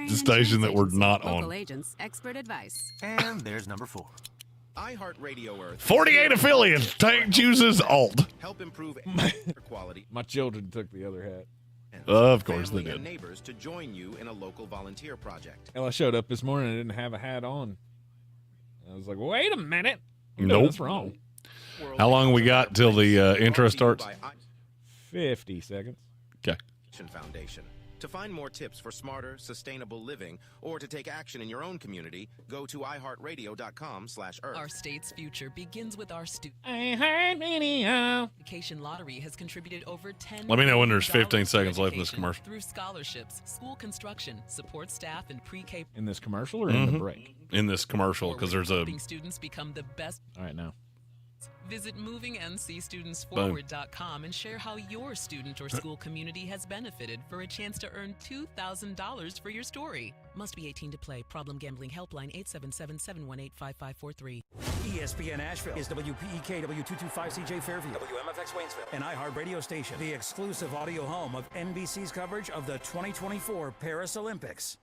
the station that we're not local on. Agents, expert advice. And there's number 4. iHeartRadio Earth. 48 affiliates. Tank chooses alt. Help improve quality. My children took the other hat. Of course they Family did. and neighbors to join you in a local volunteer project. Hell, I showed up this morning and I didn't have a hat on. I was like, wait a minute. Nope. What's wrong? How long we got till the intro starts? 50 seconds. Okay. Foundation. To find more tips for smarter, sustainable living, or to take action in your own community, go to iHeartRadio.com/Earth. Our state's future begins with our students. iHeartRadio. Education Lottery has contributed over $10 Let me know when there's billion 15 to seconds left in this education commercial. Through scholarships, school construction, support staff, and pre-K. In this commercial or in the break? In this commercial, because there's a... Helping students become the best. All right, now. Visit movingncstudentsforward.com and share how your student or school community has benefited for a chance to earn $2,000 for your story. Must be 18 to play. Problem gambling helpline 877-718-5543. ESPN Asheville is WPEK W225CJ Fairview, WMFX Waynesville, an iHeart radio station, the exclusive audio home of NBC's coverage of the 2024 Paris Olympics.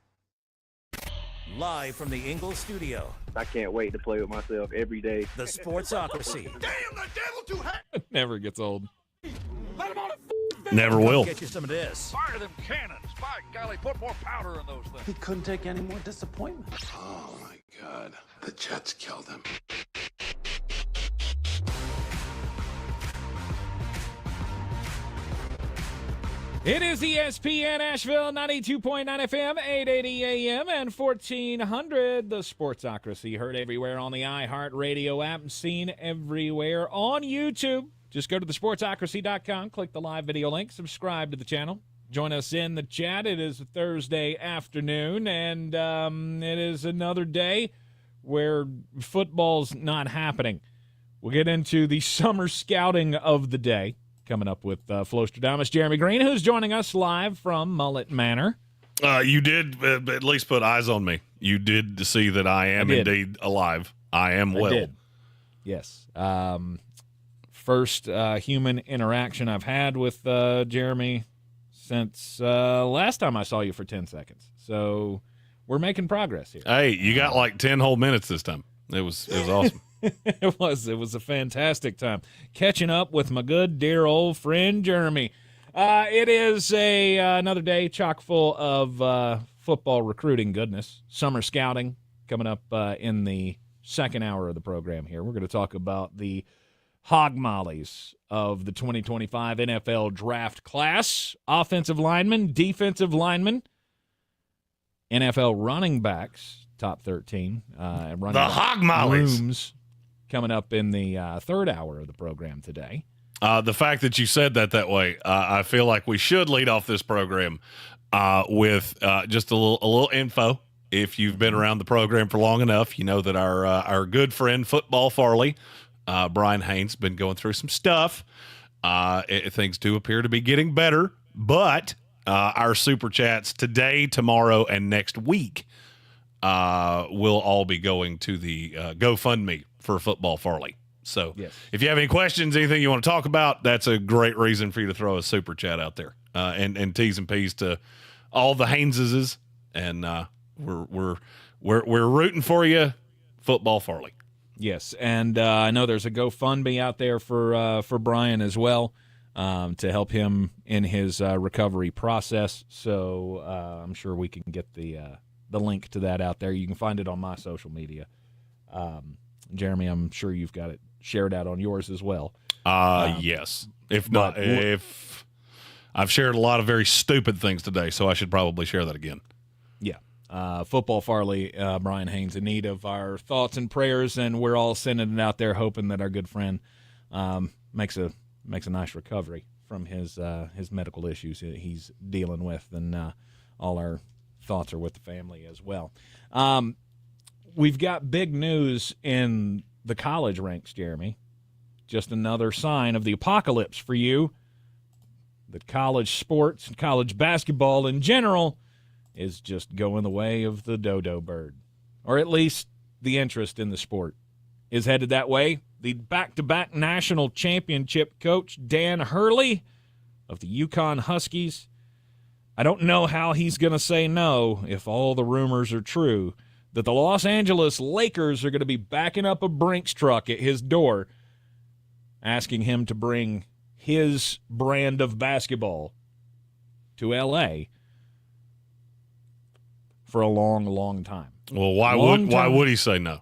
Live from the Ingalls studio. I can't wait to play with myself every day. The Sportsocracy. Damn, the devil too hot! It never gets old. Let him on a Never will. Get you some of this. Fire them cannons. By golly, put more powder in those things. He couldn't take any more disappointment. Oh, my God. The Jets killed him. It is ESPN Asheville, 92.9 FM, 880 AM, and 1400. The Sportsocracy, heard everywhere on the iHeartRadio app and seen everywhere on YouTube. Just go to thesportsocracy.com, click the live video link, subscribe to the channel. Join us in the chat. It is a Thursday afternoon, and it is another day where football's not happening. We'll get into the summer scouting of the day. Coming up with Flo Stradamus, Jeremy Greene, who's joining us live from Mullet Manor. You did at least put eyes on me. You did see that I am indeed alive. I am well. I did. Yes. First human interaction I've had with Jeremy since last time I saw you for 10 seconds. So we're making progress here. Hey, you got like 10 whole minutes this time. It was awesome. It was a fantastic time catching up with my good dear old friend Jeremy. It is another day chock full of football recruiting goodness. Summer scouting coming up in the second hour of the program here. We're going to talk about the hog mollies of the 2025 NFL draft class. Offensive linemen, defensive linemen, NFL running backs, top 13. Running the hog mollies. Rooms coming up in the third hour of the program today. The fact that you said that way, I feel like we should lead off this program with just a little info. If you've been around the program for long enough, you know that our good friend Football Farley, Brian Haynes, been going through some stuff. Things do appear to be getting better, but our super chats today, tomorrow, and next week will all be going to the GoFundMe for Football Farley. So yes. If you have any questions, anything you want to talk about, that's a great reason for you to throw a super chat out there. And T's and P's to all the Hayneses, and we're rooting for you, Football Farley. Yes, and I know there's a GoFundMe out there for Brian as well to help him in his recovery process. So I'm sure we can get the link to that out there. You can find it on my social media. Jeremy, I'm sure you've got it shared out on yours as well. Yes. If not, if I've shared a lot of very stupid things today, so I should probably share that again. Yeah. Football Farley, Brian Haynes, in need of our thoughts and prayers, and we're all sending it out there, hoping that our good friend makes a nice recovery from his medical issues he's dealing with, and all our thoughts are with the family as well. We've got big news in the college ranks, Jeremy. Just another sign of the apocalypse for you. The college sports and college basketball in general is just going the way of the dodo bird. Or at least the interest in the sport is headed that way. The back-to-back national championship coach, Dan Hurley of the UConn Huskies, I don't know how he's going to say no if all the rumors are true that the Los Angeles Lakers are going to be backing up a Brinks truck at his door asking him to bring his brand of basketball to L.A. for a long, long time. Well, why would he say no?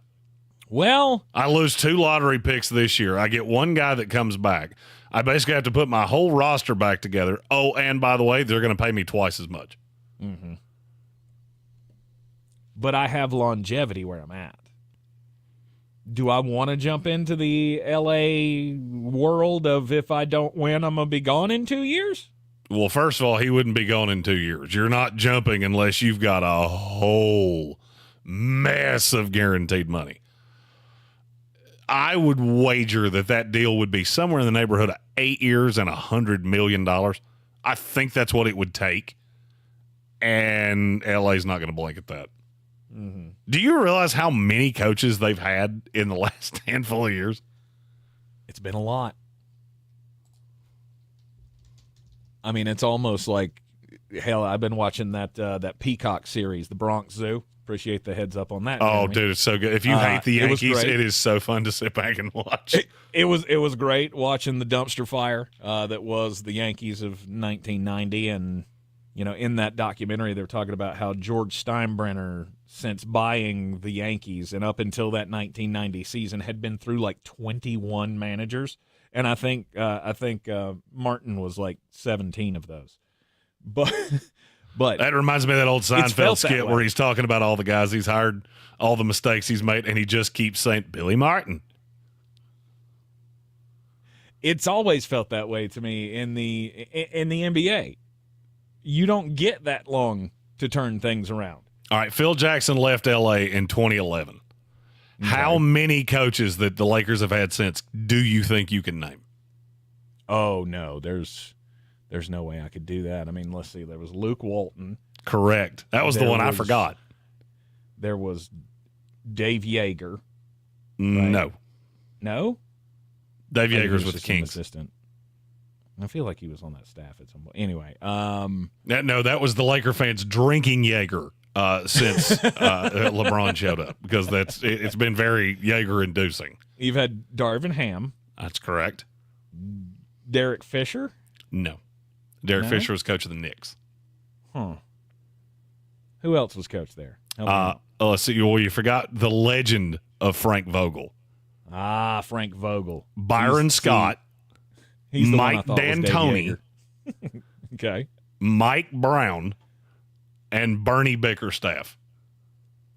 Well, I lose 2 lottery picks this year. I get one guy that comes back. I basically have to put my whole roster back together. Oh, and by the way, they're going to pay me twice as much. Mm-hmm. But I have longevity where I'm at. Do I want to jump into the L.A. world of if I don't win, I'm going to be gone in 2 years? Well, first of all, he wouldn't be gone in 2 years. You're not jumping unless you've got a whole mess of guaranteed money. I would wager that deal would be somewhere in the neighborhood of 8 years and $100 million. I think that's what it would take. And LA's not going to blink at that. Mm-hmm. Do you realize how many coaches they've had in the last handful of years? It's been a lot. I mean, it's almost like, hell, I've been watching that Peacock series, The Bronx Zoo. Appreciate the heads up on that. Oh, Jeremy. dude, it's so good. If you hate the Yankees, it is so fun to sit back and watch. It was great watching the dumpster fire that was the Yankees of 1990. And, you know, in that documentary, they were talking about how George Steinbrenner, since buying the Yankees and up until that 1990 season, had been through like 21 managers. And I think Martin was like 17 of those. But that reminds me of that old Seinfeld skit where he's talking about all the guys he's hired, all the mistakes he's made, and he just keeps saying, Billy Martin. It's always felt that way to me in the NBA. You don't get that long to turn things around. All right, Phil Jackson left L.A. in 2011. Okay. How many coaches that the Lakers have had since do you think you can name? Oh, no, there's no way I could do that. I mean, let's see. There was Luke Walton. Correct. That was the one I forgot. There was Dave Yeager. Right? No? Dave Yeager's with the Kings. Assistant. I feel like he was on that staff at some point. Anyway. No, that was the Laker fans drinking Yeager since LeBron showed up, because it's been very Yeager-inducing. You've had Darvin Ham. That's correct. Derek Fisher? No. Derek Fisher was coach of the Knicks. Huh. Who else was coach there? Let's see. Well, you forgot the legend of Frank Vogel. Frank Vogel. Byron Scott. He's the Mike D'Antoni. Okay. Mike Brown. And Bernie Bickerstaff.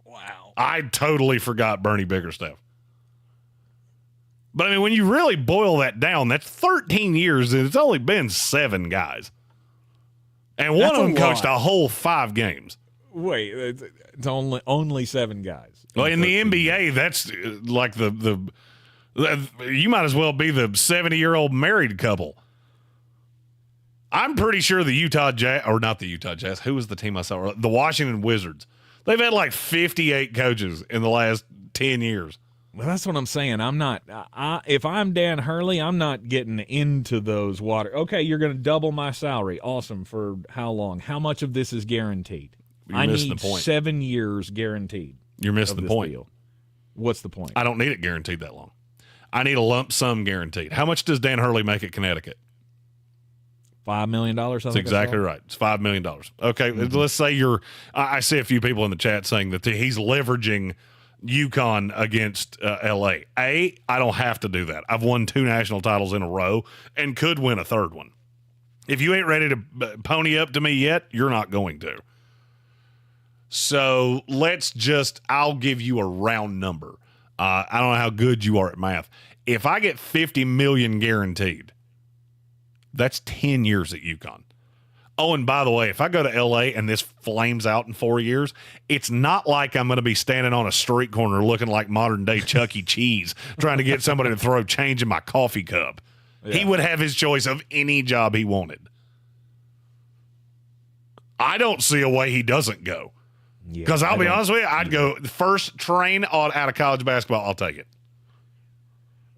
Wow. I totally forgot Bernie Bickerstaff. But, I mean, when you really boil that down, that's 13 years, and it's only been 7 guys. And one of them coached a whole 5 games. Wait, it's only 7 guys. Well, in the NBA, that's like the you might as well be the 70-year-old married couple. I'm pretty sure the Utah Jazz, or not the Utah Jazz, who was the team I saw? The Washington Wizards. They've had like 58 coaches in the last 10 years. Well, that's what I'm saying. I'm not. If I'm Dan Hurley, I'm not getting into those water. Okay, you're going to double my salary. Awesome. For how long? How much of this is guaranteed? I need 7 years guaranteed. You're missing the point. Deal. What's the point? I don't need it guaranteed that long. I need a lump sum guaranteed. How much does Dan Hurley make at Connecticut? $5 million. That's exactly right. It's $5 million. Okay, let's say I see a few people in the chat saying that he's leveraging UConn against L.A. I don't have to do that. I've won 2 national titles in a row and could win a 3rd one. If you ain't ready to pony up to me yet, you're not going to. So I'll give you a round number. I don't know how good you are at math. If I get $50 million guaranteed, that's 10 years at UConn. Oh, and by the way, if I go to L.A. and this flames out in 4 years, it's not like I'm going to be standing on a street corner looking like modern-day Chuck E. Cheese trying to get somebody to throw change in my coffee cup. Yeah. He would have his choice of any job he wanted. I don't see a way he doesn't go. Because I'll be honest with you, I'd go first train out of college basketball, I'll take it.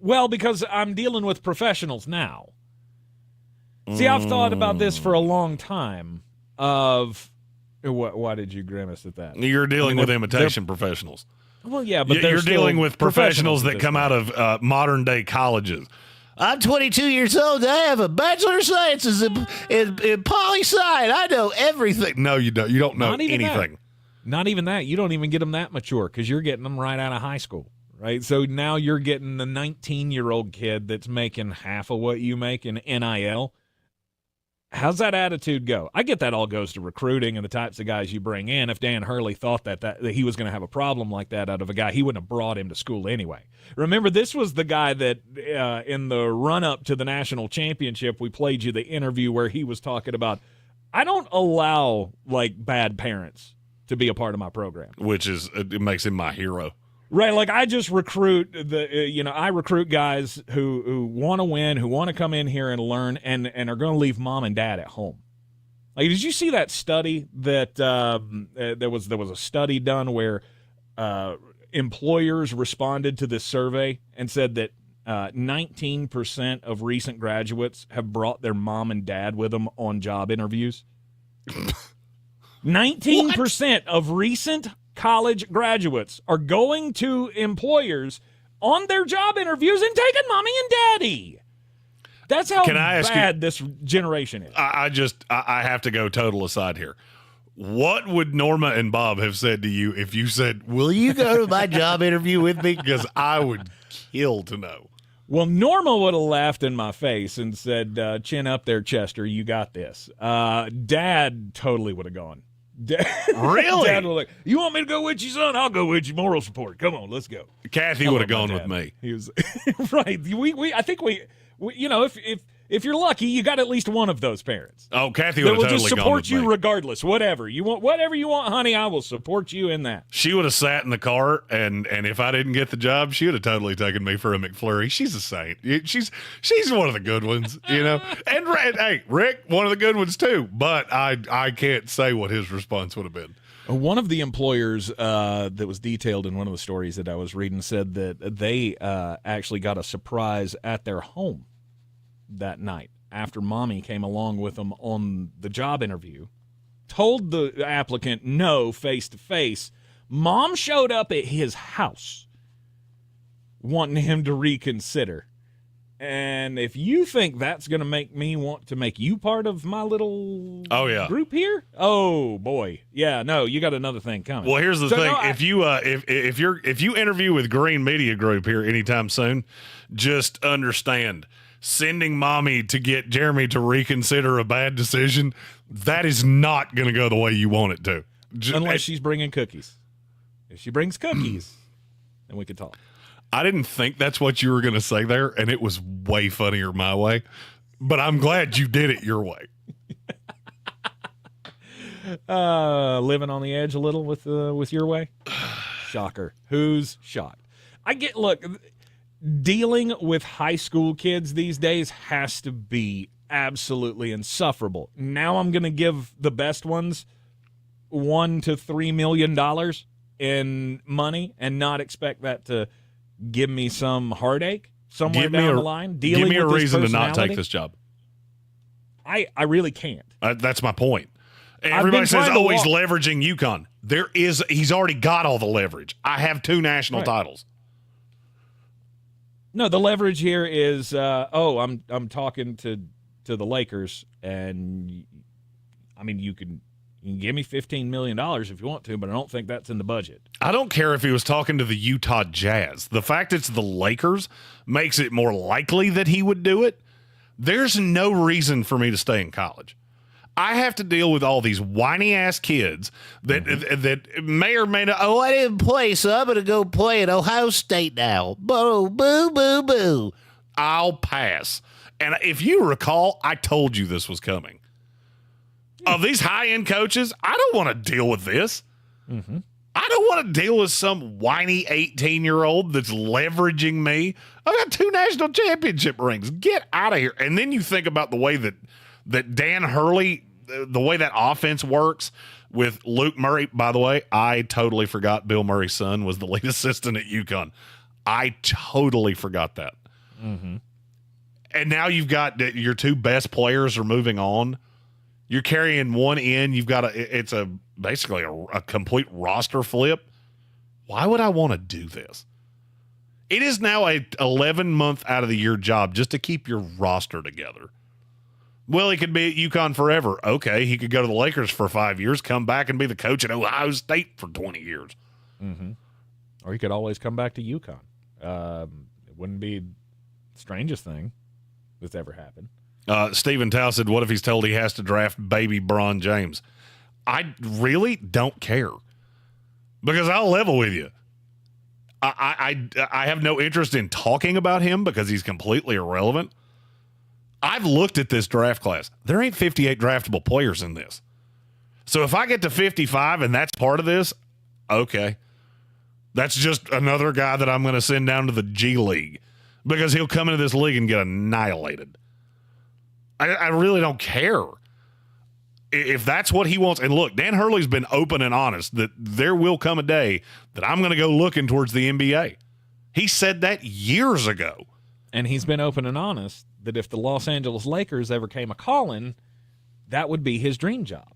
Well, because I'm dealing with professionals now. See, I've thought about this for a long time. of why did you grimace at that? You're dealing with imitation professionals. Well, yeah, but you're dealing with professionals that come out of modern day colleges. I'm 22 years old. I have a Bachelor of Sciences in poli-sci. I know everything. No, you don't. You don't know anything. Not even that. You don't even get them that mature because you're getting them right out of high school, right? So now you're getting the 19-year-old kid that's making half of what you make in NIL. How's that attitude go? I get that all goes to recruiting and the types of guys you bring in. If Dan Hurley thought that he was going to have a problem like that out of a guy, he wouldn't have brought him to school anyway. Remember, this was the guy that in the run-up to the national championship, we played you the interview where he was talking about, I don't allow, like, bad parents to be a part of my program. It makes him my hero. Right, like I just recruit I recruit guys who want to win, who want to come in here and learn, and are going to leave mom and dad at home. Like, did you see that study that there was a study done where employers responded to this survey and said that 19% of recent graduates have brought their mom and dad with them on job interviews. 19% of recent college graduates are going to employers on their job interviews and taking mommy and daddy. That's how bad this generation is. I have to go total aside here. What would Norma and Bob have said to you if you said, will you go to my job interview with me? Because I would kill to know. Well, Norma would have laughed in my face and said, chin up there, Chester, you got this. Dad totally would have gone. Really? Dad was like, you want me to go with you, son? I'll go with you. Moral support. Come on, let's go. Kathy would have gone with me. He was right. I think we if you're lucky, you got at least one of those parents. Oh, Kathy would have totally gone with me. Just support you regardless. Whatever you want, honey. I will support you in that. She would have sat in the car, and if I didn't get the job, she would have totally taken me for a McFlurry. She's a saint. She's one of the good ones, And hey, Rick, one of the good ones too. But I can't say what his response would have been. One of the employers that was detailed in one of the stories that I was reading said that they actually got a surprise at their home that night after mommy came along with them on the job interview, told the applicant no face-to-face. Mom showed up at his house wanting him to reconsider. And if you think that's going to make me want to make you part of my little group here, oh boy, yeah, no, you got another thing coming. Well, here's the thing: if you interview with Greene Media Group here anytime soon, just understand, sending mommy to get Jeremy to reconsider a bad decision, that is not going to go the way you want it to. Unless she's bringing cookies. If she brings cookies, then we could talk. I didn't think that's what you were going to say there, and it was way funnier my way. But I'm glad you did it your way. Living on the edge a little with your way? Shocker. Who's shocked? Look, dealing with high school kids these days has to be absolutely insufferable. Now I'm going to give the best ones $1 to $3 million in money and not expect that to give me some heartache somewhere down the line. Give me a reason to not take this job. I really can't. That's my point. Everybody says, oh, he's leveraging UConn. He's already got all the leverage. I have 2 national titles. No, the leverage here is, I'm talking to the Lakers, and I mean, you can give me $15 million if you want to, but I don't think that's in the budget. I don't care if he was talking to the Utah Jazz. The fact it's the Lakers makes it more likely that he would do it. There's no reason for me to stay in college. I have to deal with all these whiny-ass kids that may or may not, I didn't play, so I'm going to go play at Ohio State now. Boo, boo, boo, boo. I'll pass. And if you recall, I told you this was coming. Of these high-end coaches, I don't want to deal with this. Mm-hmm. I don't want to deal with some whiny 18-year-old that's leveraging me. I've got 2 national championship rings. Get out of here. And then you think about the way that Dan Hurley, the way that offense works with Luke Murray. By the way, I totally forgot Bill Murray's son was the lead assistant at UConn. I totally forgot that. Mm-hmm. And now you've got your 2 best players are moving on. You're carrying one in. You've got it's basically a complete roster flip. Why would I want to do this? It is now a 11-month out of the year job just to keep your roster together. Well, he could be at UConn forever. Okay, he could go to the Lakers for 5 years, come back and be the coach at Ohio State for 20 years. Mm-hmm. Or he could always come back to UConn. It wouldn't be the strangest thing that's ever happened. Stephen Tao said, what if he's told he has to draft baby Bron James? I really don't care, because I'll level with you. I have no interest in talking about him because he's completely irrelevant. I've looked at this draft class. There ain't 58 draftable players in this. So if I get to 55 and that's part of this, okay. That's just another guy that I'm going to send down to the G League because he'll come into this league and get annihilated. I really don't care if that's what he wants. And look, Dan Hurley's been open and honest that there will come a day that I'm going to go looking towards the NBA. He said that years ago. And he's been open and honest that if the Los Angeles Lakers ever came a-calling, that would be his dream job.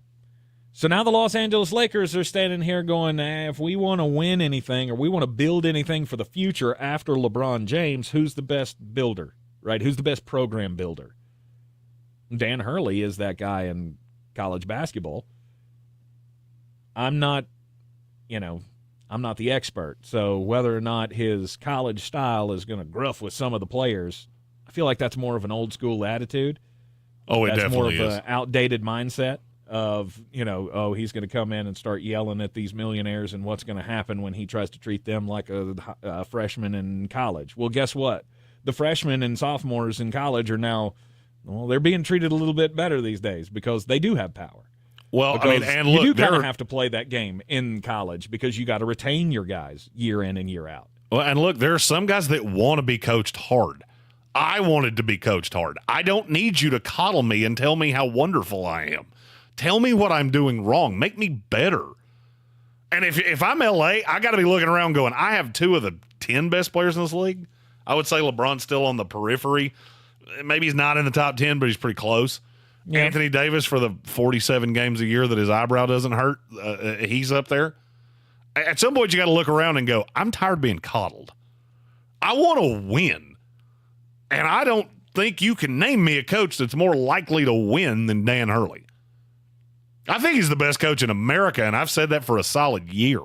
So now the Los Angeles Lakers are standing here going, if we want to win anything or we want to build anything for the future after LeBron James, who's the best builder, right? Who's the best program builder? Dan Hurley is that guy in college basketball. I'm not the expert. So whether or not his college style is going to gruff with some of the players, I feel like that's more of an old school attitude. Oh, it that's definitely more of is. an outdated mindset of, he's going to come in and start yelling at these millionaires and what's going to happen when he tries to treat them like a freshman in college. Well, guess what? The freshmen and sophomores in college are now, they're being treated a little bit better these days because they do have power. Well, because and look, you do kind of have to play that game in college because you got to retain your guys year in and year out. Well, and look, there are some guys that want to be coached hard. I wanted to be coached hard. I don't need you to coddle me and tell me how wonderful I am. Tell me what I'm doing wrong. Make me better. And if I'm LA, I got to be looking around going, I have 2 of the 10 best players in this league. I would say LeBron's still on the periphery. Maybe he's not in the top 10, but he's pretty close. Yeah. Anthony Davis, for the 47 games a year that his eyebrow doesn't hurt, he's up there. At some point, you got to look around and go, I'm tired of being coddled. I want to win. And I don't think you can name me a coach that's more likely to win than Dan Hurley. I think he's the best coach in America, and I've said that for a solid year.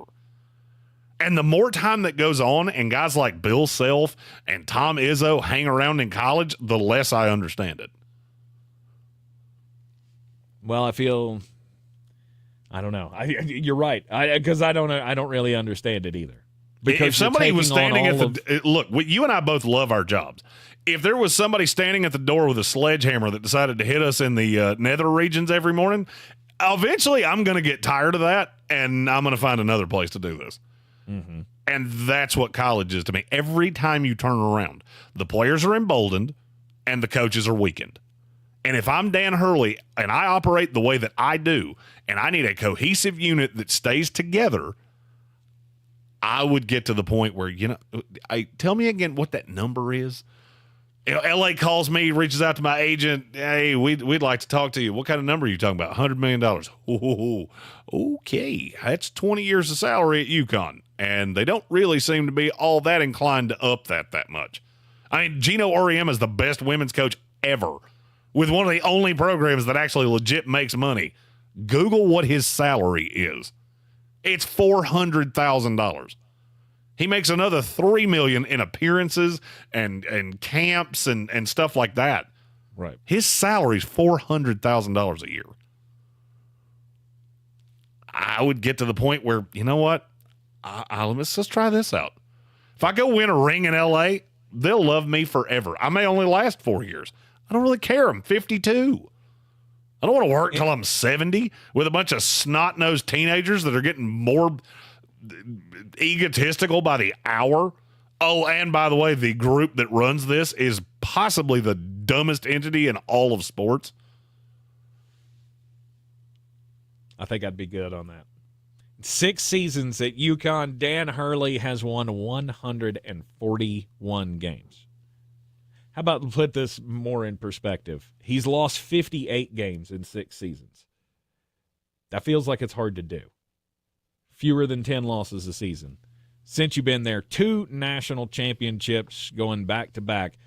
And the more time that goes on and guys like Bill Self and Tom Izzo hang around in college, the less I understand it. Well, I don't know. You're right. Because I don't really understand it either. Because if somebody was standing look, you and I both love our jobs. If there was somebody standing at the door with a sledgehammer that decided to hit us in the nether regions every morning, eventually I'm going to get tired of that, and I'm going to find another place to do this. Mm-hmm. And that's what college is to me. Every time you turn around, the players are emboldened and the coaches are weakened. And if I'm Dan Hurley and I operate the way that I do, and I need a cohesive unit that stays together, I would get to the point where, tell me again what that number is. LA calls me, reaches out to my agent. Hey, we'd like to talk to you. What kind of number are you talking about? $100 million. Oh, okay. That's 20 years of salary at UConn. And they don't really seem to be all that inclined to up that much. I mean, Gino Auriemma is the best women's coach ever, with one of the only programs that actually legit makes money. Google what his salary is. It's $400,000. He makes another $3 million in appearances and camps and stuff like that. Right. His salary's $400,000 a year. I would get to the point where, you know what? Let's try this out. If I go win a ring in LA, they'll love me forever. I may only last 4 years. I don't really care. I'm 52. I don't want to work until I'm 70 with a bunch of snot-nosed teenagers that are getting more egotistical by the hour. Oh, and by the way, the group that runs this is possibly the dumbest entity in all of sports. I think I'd be good on that. 6 seasons at UConn, Dan Hurley has won 141 games. How about put this more in perspective? He's lost 58 games in 6 seasons. That feels like it's hard to do. Fewer than 10 losses a season. Since you've been there, 2 national championships going back-to-back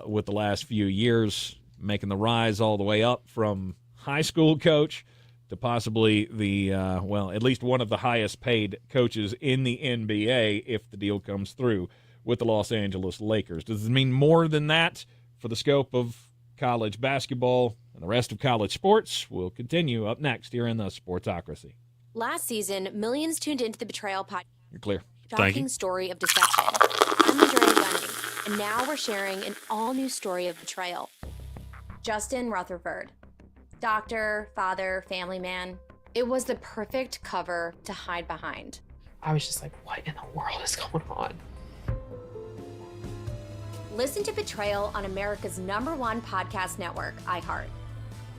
with the last few years, making the rise all the way up from high school coach to possibly the, at least one of the highest-paid coaches in the NBA if the deal comes through with the Los Angeles Lakers. Does it mean more than that for the scope of college basketball and the rest of college sports? We'll continue up next here in the Sportsocracy. Last season, millions tuned into the Betrayal podcast. You're clear. Shocking story of deception. I'm Andrea Gunning, and now we're sharing an all-new story of betrayal. Justin Rutherford. Doctor, father, family man. It was the perfect cover to hide behind. I was just like, what in the world is going on? Listen to Betrayal on America's #1 podcast network, iHeart.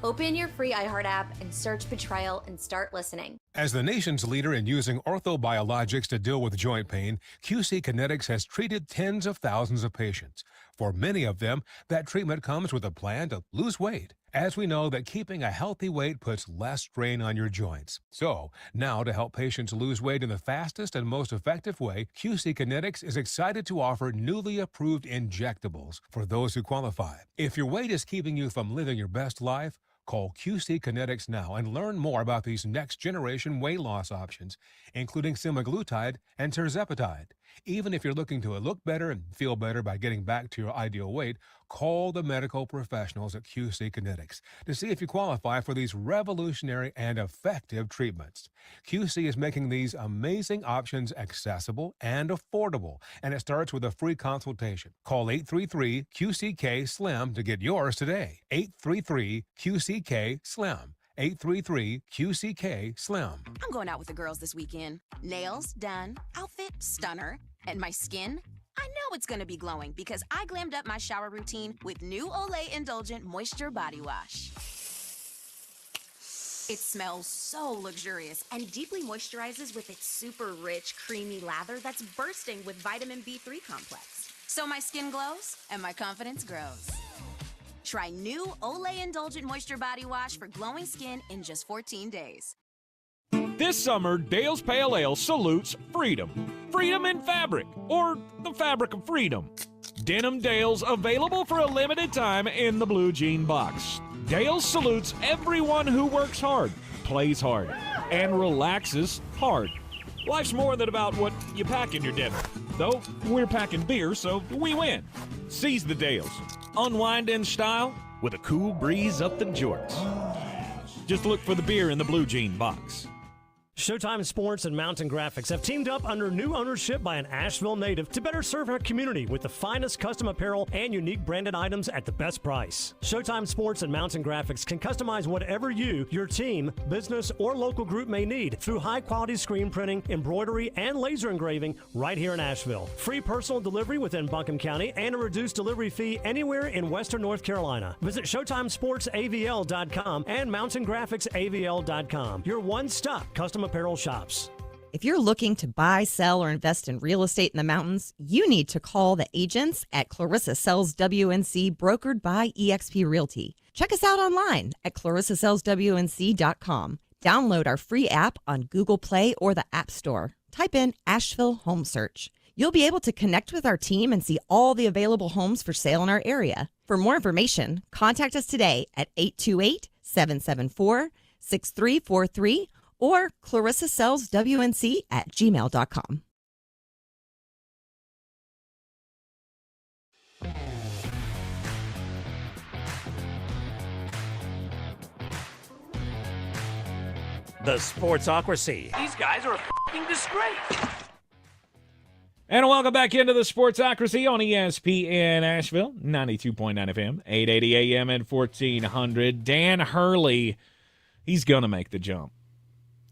Open your free iHeart app and search Betrayal and start listening. As the nation's leader in using orthobiologics to deal with joint pain, QC Kinetics has treated tens of thousands of patients. For many of them, that treatment comes with a plan to lose weight, as we know that keeping a healthy weight puts less strain on your joints. So, now to help patients lose weight in the fastest and most effective way, QC Kinetics is excited to offer newly approved injectables for those who qualify. If your weight is keeping you from living your best life, call QC Kinetics now and learn more about these next-generation weight loss options, including semaglutide and tirzepatide. Even if you're looking to look better and feel better by getting back to your ideal weight, call the medical professionals at QC Kinetics to see if you qualify for these revolutionary and effective treatments. QC is making these amazing options accessible and affordable, and it starts with a free consultation. Call 833-QCK-SLIM to get yours today. 833-QCK-SLIM. 833-QCK-SLIM. I'm going out with the girls this weekend. Nails done, outfit stunner, and my skin, I know it's going to be glowing because I glammed up my shower routine with new Olay Indulgent Moisture Body Wash. It smells so luxurious and deeply moisturizes with its super rich, creamy lather that's bursting with vitamin B3 complex. So my skin glows and my confidence grows. Try new Olay Indulgent Moisture Body Wash for glowing skin in just 14 days. This summer, Dale's Pale Ale salutes freedom. Freedom in fabric, or the fabric of freedom. Denim Dale's available for a limited time in the blue jean box. Dale's salutes everyone who works hard, plays hard, and relaxes hard. Life's more than about what you pack in your dinner. Though we're packing beer, so we win. Seize the Dales. Unwind in style with a cool breeze up the jorts. Just look for the beer in the blue jean box. Showtime Sports and Mountain Graphics have teamed up under new ownership by an Asheville native to better serve our community with the finest custom apparel and unique branded items at the best price. Showtime Sports and Mountain Graphics can customize whatever you, your team, business, or local group may need through high-quality screen printing, embroidery, and laser engraving right here in Asheville. Free personal delivery within Buncombe County and a reduced delivery fee anywhere in Western North Carolina. Visit ShowtimeSportsAVL.com and MountainGraphicsAVL.com. Your one-stop custom apparel shops. If you're looking to buy, sell, or invest in real estate in the mountains, you need to call the agents at Clarissa Sells WNC, brokered by eXp Realty. Check us out online at ClarissaSellsWNC.com. Download our free app on Google Play or the App Store. Type in Asheville Home Search. You'll be able to connect with our team and see all the available homes for sale in our area. For more information, contact us today at 828-774-6343 or ClarissaSellsWNC@gmail.com. The Sportsocracy. These guys are a f***ing disgrace. And welcome back into the Sportsocracy on ESPN Asheville, 92.9 FM, 880 AM and 1400. Dan Hurley, he's going to make the jump.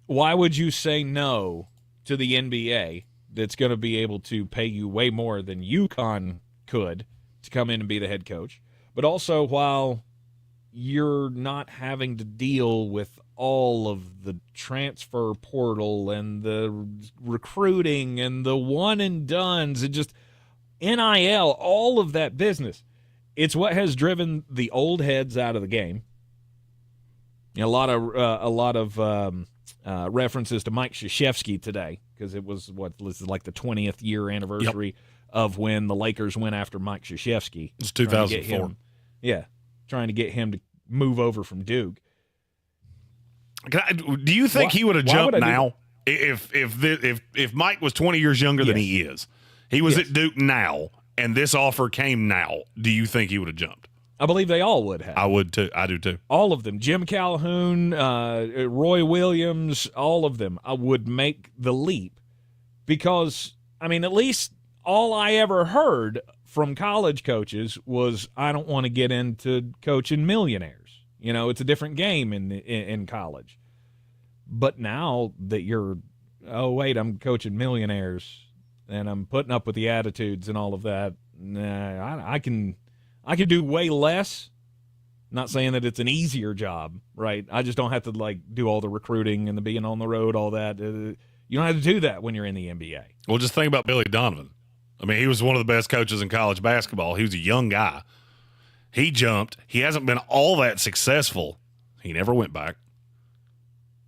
Why would you say no to the NBA that's going to be able to pay you way more than UConn could to come in and be the head coach? But also, while you're not having to deal with all of the transfer portal and the recruiting and the one and dones and just NIL, all of that business, it's what has driven the old heads out of the game. A lot of references to Mike Krzyzewski today because it was like the 20th year anniversary of when the Lakers went after Mike Krzyzewski. It's 2004. Trying to get him to move over from Duke. Do you think he would have jumped now if Mike was 20 years younger than he is? He was at Duke now, and this offer came now. Do you think he would have jumped? I believe they all would have. I would too. I do too. All of them. Jim Calhoun, Roy Williams, all of them. I would make the leap because, I mean, at least all I ever heard from college coaches was, I don't want to get into coaching millionaires. You know, it's a different game in college. But now that you're, I'm coaching millionaires and I'm putting up with the attitudes and all of that, I can do way less. Not saying that it's an easier job, right? I just don't have to do all the recruiting and the being on the road, all that. You don't have to do that when you're in the NBA. Well, just think about Billy Donovan. I mean, he was one of the best coaches in college basketball. He was a young guy. He jumped. He hasn't been all that successful. He never went back.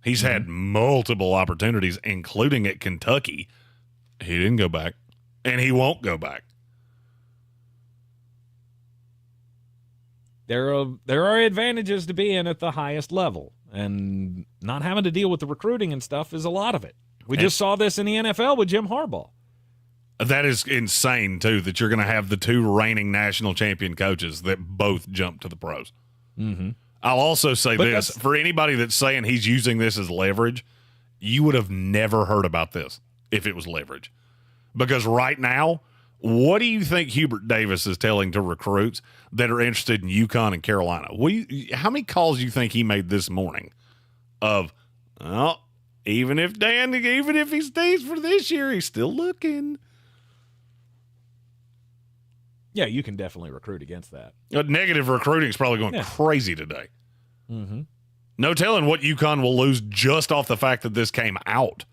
He's had multiple opportunities, including at Kentucky. He didn't go back, and he won't go back. There are advantages to being at the highest level, and not having to deal with the recruiting and stuff is a lot of it. We just saw this in the NFL with Jim Harbaugh. That is insane, too, that you're going to have the two reigning national champion coaches that both jumped to the pros. Mm-hmm. I'll also say this. For anybody that's saying he's using this as leverage, you would have never heard about this if it was leverage. Because right now, what do you think Hubert Davis is telling to recruits that are interested in UConn and Carolina? How many calls do you think he made this morning of, even if he stays for this year, he's still looking? Yeah, you can definitely recruit against that. Negative recruiting is probably going crazy today. Mm-hmm. No telling what UConn will lose just off the fact that this came out.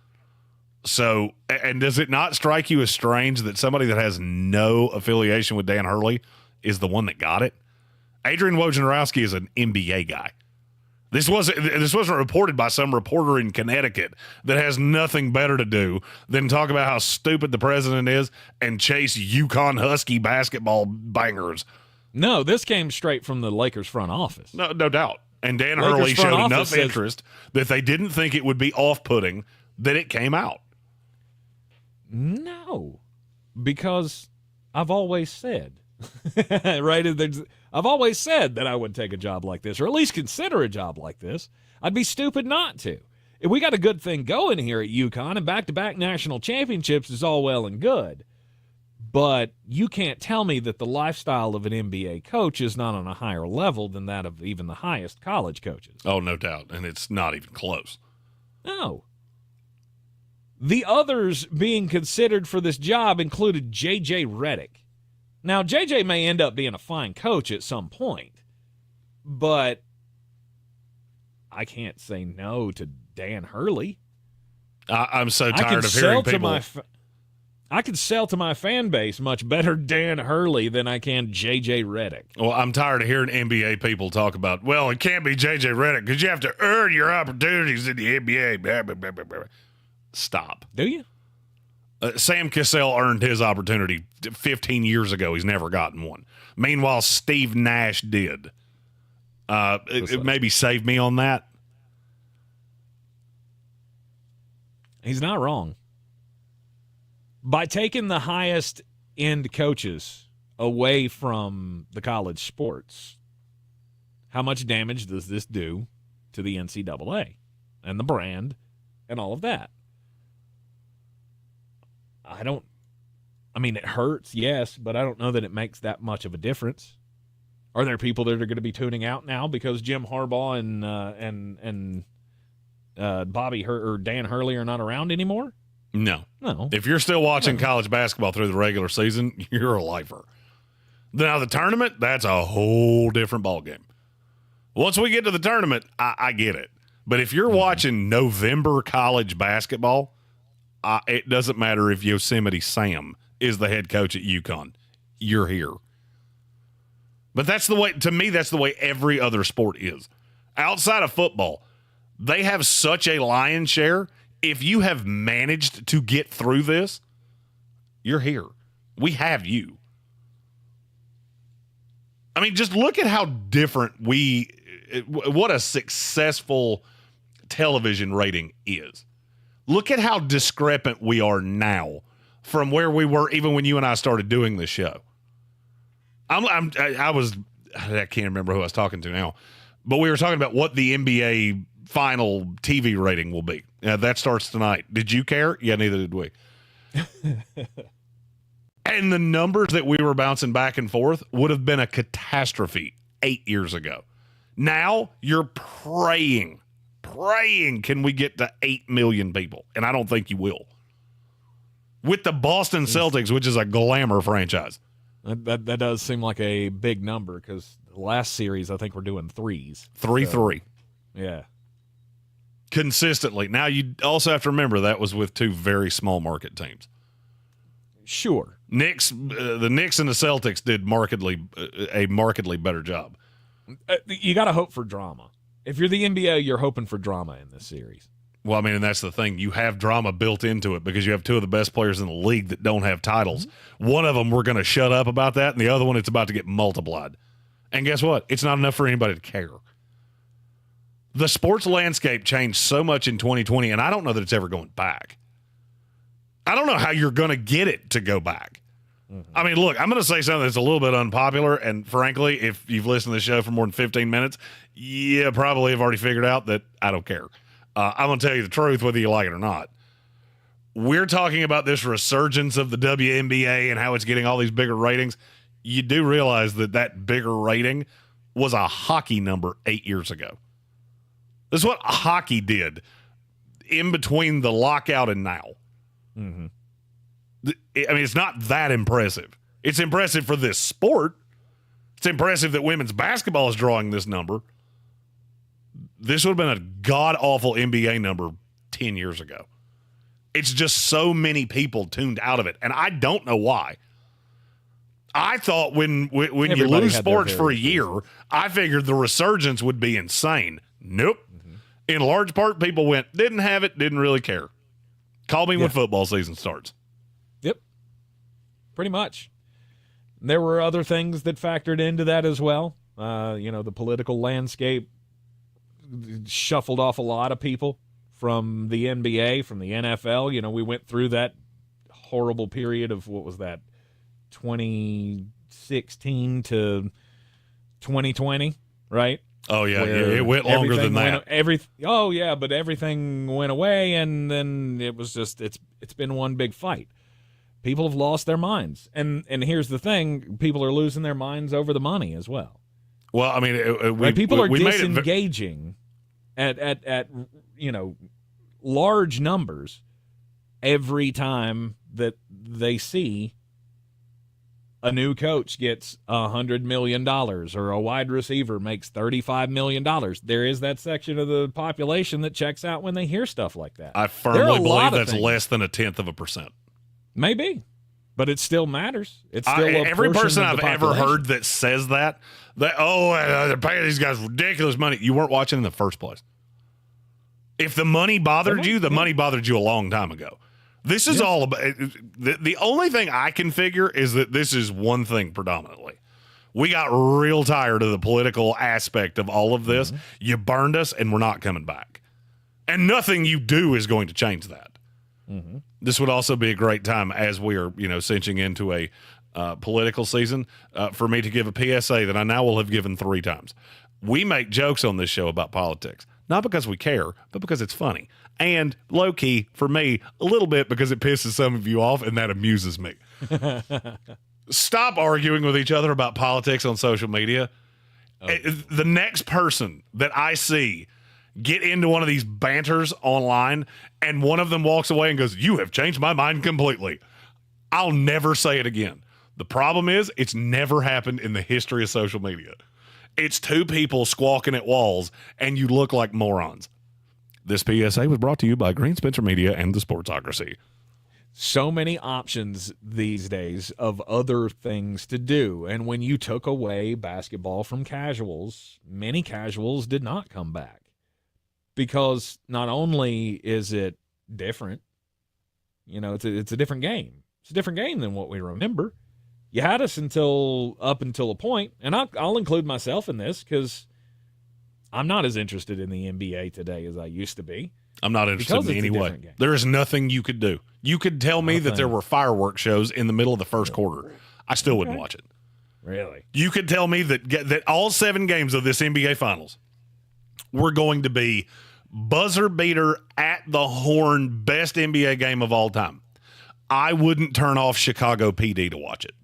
So, and does it not strike you as strange that somebody that has no affiliation with Dan Hurley is the one that got it? Adrian Wojnarowski is an NBA guy. This wasn't reported by some reporter in Connecticut that has nothing better to do than talk about how stupid the president is and chase UConn Husky basketball bangers. No, this came straight from the Lakers front office. No doubt. And Dan Hurley showed enough interest that they didn't think it would be off-putting that it came out. No, because I've always said, right? I've always said that I would take a job like this, or at least consider a job like this. I'd be stupid not to. If we got a good thing going here at UConn, and back-to-back national championships is all well and good, but you can't tell me that the lifestyle of an NBA coach is not on a higher level than that of even the highest college coaches. Oh, no doubt, and it's not even close. No. The others being considered for this job included J.J. Redick. Now, J.J. may end up being a fine coach at some point, but I can't say no to Dan Hurley. I'm so tired of hearing people. I can sell to my fan base much better Dan Hurley than I can J.J. Redick. Well, I'm tired of hearing NBA people talk about, well, it can't be J.J. Redick because you have to earn your opportunities in the NBA. Blah, blah, blah, blah, blah. Stop. Do you? Sam Cassell earned his opportunity 15 years ago. He's never gotten one. Meanwhile, Steve Nash did. It maybe saved me on that. He's not wrong. By taking the highest end coaches away from the college sports, how much damage does this do to the NCAA and the brand and all of that? It hurts, yes, but I don't know that it makes that much of a difference. Are there people that are going to be tuning out now because Jim Harbaugh and Bobby or Dan Hurley are not around anymore? No. No. If you're still watching college basketball through the regular season, you're a lifer. Now, the tournament, that's a whole different ballgame. Once we get to the tournament, I get it. But if you're watching November college basketball, it doesn't matter if Yosemite Sam is the head coach at UConn. You're here. But that's the way, to me, that's the way every other sport is. Outside of football, they have such a lion's share. If you have managed to get through this, you're here. We have you. I mean, just look at how different what a successful television rating is. Look at how discrepant we are now from where we were even when you and I started doing this show. I can't remember who I was talking to now, but we were talking about what the NBA final TV rating will be. That starts tonight. Did you care? Yeah, neither did we. And the numbers that we were bouncing back and forth would have been a catastrophe 8 years ago. Now you're praying, can we get to 8 million people? And I don't think you will. With the Boston Celtics, which is a glamour franchise. That does seem like a big number because the last series, I think we're doing 3s. 3-3. Yeah. Consistently. Now, you also have to remember that was with two very small market teams. Sure. The Knicks and the Celtics did a markedly better job. You got to hope for drama. If you're the NBA, you're hoping for drama in this series. Well, I mean, and that's the thing. You have drama built into it because you have two of the best players in the league that don't have titles. Mm-hmm. One of them, we're going to shut up about that, and the other one, it's about to get multiplied. And guess what? It's not enough for anybody to care. The sports landscape changed so much in 2020, and I don't know that it's ever going back. I don't know how you're going to get it to go back. Mm-hmm. I mean, look, I'm going to say something that's a little bit unpopular, and frankly, if you've listened to the show for more than 15 minutes, you probably have already figured out that I don't care. I'm going to tell you the truth, whether you like it or not. We're talking about this resurgence of the WNBA and how it's getting all these bigger ratings. You do realize that bigger rating was a hockey number 8 years ago. This is what hockey did in between the lockout and now. Mm-hmm. I mean, it's not that impressive. It's impressive for this sport. It's impressive that women's basketball is drawing this number. This would have been a god-awful NBA number 10 years ago. It's just so many people tuned out of it, and I don't know why. I thought when you lose sports for a year, I figured the resurgence would be insane. Nope. Mm-hmm. In large part, people didn't have it, didn't really care. Call me when football season starts. Yep. Pretty much. There were other things that factored into that as well. The political landscape shuffled off a lot of people from the NBA, from the NFL. We went through that horrible period of, what was that, 2016 to 2020, right? Oh, yeah. It went longer than that. But everything went away, and then it was just, it's been one big fight. People have lost their minds. And here's the thing, people are losing their minds over the money as well. Well, I mean, people are disengaging at large numbers every time that they see a new coach gets $100 million or a wide receiver makes $35 million. There is that section of the population that checks out when they hear stuff like that. I firmly believe that's less than 0.1%. Maybe. But it still matters. It's still every person I've ever heard that says that they're paying these guys ridiculous money. You weren't watching in the first place. If the money bothered you, the money bothered you a long time ago. This is all about the only thing I can figure is that this is one thing predominantly. We got real tired of the political aspect of all of this. Mm-hmm. You burned us, and we're not coming back. And nothing you do is going to change that. Mm-hmm. This would also be a great time as we are, cinching into a political season for me to give a PSA that I now will have given 3 times. We make jokes on this show about politics, not because we care, but because it's funny. And low-key, for me, a little bit because it pisses some of you off, and that amuses me. Stop arguing with each other about politics on social media. Oh. The next person that I see get into one of these banters online, and one of them walks away and goes, "You have changed my mind completely," I'll never say it again. The problem is, it's never happened in the history of social media. It's 2 people squawking at walls, and you look like morons. This PSA was brought to you by Greene Spencer Media and the Sportsocracy. so many options these days of other things to do. And when you took away basketball from casuals, many casuals did not come back because not only is it different, it's a different game. It's a different game than what we remember. You had us up until a point, and I'll include myself in this because I'm not as interested in the NBA today as I used to be. I'm not interested in any way. There is nothing you could do. You could tell me that there were fireworks shows in the middle of the first quarter. I still wouldn't watch it. Really? You could tell me that all 7 games of this NBA Finals were going to be buzzer beater at the horn, best NBA game of all time. I wouldn't turn off Chicago PD to watch it.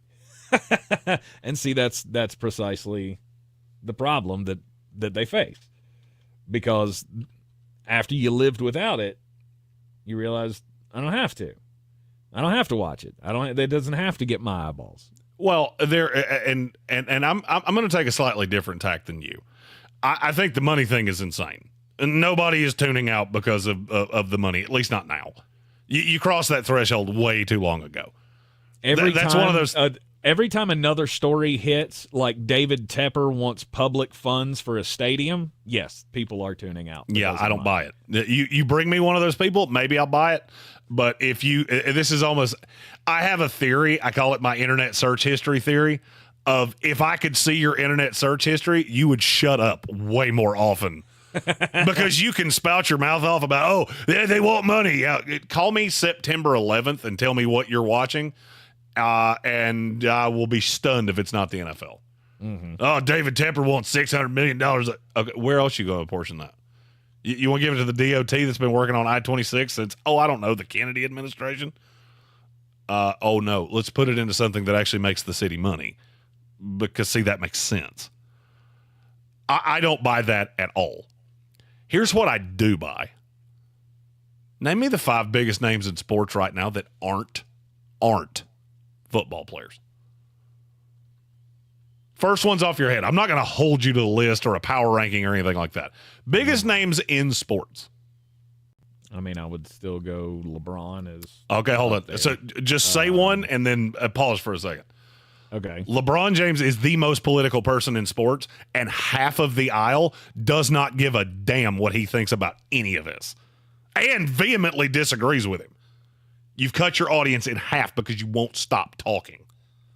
And see, that's precisely the problem that they face. Because after you lived without it, you realize I don't have to. I don't have to watch it. It doesn't have to get my eyeballs. Well, I'm going to take a slightly different tack than you. I think the money thing is insane. Nobody is tuning out because of the money, at least not now. You crossed that threshold way too long ago. That's one of those. Every time another story hits, like David Tepper wants public funds for a stadium, yes, people are tuning out. Yeah, I don't buy it. You bring me one of those people, maybe I'll buy it. But this is almost, I have a theory. I call it my internet search history theory of if I could see your internet search history, you would shut up way more often. Because you can spout your mouth off about, they want money. Call me September 11th and tell me what you're watching. And I will be stunned if it's not the NFL. Mm-hmm. Oh, David Tepper wants $600 million. Okay, where else you going to apportion that? You want to give it to the DOT that's been working on I-26 since, I don't know, the Kennedy administration? No, let's put it into something that actually makes the city money. Because, see, that makes sense. I don't buy that at all. Here's what I do buy. Name me the 5 biggest names in sports right now that aren't football players. First one's off your head. I'm not going to hold you to the list or a power ranking or anything like that. Biggest names in sports. I mean, I would still go LeBron as. Okay, hold on. So just say one and then pause for a second. Okay. LeBron James is the most political person in sports, and half of the aisle does not give a damn what he thinks about any of this and vehemently disagrees with him. You've cut your audience in half because you won't stop talking.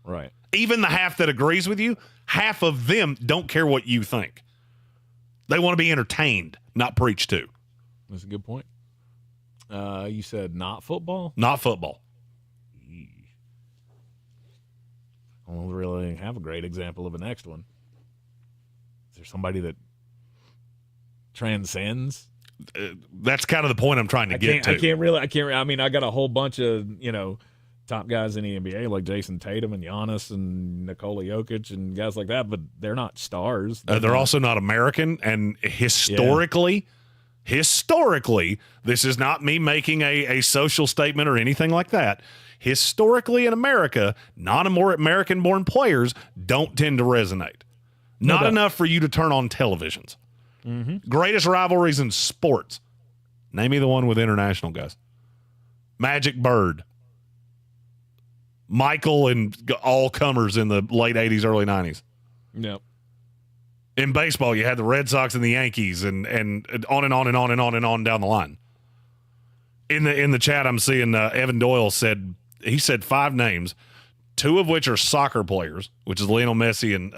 Right. Even the half that agrees with you, half of them don't care what you think. They want to be entertained, not preached to. That's a good point. You said not football? Not football. I don't really have a great example of the next one. Is there somebody that transcends? That's kind of the point I'm trying to get to. I can't. I mean, I got a whole bunch of, top guys in the NBA like Jason Tatum and Giannis and Nikola Jokic and guys like that, but they're not stars. They're also not American. And historically, this is not me making a social statement or anything like that. Historically in America, non-American-born players don't tend to resonate. Not enough for you to turn on televisions. Mm-hmm. Greatest rivalries in sports. Name me the one with international guys. Magic Bird. Michael and all comers in the late 80s, early 90s. Yep. In baseball, you had the Red Sox and the Yankees and on and on and on and on and on down the line. In the chat, I'm seeing Evan Doyle said 5 names, 2 of which are soccer players, which is Lionel Messi and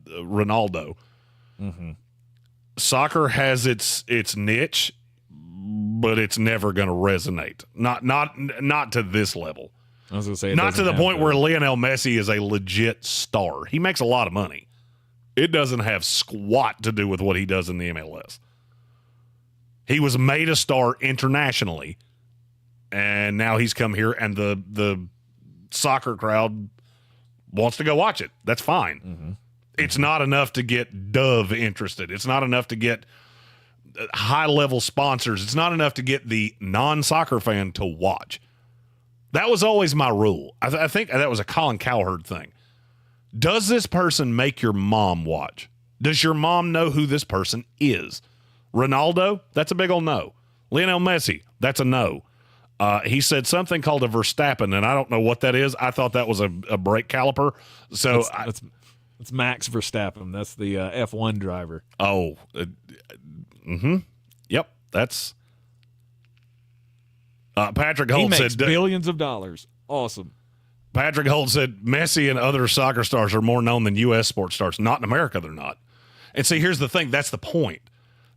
Ronaldo. Mm-hmm. Soccer has its niche, but it's never going to resonate. Not to this level. I was going to say, not to the point where Lionel Messi is a legit star. He makes a lot of money. It doesn't have squat to do with what he does in the MLS. He was made a star internationally, and now he's come here, and the soccer crowd wants to go watch it. That's fine. Mm-hmm. It's not enough to get Dove interested. It's not enough to get high-level sponsors. It's not enough to get the non-soccer fan to watch. That was always my rule. I think that was a Colin Cowherd thing. Does this person make your mom watch? Does your mom know who this person is? Ronaldo? That's a big old no. Lionel Messi? That's a no. He said something called a Verstappen, and I don't know what that is. I thought that was a brake caliper. So it's Max Verstappen. That's the F1 driver. Oh, yep. That's Patrick Holt he makes said billions of dollars. Awesome. Patrick Holt said Messi and other soccer stars are more known than U.S. sports stars. Not in America, they're not. And see, here's the thing. That's the point.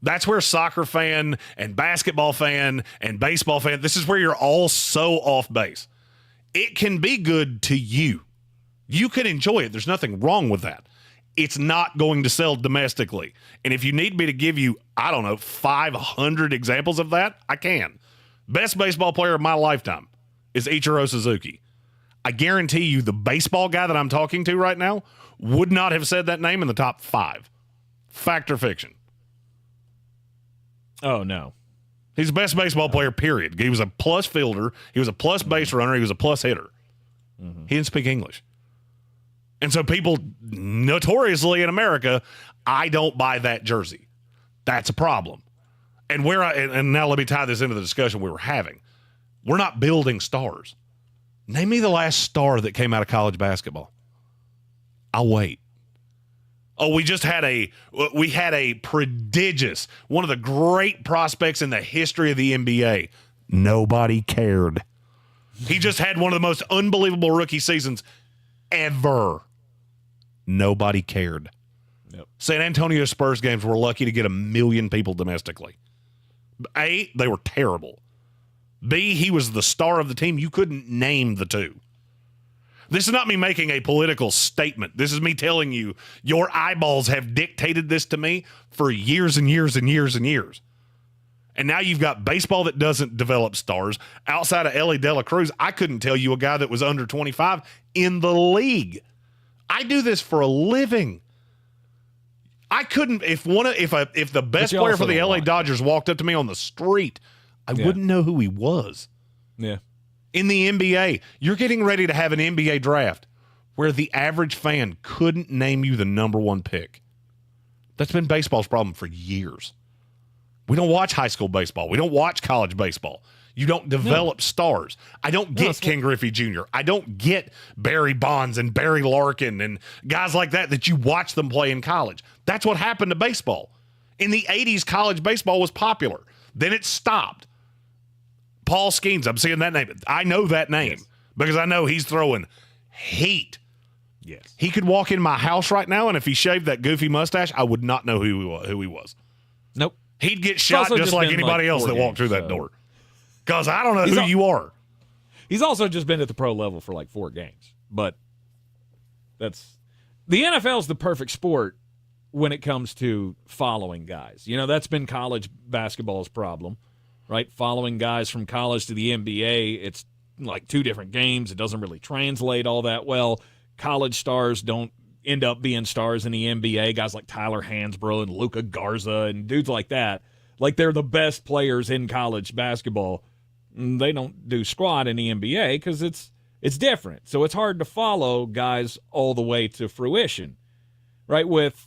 That's where soccer fan and basketball fan and baseball fan, this is where you're all so off base. It can be good to you. You can enjoy it. There's nothing wrong with that. It's not going to sell domestically. And if you need me to give you, 500 examples of that, I can. Best baseball player of my lifetime is Ichiro Suzuki. I guarantee you the baseball guy that I'm talking to right now would not have said that name in the top 5. Fact or fiction? Oh, no. He's the best baseball player, period. He was a plus fielder. He was a plus base runner. He was a plus hitter. He didn't speak English. And so people notoriously in America, I don't buy that jersey. That's a problem. And and now let me tie this into the discussion we were having. We're not building stars. Name me the last star that came out of college basketball. I'll wait. Oh, we had a prodigious, one of the great prospects in the history of the NBA. Nobody cared. He just had one of the most unbelievable rookie seasons ever. Nobody cared. Yep. San Antonio Spurs games were lucky to get 1 million people domestically. A, they were terrible. B, he was the star of the team. You couldn't name the two. This is not me making a political statement. This is me telling you your eyeballs have dictated this to me for years and years and years and years. And now you've got baseball that doesn't develop stars. Outside of Ellie De La Cruz, I couldn't tell you a guy that was under 25 in the league. I do this for a living. I couldn't if the best player for the LA Dodgers walked up to me on the street, I wouldn't know who he was. Yeah. In the NBA, you're getting ready to have an NBA draft where the average fan couldn't name you the number 1 pick. That's been baseball's problem for years. We don't watch high school baseball. We don't watch college baseball. You don't develop stars. I don't get Ken Griffey Jr. I don't get Barry Bonds and Barry Larkin and guys like that you watch them play in college. That's what happened to baseball. In the 80s, college baseball was popular. Then it stopped. Paul Skeens, I'm seeing that name. I know that name because I know he's throwing heat. Yes. He could walk in my house right now, and if he shaved that goofy mustache, I would not know who he was. Nope. He'd get shot just like anybody else that walked through that door. Because I don't know who you are. He's also just been at the pro level for like 4 games. But the NFL's the perfect sport when it comes to following guys. You know, that's been college basketball's problem, right? Following guys from college to the NBA, it's like 2 different games. It doesn't really translate all that well. College stars don't end up being stars in the NBA. Guys like Tyler Hansbrough and Luka Garza and dudes like that. Like they're the best players in college basketball. They don't do squat in the NBA because it's different. So it's hard to follow guys all the way to fruition, right? With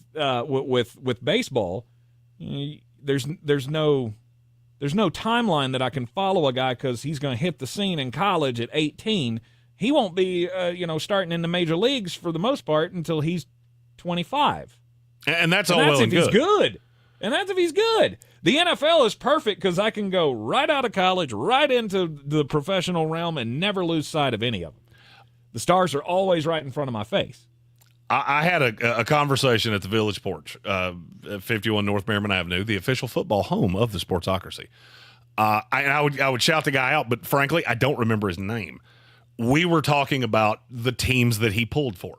baseball, there's no timeline that I can follow a guy because he's going to hit the scene in college at 18. He won't be starting in the major leagues for the most part until he's 25. And that's all well and good. And that's if he's good. The NFL is perfect because I can go right out of college, right into the professional realm, and never lose sight of any of them. The stars are always right in front of my face. I had a conversation at the Village Porch, 51 North Merriman Avenue, the official football home of the Sportsocracy. I would shout the guy out, but frankly, I don't remember his name. We were talking about the teams that he pulled for,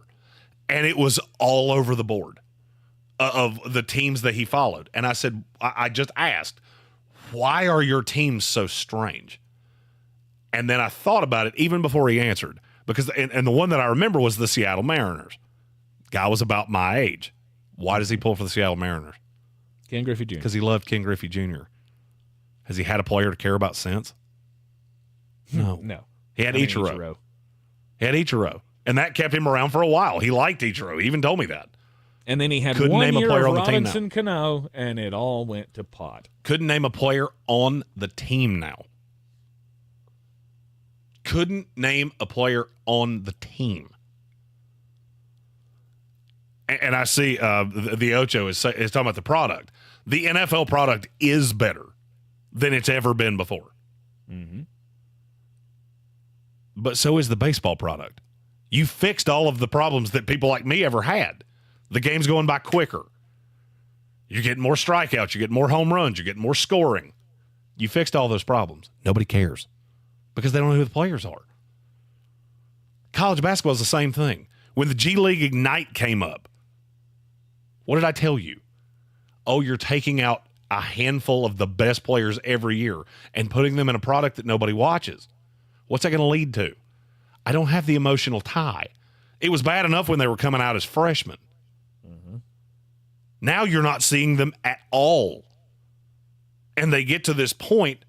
and it was all over the board of the teams that he followed. And I said, I just asked, why are your teams so strange? And then I thought about it even before he answered, because and the one that I remember was the Seattle Mariners. Guy was about my age. Why does he pull for the Seattle Mariners? Ken Griffey Jr. Because he loved Ken Griffey Jr. Has he had a player to care about since? No. He had Ichiro. He had Ichiro. And that kept him around for a while. He liked Ichiro. He even told me that. And then he had Couldn't one name year a player of on the team Robinson Cano, and it all went to pot. Couldn't name a player on the team now. couldn't name a player on the team. And I see the Ocho is talking about the product. The NFL product is better than it's ever been before. Mm-hmm. But so is the baseball product. You fixed all of the problems that people like me ever had. The game's going by quicker. You're getting more strikeouts. You're getting more home runs. You're getting more scoring. You fixed all those problems. Nobody cares because they don't know who the players are. College basketball is the same thing. When the G League Ignite came up, what did I tell you? Oh, you're taking out a handful of the best players every year and putting them in a product that nobody watches. What's that going to lead to? I don't have the emotional tie. It was bad enough when they were coming out as freshmen. Mm-hmm. Now you're not seeing them at all. And they get to this point,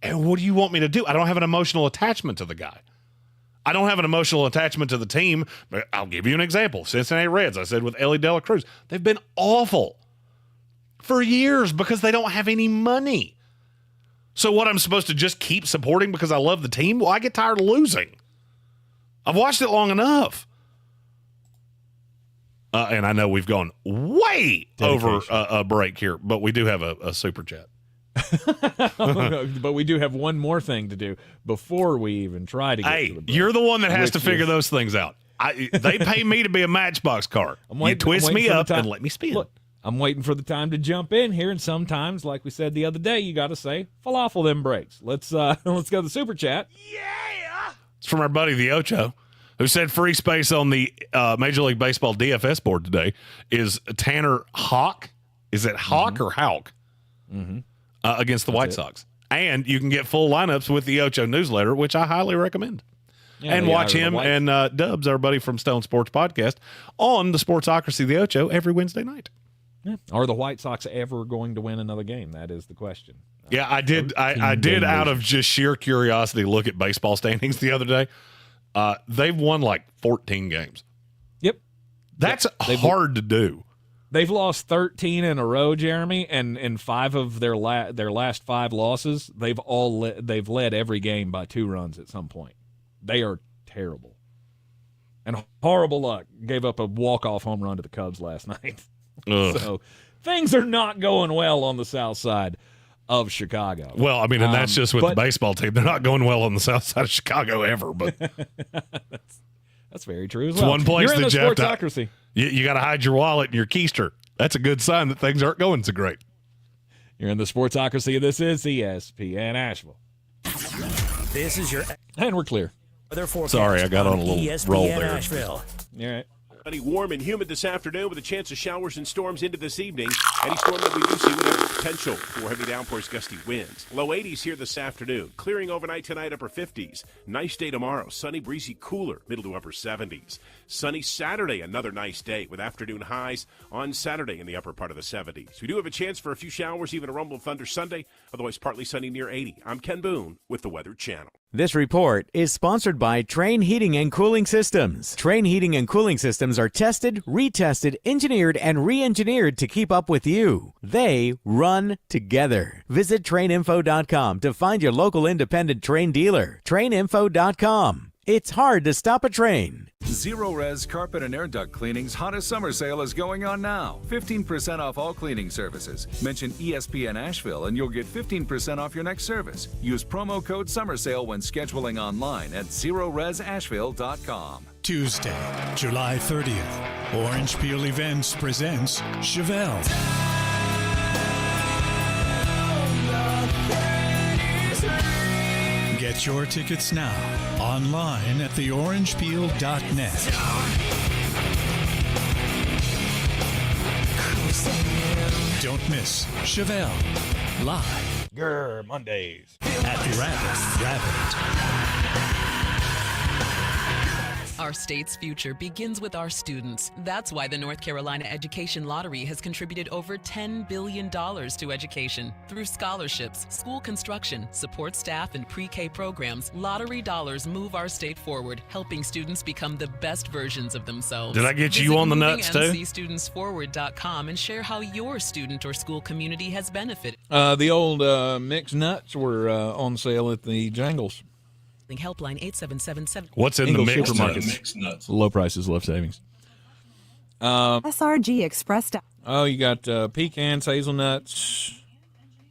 and what do you want me to do? I don't have an emotional attachment to the guy. I don't have an emotional attachment to the team. I'll give you an example. Cincinnati Reds, I said with Ellie De La Cruz, they've been awful for years because they don't have any money. So what, I'm supposed to just keep supporting because I love the team? Well, I get tired of losing. I've watched it long enough. And I know we've gone way over a break here, but we do have a super chat. But we do have one more thing to do before we even try to get to the break. You're the one that has to figure those things out. They pay me to be a Matchbox car. You twist me up and let me spin. Look, I'm waiting for the time to jump in here, and sometimes, like we said the other day, you got to say, falafel them breaks. Let's go to the super chat. Yeah! It's from our buddy, the Ocho, who said free space on the Major League Baseball DFS board today is Tanner Houck. Is it Hawk or Houck? Mm-hmm. Against the White Sox. And you can get full lineups with the Ocho newsletter, which I highly recommend. Yeah, and watch him and Dubs, our buddy from Stone Sports Podcast, on the Sportsocracy, the Ocho, every Wednesday night. Yeah. Are the White Sox ever going to win another game? That is the question. Yeah, I did out of just sheer curiosity look at baseball standings the other day. They've won like 14 games. Yep. That's hard to do. They've lost 13 in a row, Jeremy, and in 5 of their last 5 losses, they've led every game by 2 runs at some point. They are terrible. And horrible luck. Gave up a walk-off home run to the Cubs last night. So things are not going well on the south side of Chicago. Well, I mean, and that's just with the baseball team. They're not going well on the south side of Chicago ever. But that's very true as it's well. one place You're in that the you have Sportsocracy. You got to hide your wallet and your keister. That's a good sign that things aren't going so great. You're in the Sportsocracy. This is ESPN Asheville. This is your... And we're clear. Sorry, I got on a little ESPN roll there. Asheville. All right. Sunny, warm and humid this afternoon with a chance of showers and storms into this evening. Any storm that we do see would have potential for heavy downpours, gusty winds. Low 80s here this afternoon. Clearing overnight tonight, upper 50s. Nice day tomorrow. Sunny, breezy, cooler, middle to upper 70s. Sunny Saturday, another nice day with afternoon highs on Saturday in the upper part of the 70s. We do have a chance for a few showers, even a rumble of thunder Sunday. Otherwise, partly sunny near 80. I'm Ken Boone with the Weather Channel. This report is sponsored by Train Heating and Cooling Systems. Train Heating and Cooling Systems are tested, retested, engineered, and re-engineered to keep up with you. They run together. Visit traininfo.com to find your local independent Train dealer. Traininfo.com. It's hard to stop a train. Zero Res Carpet and Air Duct Cleaning's hottest summer sale is going on now. 15% off all cleaning services. Mention ESPN Asheville and you'll get 15% off your next service. Use promo code Summer Sale when scheduling online at ZeroResAsheville.com. Tuesday, July 30th, Orange Peel Events presents Chevelle. Get your tickets now online at theorangepeel.net. Don't miss Chevelle live. Grr, Mondays. At Rabbit. Our state's future begins with our students. That's why the North Carolina Education Lottery has contributed over $10 billion to education. Through scholarships, school construction, support staff, and pre-K programs, lottery dollars move our state forward, helping students become the best versions of themselves. Did I get you on the nuts, too? Visit movingmcstudentsforward.com and share how your student or school community has benefited. The old mixed nuts were on sale at the Jangles Helpline 8777. What's in Ingles the mix supermarkets? nuts? Low prices, low savings. SRG Express. Oh, you got pecans, hazelnuts,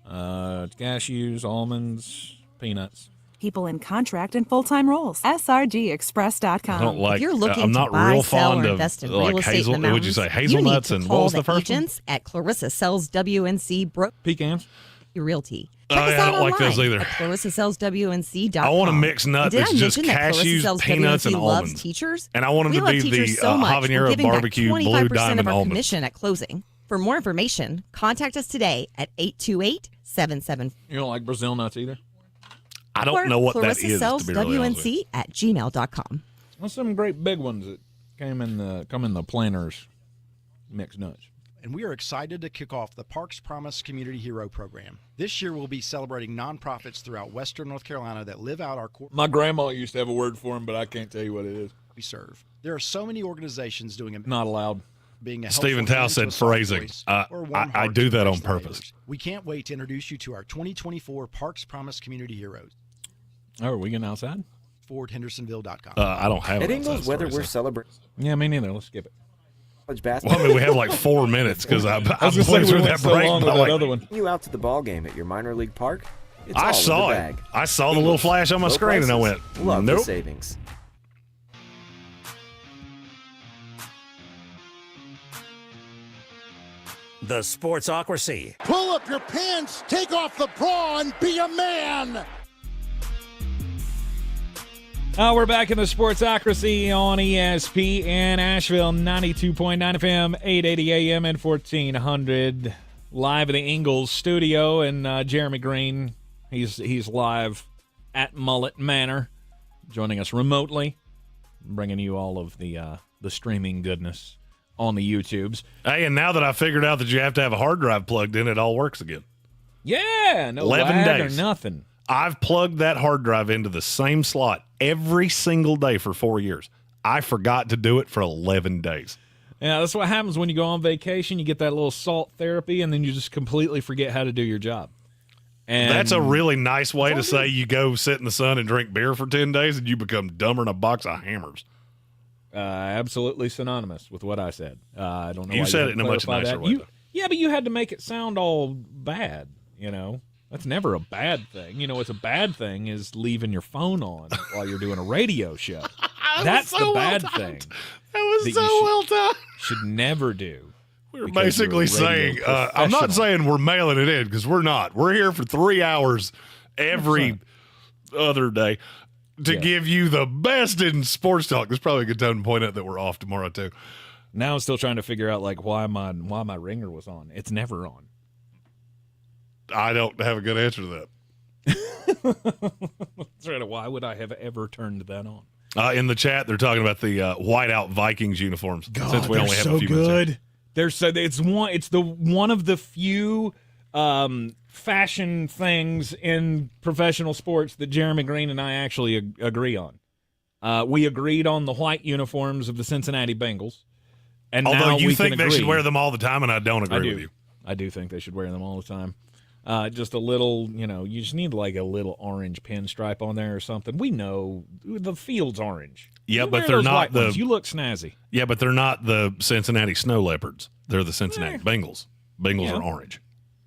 cashews, almonds, peanuts. People in contract and full-time roles. SRGExpress.com. I don't like. If you're looking I'm to not buy, real sell, fond or of invest in like real estate hazel. in the Would you say mountains, hazelnuts you and need to what call was the first one? agents at Clarissa Sells WNC Pecans. Realty. Oh, Check us yeah, I out don't like those online either. at ClarissaSellsWNC.com. I want a mixed nut And did that's I just mention that cashews, Clarissa Sells peanuts, and WNC loves almonds. teachers? And I want them We to love be teachers the so much, we're habanero giving back barbecue blue 25% diamond of our almonds. commission at closing. For more information, contact us today at 828-77. You don't like Brazil nuts either? I don't know what that Clarissa is. Sells To be really honest with you. WNC at gmail.com. What's some great big ones that come in the planters mixed nuts? And we are excited to kick off the Parks Promise Community Hero Program. This year, we'll be celebrating nonprofits throughout Western North Carolina that live out our core. My grandma used to have a word for them, but I can't tell you what it is. We serve. There are so many organizations doing it. Not allowed. Being a Stephen helpful Tao hand to said a soft phrasing. voice or a warm I heart do to that on embrace the purpose. neighbors. We can't wait to introduce you to our 2024 Parks Promise Community Heroes. Oh, are we getting outside? FordHendersonville.com. I don't have At it. Ingles, whether we're celebrating Yeah, me neither. Let's skip it. college basketball. Well, I mean, we have like 4 minutes because I was blew gonna say, through we that went so break. long by with like- that other one. You out to the ball game at your minor league park? It's I all saw in the it. bag. I saw the little flash on my Low screen, and I went, prices, love the nope. savings. The Sportsocracy. Pull up your pants, take off the bra, and be a man. We're back in the Sportsocracy on ESPN Asheville, 92.9 FM, 880 AM, and 1400. Live in the Ingles studio, and Jeremy Greene, he's live at Mullet Manor, joining us remotely, bringing you all of the streaming goodness on the YouTubes. Hey, and now that I figured out that you have to have a hard drive plugged in, it all works again. Yeah, no 11 lag days. or nothing. I've plugged that hard drive into the same slot every single day for 4 years. I forgot to do it for 11 days. Yeah, that's what happens when you go on vacation. You get that little salt therapy, and then you just completely forget how to do your job. And That's a really nice way to say you go sit in the sun and drink beer for 10 days and you become dumber than a box of hammers. Absolutely synonymous with what I said. I don't know. You why said had it in to a much clarify nicer that. way, though. Yeah, but you had to make it sound all bad. You know, that's never a bad thing. You know, what's a bad thing is leaving your phone on while you're doing a radio show. That's the bad thing. That was that so you well done. Should never do. We're because you're a basically saying, radio I'm not professional. saying we're mailing it in because we're not. We're here for 3 hours every other day to give you the best in sports talk. There's probably a good time to point out that we're off tomorrow, too. Now I'm still trying to figure out like why my ringer was on. It's never on. I don't have a good answer to that. That's right. Why would I have ever turned that on? In the chat, they're talking about the whiteout Vikings uniforms. Since we only have a few minutes. It's one of the few fashion things in professional sports that Jeremy Greene and I actually agree on. We agreed on the white uniforms of the Cincinnati Bengals, and Although now you we think can they should agree. wear them all the time, and I don't agree with you. I do think they should wear them all the time. Just a little, you just need like a little orange pinstripe on there or something. We know the field's orange. Yeah, You but wear they're those not white the. ones. You look snazzy. Yeah, but they're not the Cincinnati Snow Leopards. They're the Cincinnati Bengals. Bengals Yeah. are orange.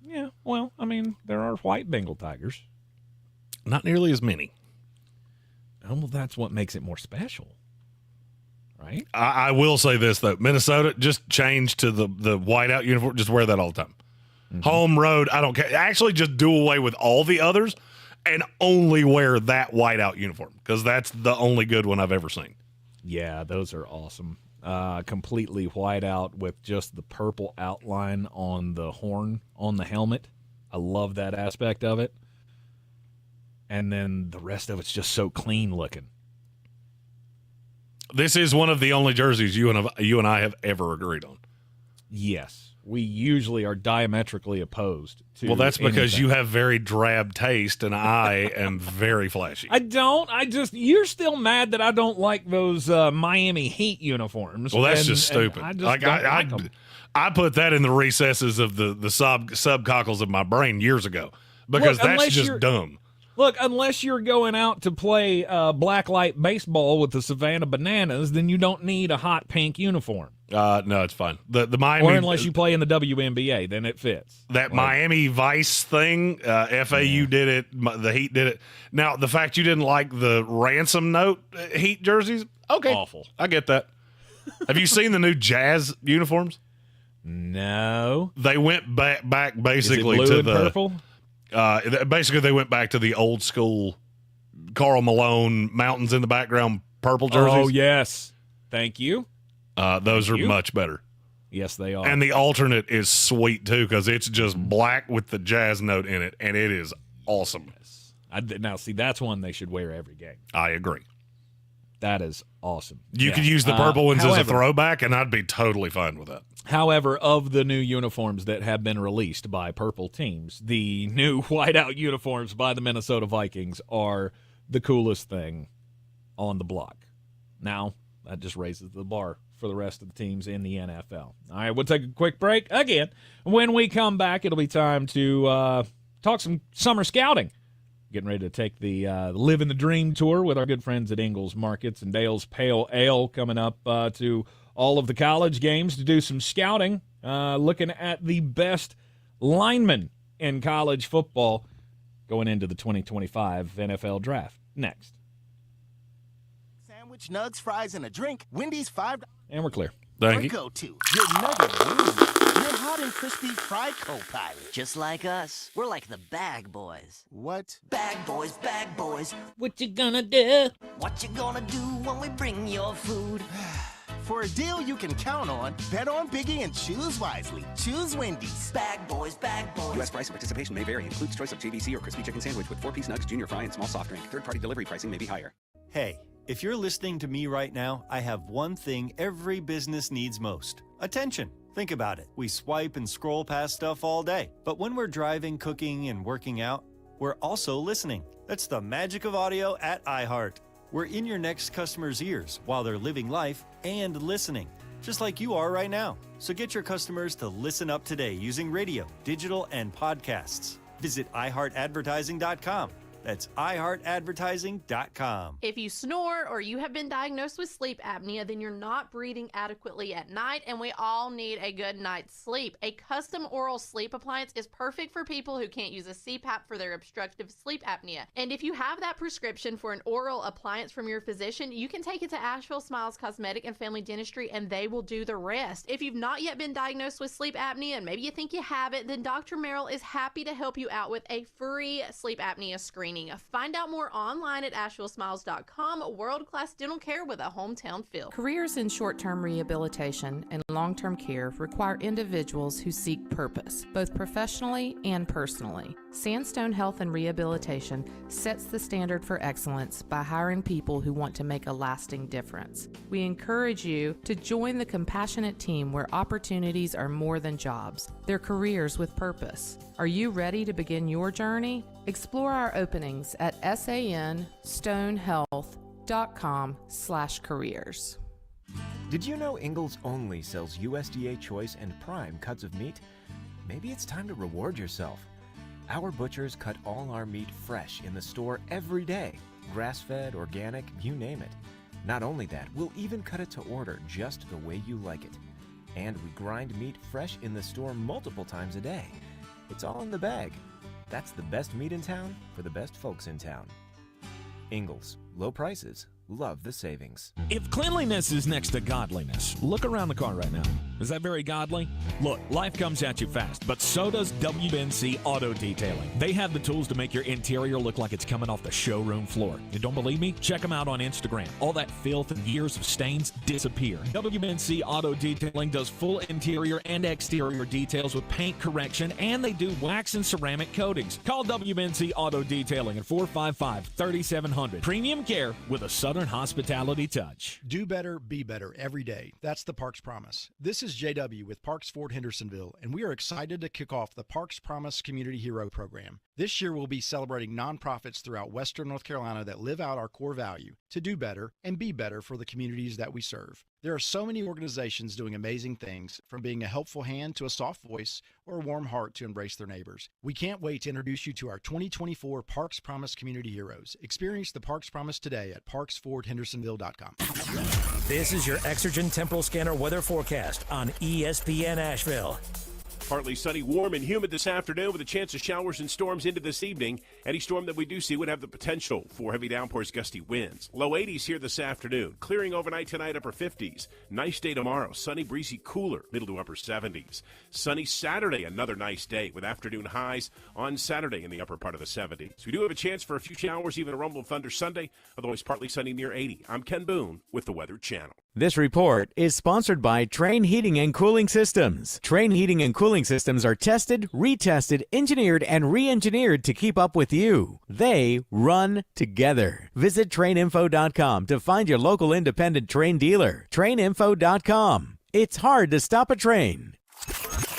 Yeah, well, I mean, there are white Bengal tigers. Not nearly as many. Well, that's what makes it more special, right? I will say this, though. Minnesota, just change to the whiteout uniform. Just wear that all the time. Home, road, I don't care. Actually, just do away with all the others and only wear that whiteout uniform because that's the only good one I've ever seen. Yeah, those are awesome. Completely white out with just the purple outline on the horn on the helmet. I love that aspect of it. And then the rest of it's just so clean looking. This is one of the only jerseys you and I have ever agreed on. Yes. We usually are diametrically opposed to Well, that's because anything. you have very drab taste and I am very flashy. I don't. You're still mad that I don't like those Miami Heat uniforms. Well, that's just stupid. I just don't like them. I put that in the recesses of the subcockles of my brain years ago because Look, that's unless just you're- dumb. Look, unless you're going out to play blacklight baseball with the Savannah Bananas, then you don't need a hot pink uniform. No, it's fine. The Miami, or unless you play in the WNBA, then it fits. That Miami Vice thing, FAU did it, the Heat did it. Now, the fact you didn't like the ransom note Heat jerseys, okay. Awful. I get that. Have you seen the new Jazz uniforms? No. They went back basically blue to and the purple? Basically, they went back to the old school Karl Malone mountains in the background purple jerseys. Oh, yes. Thank you. Those are much better. Yes, they are. And the alternate is sweet, too, because it's just black with the Jazz note in it, and it is awesome. Yes. Now, see, that's one they should wear every game. I agree. That is awesome. You could use the purple ones as a throwback, and I'd be totally fine with that. However, of the new uniforms that have been released by purple teams, the new whiteout uniforms by the Minnesota Vikings are the coolest thing on the block. Now, that just raises the bar for the rest of the teams in the NFL. All right, we'll take a quick break. Again, when we come back, it'll be time to talk some summer scouting. Getting ready to take the Living the Dream tour with our good friends at Ingles Markets and Dale's Pale Ale coming up to all of the college games to do some scouting, looking at the best linemen in college football going into the 2025 NFL Draft. Next. Sandwich, nugs, fries, and a drink. Wendy's $5. And we're clear. Thank you. Go-to. Your nugget wings. Your hot and crispy fry co-pilot. Just like us. We're like the bag boys. What? Bag boys, bag boys. What you gonna do? What you gonna do when we bring your food? For a deal you can count on, bet on Biggie and choose wisely. Choose Wendy's. Bag boys, bag boys. U.S. price and participation may vary. Includes choice of JVC or crispy chicken sandwich with 4-piece nugs, junior fry, and small soft drink. Third-party delivery pricing may be higher. Hey, if you're listening to me right now, I have one thing every business needs most. Attention. Think about it. We swipe and scroll past stuff all day. But when we're driving, cooking, and working out, we're also listening. That's the magic of audio at iHeart. We're in your next customer's ears while they're living life and listening, just like you are right now. So get your customers to listen up today using radio, digital, and podcasts. Visit iHeartAdvertising.com. That's iHeartAdvertising.com. If you snore or you have been diagnosed with sleep apnea, then you're not breathing adequately at night, and we all need a good night's sleep. A custom oral sleep appliance is perfect for people who can't use a CPAP for their obstructive sleep apnea. And if you have that prescription for an oral appliance from your physician, you can take it to Asheville Smiles Cosmetic and Family Dentistry, and they will do the rest. If you've not yet been diagnosed with sleep apnea, and maybe you think you have it, then Dr. Merrill is happy to help you out with a free sleep apnea screening. Find out more online at AshevilleSmiles.com. World-class dental care with a hometown feel. Careers in short-term rehabilitation and long-term care require individuals who seek purpose, both professionally and personally. Sandstone Health and Rehabilitation sets the standard for excellence by hiring people who want to make a lasting difference. We encourage you to join the compassionate team where opportunities are more than jobs. They're careers with purpose. Are you ready to begin your journey? Explore our openings at sanstonehealth.com/careers. Did you know Ingles only sells USDA Choice and Prime cuts of meat? Maybe it's time to reward yourself. Our butchers cut all our meat fresh in the store every day. Grass-fed, organic, you name it. Not only that, we'll even cut it to order just the way you like it. And we grind meat fresh in the store multiple times a day. It's all in the bag. That's the best meat in town for the best folks in town. Ingles, low prices, love the savings. If cleanliness is next to godliness, look around the car right now. Is that very godly? Look, life comes at you fast, but so does WNC Auto Detailing. They have the tools to make your interior look like it's coming off the showroom floor. You don't believe me? Check them out on Instagram. All that filth and years of stains disappear. WNC Auto Detailing does full interior and exterior details with paint correction, and they do wax and ceramic coatings. Call WNC Auto Detailing at 455-3700. Premium care with a Southern hospitality touch. Do better, be better every day. That's the Parks Promise. This is JW with Parks Ford Hendersonville, and we are excited to kick off the Parks Promise Community Hero Program. This year we'll be celebrating nonprofits throughout Western North Carolina that live out our core value to do better and be better for the communities that we serve. There are so many organizations doing amazing things, from being a helpful hand to a soft voice or a warm heart to embrace their neighbors. We can't wait to introduce you to our 2024 Parks Promise Community Heroes. Experience the Parks Promise today at parksfordhendersonville.com. This is your Exergen Temporal Scanner weather forecast on ESPN Asheville. Partly sunny, warm, and humid this afternoon with a chance of showers and storms into this evening. Any storm that we do see would have the potential for heavy downpours, gusty winds. Low 80s here this afternoon. Clearing overnight tonight, upper 50s. Nice day tomorrow. Sunny, breezy, cooler, middle to upper 70s. Sunny Saturday, another nice day with afternoon highs on Saturday in the upper part of the 70s. We do have a chance for a few showers, even a rumble of thunder Sunday. Otherwise, partly sunny near 80. I'm Ken Boone with the Weather Channel. This report is sponsored by Train Heating and Cooling Systems. Train Heating and Cooling Systems are tested, retested, engineered, and re-engineered to keep up with you. They run together. Visit traininfo.com to find your local independent Train dealer. Traininfo.com. It's hard to stop a train.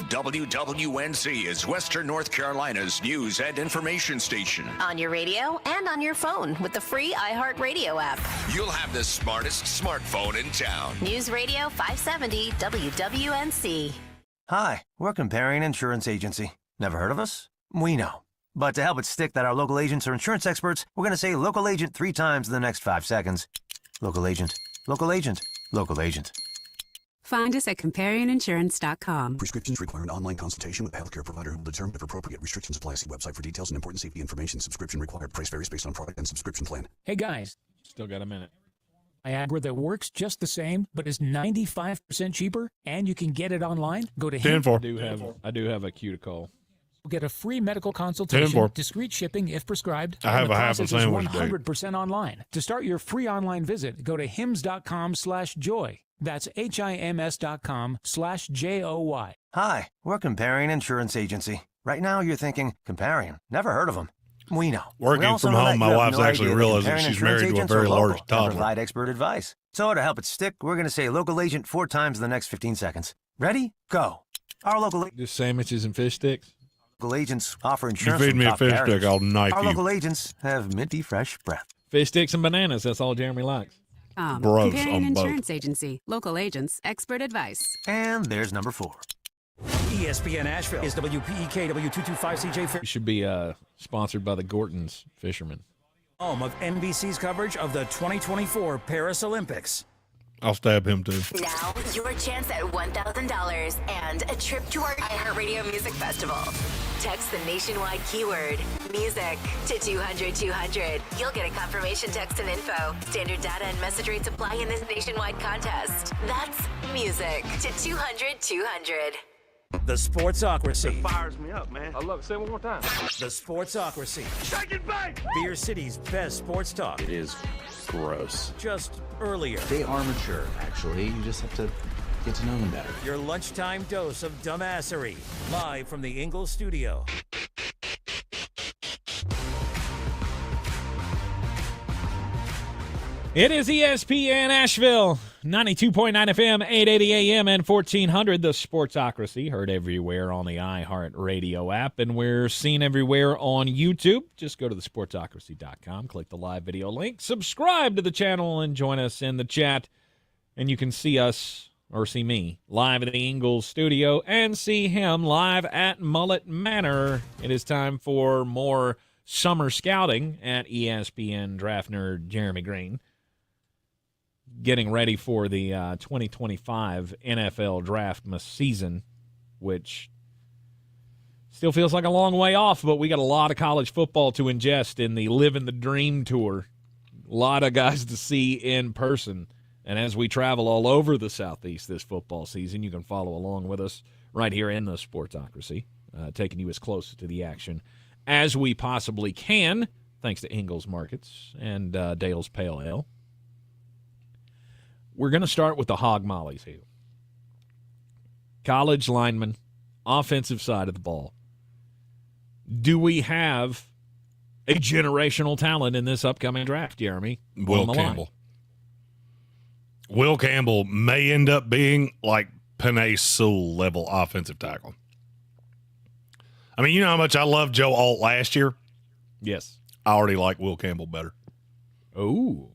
WWNC is Western North Carolina's news and information station. On your radio and on your phone with the free iHeartRadio app. You'll have the smartest smartphone in town. News Radio 570 WWNC. Hi, we're Comparion Insurance Agency. Never heard of us? We know. But to help it stick that our local agents are insurance experts, we're going to say local agent 3 times in the next 5 seconds. Local agent, local agent, local agent. Find us at ComparionInsurance.com. Prescriptions require an online consultation with a healthcare provider who will determine if appropriate. Restrictions apply. See website for details and important safety information. Subscription required. Price varies based on product and subscription plan. Hey, guys. Still got a minute. Viagra that works just the same, but is 95% cheaper, and you can get it online? Go to 10-4. I do have a cue to call. Get a free medical consultation, 10-4. discreet shipping if prescribed. I have a half a sandwich. 100% online. To start your free online visit, go to hims.com/joy. That's HIMS.com/JOY. Hi, we're Comparion Insurance Agency. Right now you're thinking, Comparion, never heard of them. We know. Working from home, my wife's actually realizing she's married to a very large toddler. Provide expert advice. So to help it stick, we're going to say local agent 4 times in the next 15 seconds. Ready? Go. Our local Just sandwiches and fish sticks. Local agents offer insurance. You feed from me a top fish carriers. stick, I'll knife Our you. local agents have minty fresh breath. Fish sticks and bananas. That's all Jeremy likes. Comparion Insurance Agency. Local agents. Expert advice. And there's number 4. ESPN Asheville is WPEK W225CJ Fair. You should be sponsored by the Gorton's Fishermen. Home of NBC's coverage of the 2024 Paris Olympics. I'll stab him too. Now, your chance at $1,000 and a trip to our iHeartRadio Music Festival. Text the nationwide keyword, music, to 200-200. You'll get a confirmation text and info. Standard data and message rates apply in this nationwide contest. That's music to 200-200. The Sportsocracy. It fires me up, man. I love it. Say it one more time. The Sportsocracy. Take it back! Beer City's best sports talk. It is gross. Just earlier. They are mature, actually. You just have to get to know them better. Your lunchtime dose of dumbassery. Live from the Ingalls studio. It is ESPN Asheville, 92.9 FM, 880 AM, and 1400. The Sportsocracy, heard everywhere on the iHeartRadio app, and we're seen everywhere on YouTube. Just go to thesportsocracy.com, click the live video link, subscribe to the channel, and join us in the chat. And you can see us, or see me, live at the Ingalls studio, and see him live at Mullet Manor. It is time for more summer scouting at ESPN draft nerd Jeremy Greene. Getting ready for the 2025 NFL draft season, which still feels like a long way off, but we got a lot of college football to ingest in the Living the Dream tour. A lot of guys to see in person. And as we travel all over the Southeast this football season, you can follow along with us right here in the Sportsocracy, taking you as close to the action as we possibly can, thanks to Ingalls Markets and Dale's Pale Ale. We're going to start with the hog mollies here. College linemen, offensive side of the ball. Do we have a generational talent in this upcoming draft, Jeremy? Will Campbell. Will Campbell may end up being like Penei Sewell level offensive tackle. I mean, you know how much I loved Joe Alt last year? Yes. I already like Will Campbell better. Oh.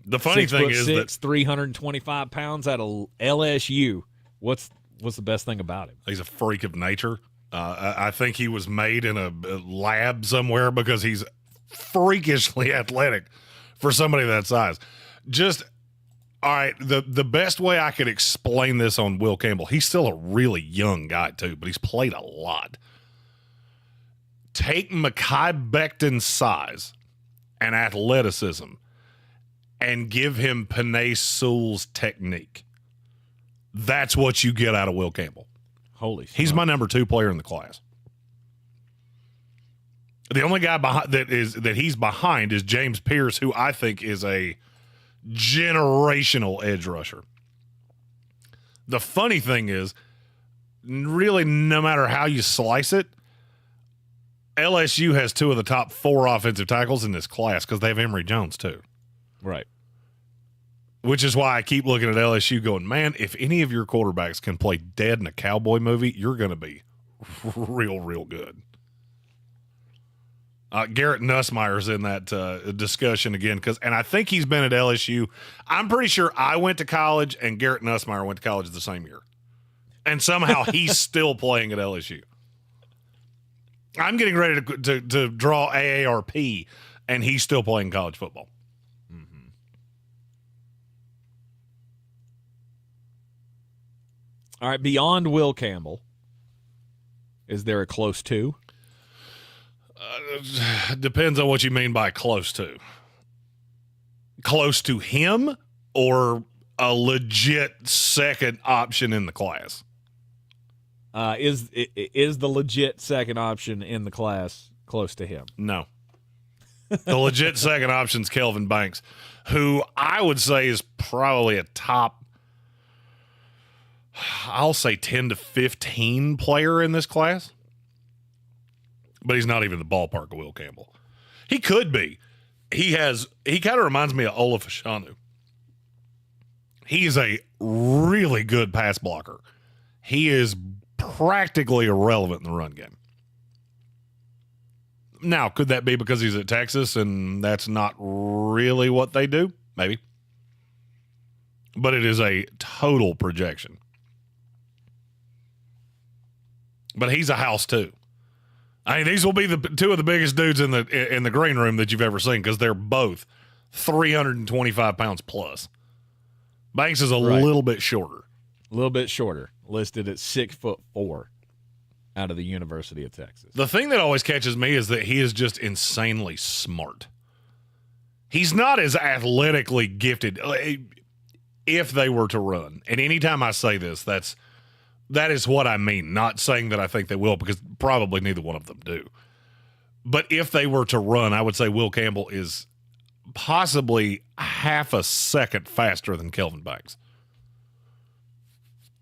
The funny thing is that 325 pounds out of LSU. What's the best thing about him? He's a freak of nature. I think he was made in a lab somewhere because he's freakishly athletic for somebody that size. Just, all right, the best way I could explain this on Will Campbell, he's still a really young guy too, but he's played a lot. Take Mekhi Becton's size and athleticism and give him Penei Sewell's technique. That's what you get out of Will Campbell. Holy He's my number 2 player in the class. The only guy that he's behind is James Pierce, who I think is a generational edge rusher. The funny thing is, really, no matter how you slice it, LSU has 2 of the top 4 offensive tackles in this class because they have Emory Jones too. Right. Which is why I keep looking at LSU going, man, if any of your quarterbacks can play dead in a cowboy movie, you're going to be real, real good. Garrett Nussmeier's in that discussion again, and I think he's been at LSU. I'm pretty sure I went to college and Garrett Nussmeier went to college the same year. And somehow he's still playing at LSU. I'm getting ready to draw AARP, and he's still playing college football. All right, beyond Will Campbell, is there a close to? Depends on what you mean by close to. Close to him or a legit second option in the class? Is the legit second option in the class close to him? No. The legit second option is Kelvin Banks, who I would say is probably a top, I'll say 10 to 15 player in this class. But he's not even the ballpark of Will Campbell. He could be. He kind of reminds me of Ola Fashanu. He is a really good pass blocker. He is practically irrelevant in the run game. Now, could that be because he's at Texas and that's not really what they do? Maybe. But it is a total projection. But he's a house too. I mean, these will be the 2 of the biggest dudes in the green room that you've ever seen because they're both 325 pounds plus. Banks is a little bit shorter. A little bit shorter, listed at 6'4" out of the University of Texas. The thing that always catches me is that he is just insanely smart. He's not as athletically gifted if they were to run. And anytime I say this, that is what I mean. Not saying that I think they will, because probably neither one of them do. But if they were to run, I would say Will Campbell is possibly half a second faster than Kelvin Banks.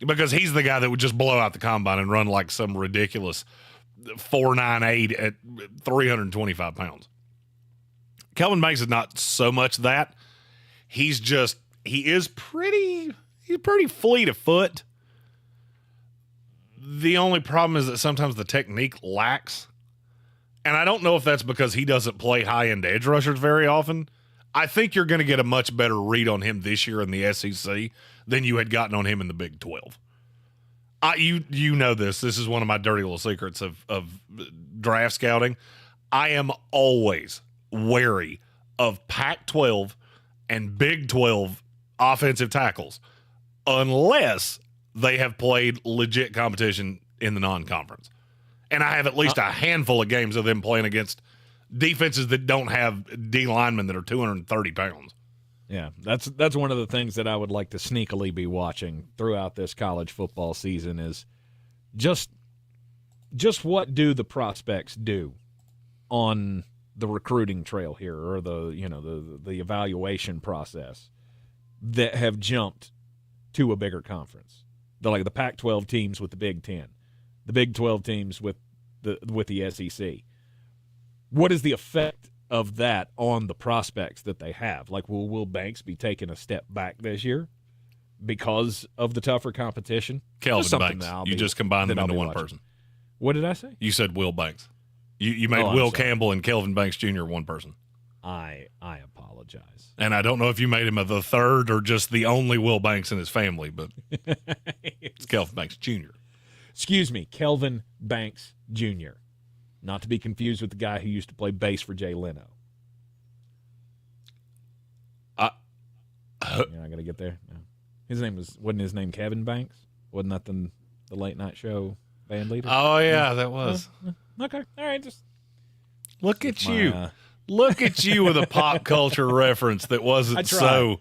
Because he's the guy that would just blow out the combine and run like some ridiculous 4.98 at 325 pounds. Kelvin Banks is not so much that. He's pretty fleet of foot. The only problem is that sometimes the technique lacks. And I don't know if that's because he doesn't play high-end edge rushers very often. I think you're going to get a much better read on him this year in the SEC than you had gotten on him in the Big 12. You know this. This is one of my dirty little secrets of draft scouting. I am always wary of Pac-12 and Big 12 offensive tackles unless they have played legit competition in the non-conference. And I have at least a handful of games of them playing against defenses that don't have D linemen that are 230 pounds. Yeah, that's one of the things that I would like to sneakily be watching throughout this college football season is just what do the prospects do on the recruiting trail here, or the evaluation process that have jumped to a bigger conference. Like the Pac-12 teams with the Big Ten, the Big 12 teams with the SEC. What is the effect of that on the prospects that they have? Like, will Banks be taking a step back this year because of the tougher competition? Kelvin Banks. You just combined them into one person. What did I say? You said Will Banks. You made Will Campbell and Kelvin Banks Jr. one person. I apologize. And I don't know if you made him the third or just the only Will Banks in his family, but it's Kelvin Banks Jr. Excuse me, Kelvin Banks Jr. Not to be confused with the guy who used to play bass for Jay Leno. You're not going to get there? No. Wasn't his name Kevin Banks? Wasn't that the late night show band leader? Oh, yeah, that was. Okay. All right. Just look at you. Look at you with a pop culture reference that wasn't so.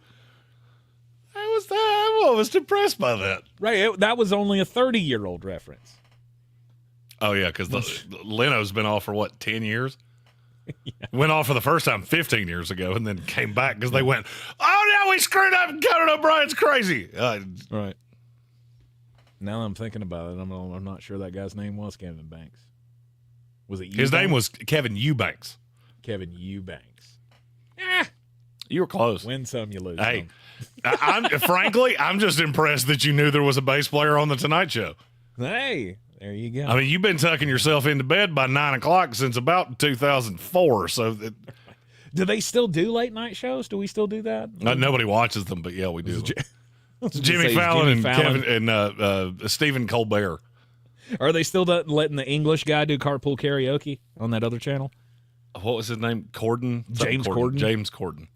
I was impressed by that. Right. That was only a 30-year-old reference. Oh, yeah, because Leno's been off for, 10 years? Yeah. Went off for the first time 15 years ago and then came back because they went, oh, no, we screwed up and Conan O'Brien's crazy. Right. Now that I'm thinking about it, I'm not sure that guy's name was Kevin Banks. Was it Eubanks? His name was Kevin Eubanks. Kevin Eubanks. You were close. Win some, you lose some. Frankly, I'm just impressed that you knew there was a bass player on The Tonight Show. Hey, there you go. I mean, you've been tucking yourself into bed by 9 o'clock since about 2004. So, do they still do late night shows? Do we still do that? Nobody watches them, but yeah, we do. It's Jimmy Fallon Kevin and Stephen Colbert. Are they still letting the English guy do carpool karaoke on that other channel? What was his name? Corden? James Corden. James Corden.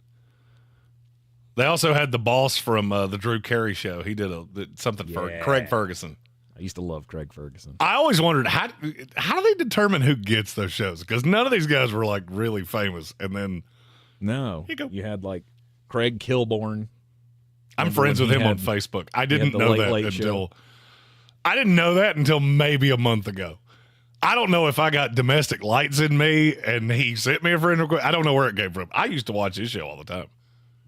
They also had the boss from the Drew Carey show. He did something for Craig Ferguson. I used to love Craig Ferguson. I always wondered, how do they determine who gets those shows? Because none of these guys were, really famous. And then... No. You had, Craig Kilborn. I'm friends with him on Facebook. I didn't know that until... I didn't know that until maybe a month ago. I don't know if I got domestic lights in me and he sent me a friend request. I don't know where it came from. I used to watch his show all the time.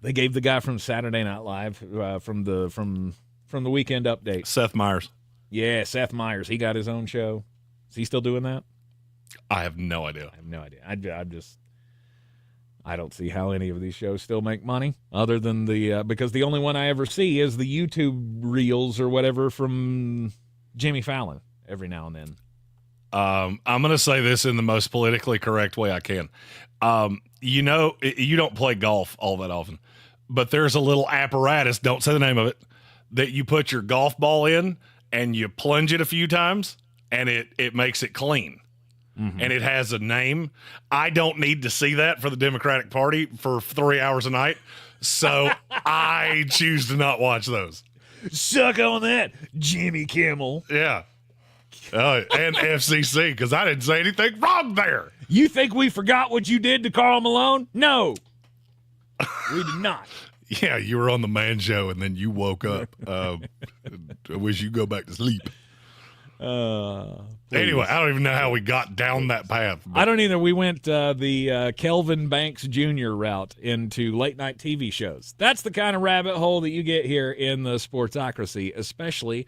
They gave the guy from Saturday Night Live from the Weekend Update. Seth Meyers. Yeah, Seth Meyers. He got his own show. Is he still doing that? I have no idea. I don't see how any of these shows still make money other than because the only one I ever see is the YouTube reels or whatever from Jimmy Fallon every now and then. I'm going to say this in the most politically correct way I can. You don't play golf all that often, but there's a little apparatus, don't say the name of it, that you put your golf ball in and you plunge it a few times and it makes it clean. Mm-hmm. And it has a name. I don't need to see that for the Democratic Party for 3 hours a night. So I choose to not watch those. Suck on that, Jimmy Kimmel. Yeah. And FCC, because I didn't say anything wrong there. You think we forgot what you did to Karl Malone? No. We did not. Yeah, you were on the Man Show, and then you woke up. I wish you go back to sleep. Anyway, I don't even know how we got down that path. I don't either. We went the Kelvin Banks Jr. route into late-night TV shows. That's the kind of rabbit hole that you get here in the Sportsocracy, especially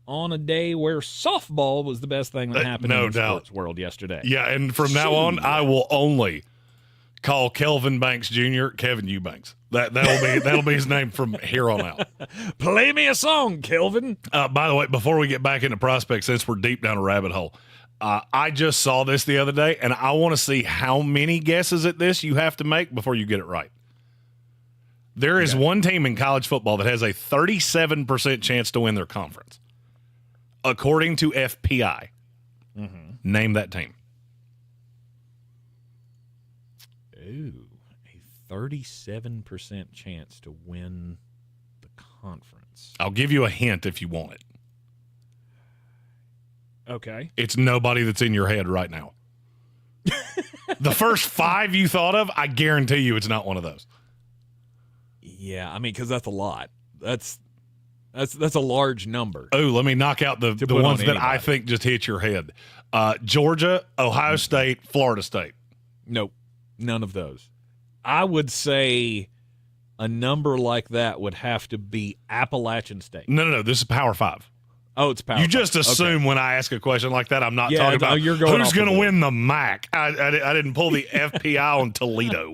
on a day where softball was the best thing that happened in the sports world yesterday. Yeah, and from now on, I will only call Kelvin Banks Jr. Kevin Eubanks. That'll be his name from here on out. Play me a song, Kelvin. By the way, before we get back into prospects, since we're deep down a rabbit hole, I just saw this the other day, and I want to see how many guesses at this you have to make before you get it right. There is one team in college football that has a 37% chance to win their conference, according to FPI. Mm-hmm. Name that team. Ooh, a 37% chance to win the conference. I'll give you a hint if you want it. Okay. It's nobody that's in your head right now. The first 5 you thought of, I guarantee you it's not one of those. Yeah, I mean, because that's a lot. That's a large number. Oh, let me knock out the ones that I think just hit your head. Georgia, Ohio State, Florida State. Nope, none of those. I would say a number like that would have to be Appalachian State. No. This is Power 5. Oh, it's Power 5. You just assume when I ask a question like that, I'm not talking about who's going to win the MAC. I didn't pull the FPI on Toledo.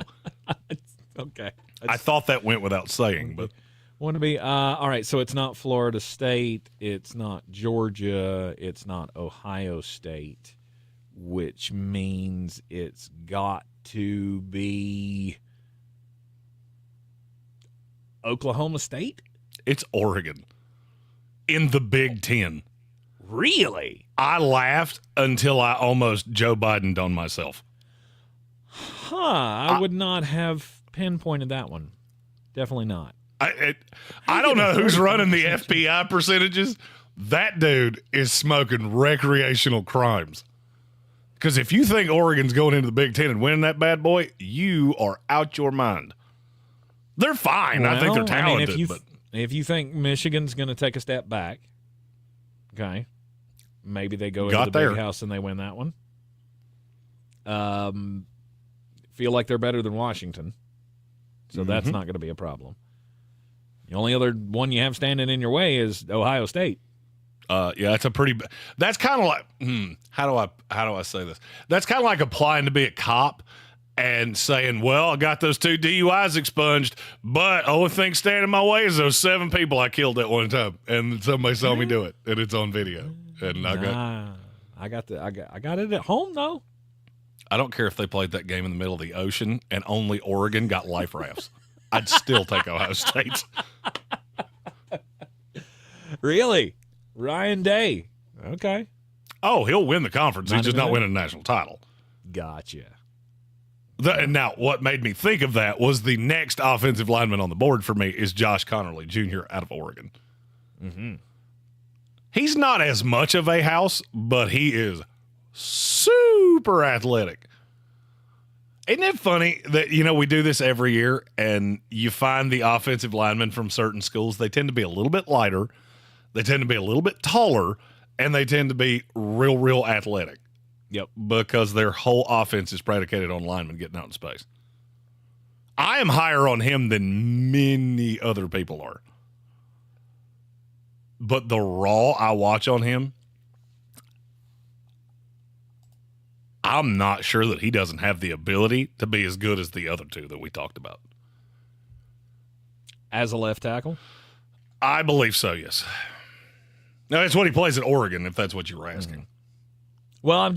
Okay. I thought that went without saying, but want to be all right. So it's not Florida State, it's not Georgia, it's not Ohio State, which means it's got to be Oklahoma State? It's Oregon in the Big Ten. Really? I laughed until I almost Joe Biden'd on myself. I would not have pinpointed that one. Definitely not. I don't know who's running the FBI percentages. That dude is smoking recreational crimes. Because if you think Oregon's going into the Big Ten and winning that bad boy, you are out your mind. They're fine. Well, I think they're talented. If you think Michigan's going to take a step back, okay, maybe they go into the Big House and they win that one. Feel like they're better than Washington, so that's not going to be a problem. The only other one you have standing in your way is Ohio State. Yeah, that's a pretty. That's kind of like. How do I say this? That's kind of like applying to be a cop and saying, "Well, I got those 2 DUIs expunged, but only thing standing in my way is those 7 people I killed at one time, and somebody saw me do it, and it's on video." And I got it at home though. I don't care if they played that game in the middle of the ocean and only Oregon got life rafts. I'd still take Ohio State. Really? Ryan Day. Okay. Oh, he'll win the conference. He's just not winning a national title. Gotcha. Now, what made me think of that was the next offensive lineman on the board for me is Josh Connerly Jr. out of Oregon. Mm-hmm. He's not as much of a house, but he is super athletic. Isn't it funny that, we do this every year and you find the offensive linemen from certain schools, they tend to be a little bit lighter, they tend to be a little bit taller, and they tend to be real athletic. Yep. Because their whole offense is predicated on linemen getting out in space. I am higher on him than many other people are. But the raw I watch on him, I'm not sure that he doesn't have the ability to be as good as the other 2 that we talked about. As a left tackle? I believe so, yes. Now, that's what he plays at Oregon, if that's what you were asking. Well,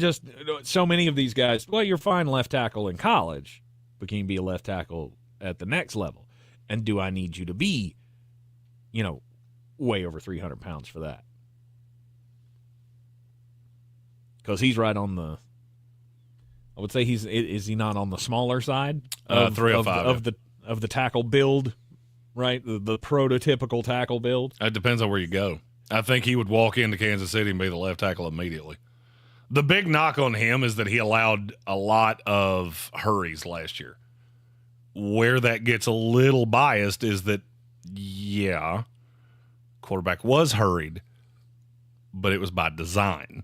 so many of these guys, well, you're fine left tackle in college, but can you be a left tackle at the next level? And do I need you to be, way over 300 pounds for that? Because he's right on the, I would say is he not on the smaller side? 305. Of the tackle build, right? The prototypical tackle build? It depends on where you go. I think he would walk into Kansas City and be the left tackle immediately. The big knock on him is that he allowed a lot of hurries last year. Where that gets a little biased is that, quarterback was hurried, but it was by design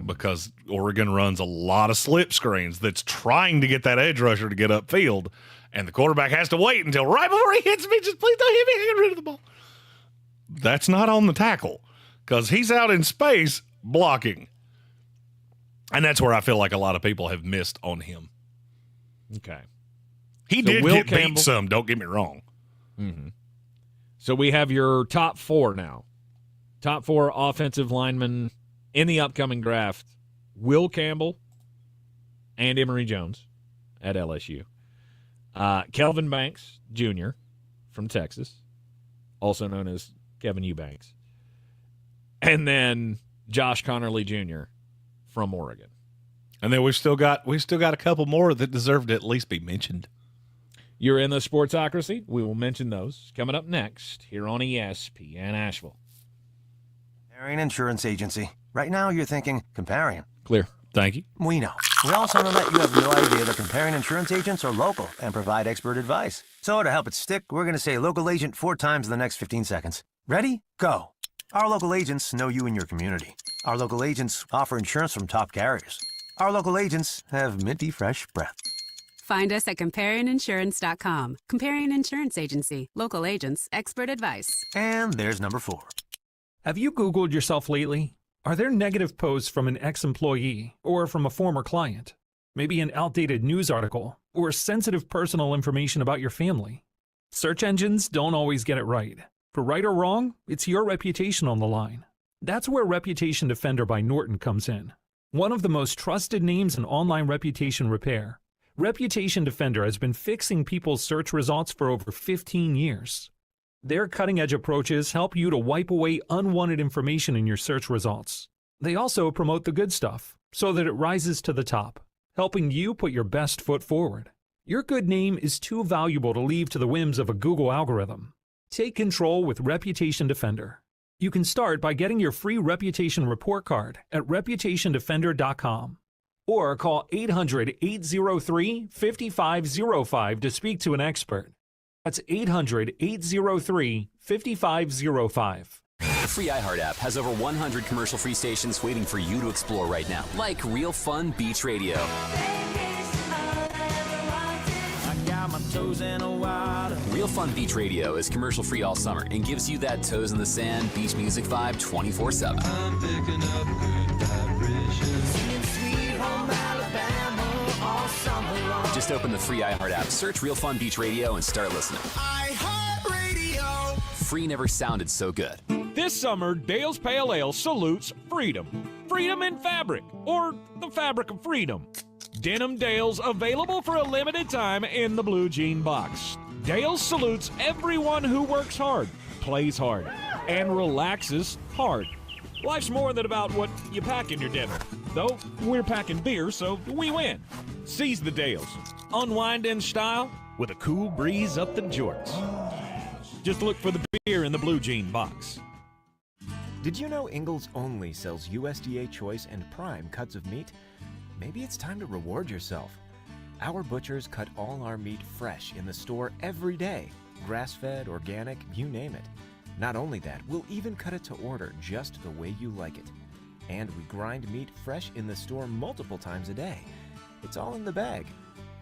because Oregon runs a lot of slip screens that's trying to get that edge rusher to get upfield, and the quarterback has to wait until right before he hits me. Just please don't hit me. Get rid of the ball. That's not on the tackle because he's out in space blocking. And that's where I feel like a lot of people have missed on him. Okay. He did get beat some, don't get me wrong. Mm-hmm. So we have your top 4 now. Top 4 offensive linemen in the upcoming draft. Will Campbell and Emory Jones at LSU. Kelvin Banks Jr. from Texas, also known as Kevin Eubanks. And then Josh Connerly Jr. from Oregon. And then we've still got a couple more that deserve to at least be mentioned. You're in the Sportsocracy. We will mention those coming up next here on ESPN Asheville. Comparion Insurance Agency. Right now you're thinking, Comparion. Clear. Thank you. We know. We also know that you have no idea that Comparion Insurance agents are local and provide expert advice. So to help it stick, we're going to say local agent 4 times in the next 15 seconds. Ready? Go. Our local agents know you and your community. Our local agents offer insurance from top carriers. Our local agents have minty fresh breath. Find us at ComparionInsurance.com. Comparion Insurance Agency. Local agents, expert advice. And there's number 4. Have you Googled yourself lately? Are there negative posts from an ex-employee or from a former client? Maybe an outdated news article or sensitive personal information about your family? Search engines don't always get it right. For right or wrong, it's your reputation on the line. That's where Reputation Defender by Norton comes in. One of the most trusted names in online reputation repair, Reputation Defender has been fixing people's search results for over 15 years. Their cutting-edge approaches help you to wipe away unwanted information in your search results. They also promote the good stuff so that it rises to the top, helping you put your best foot forward. Your good name is too valuable to leave to the whims of a Google algorithm. Take control with Reputation Defender. You can start by getting your free reputation report card at reputationdefender.com or call 800-803-5505 to speak to an expert. That's 800-803-5505. The free iHeart app has over 100 commercial-free stations waiting for you to explore right now, like Real Fun Beach Radio. Real Fun Beach Radio is commercial-free all summer and gives you that toes in the sand beach music vibe 24/7. I'm picking up good vibrations. Sweet home Alabama all summer long. Just open the free iHeart app, search Real Fun Beach Radio, and start listening. iHeart Radio. Free never sounded so good. This summer, Dale's Pale Ale salutes freedom. Freedom in fabric, or the fabric of freedom. Denim Dale's available for a limited time in the blue jean box. Dale's salutes everyone who works hard, plays hard, and relaxes hard. Life's more than about what you pack in your dinner. Though we're packing beer, so we win. Seize the Dales. Unwind in style with a cool breeze up the jorts. Just look for the beer in the blue jean box. Did you know Ingalls only sells USDA Choice and Prime cuts of meat? Maybe it's time to reward yourself. Our butchers cut all our meat fresh in the store every day. Grass-fed, organic, you name it. Not only that, we'll even cut it to order just the way you like it. And we grind meat fresh in the store multiple times a day. It's all in the bag.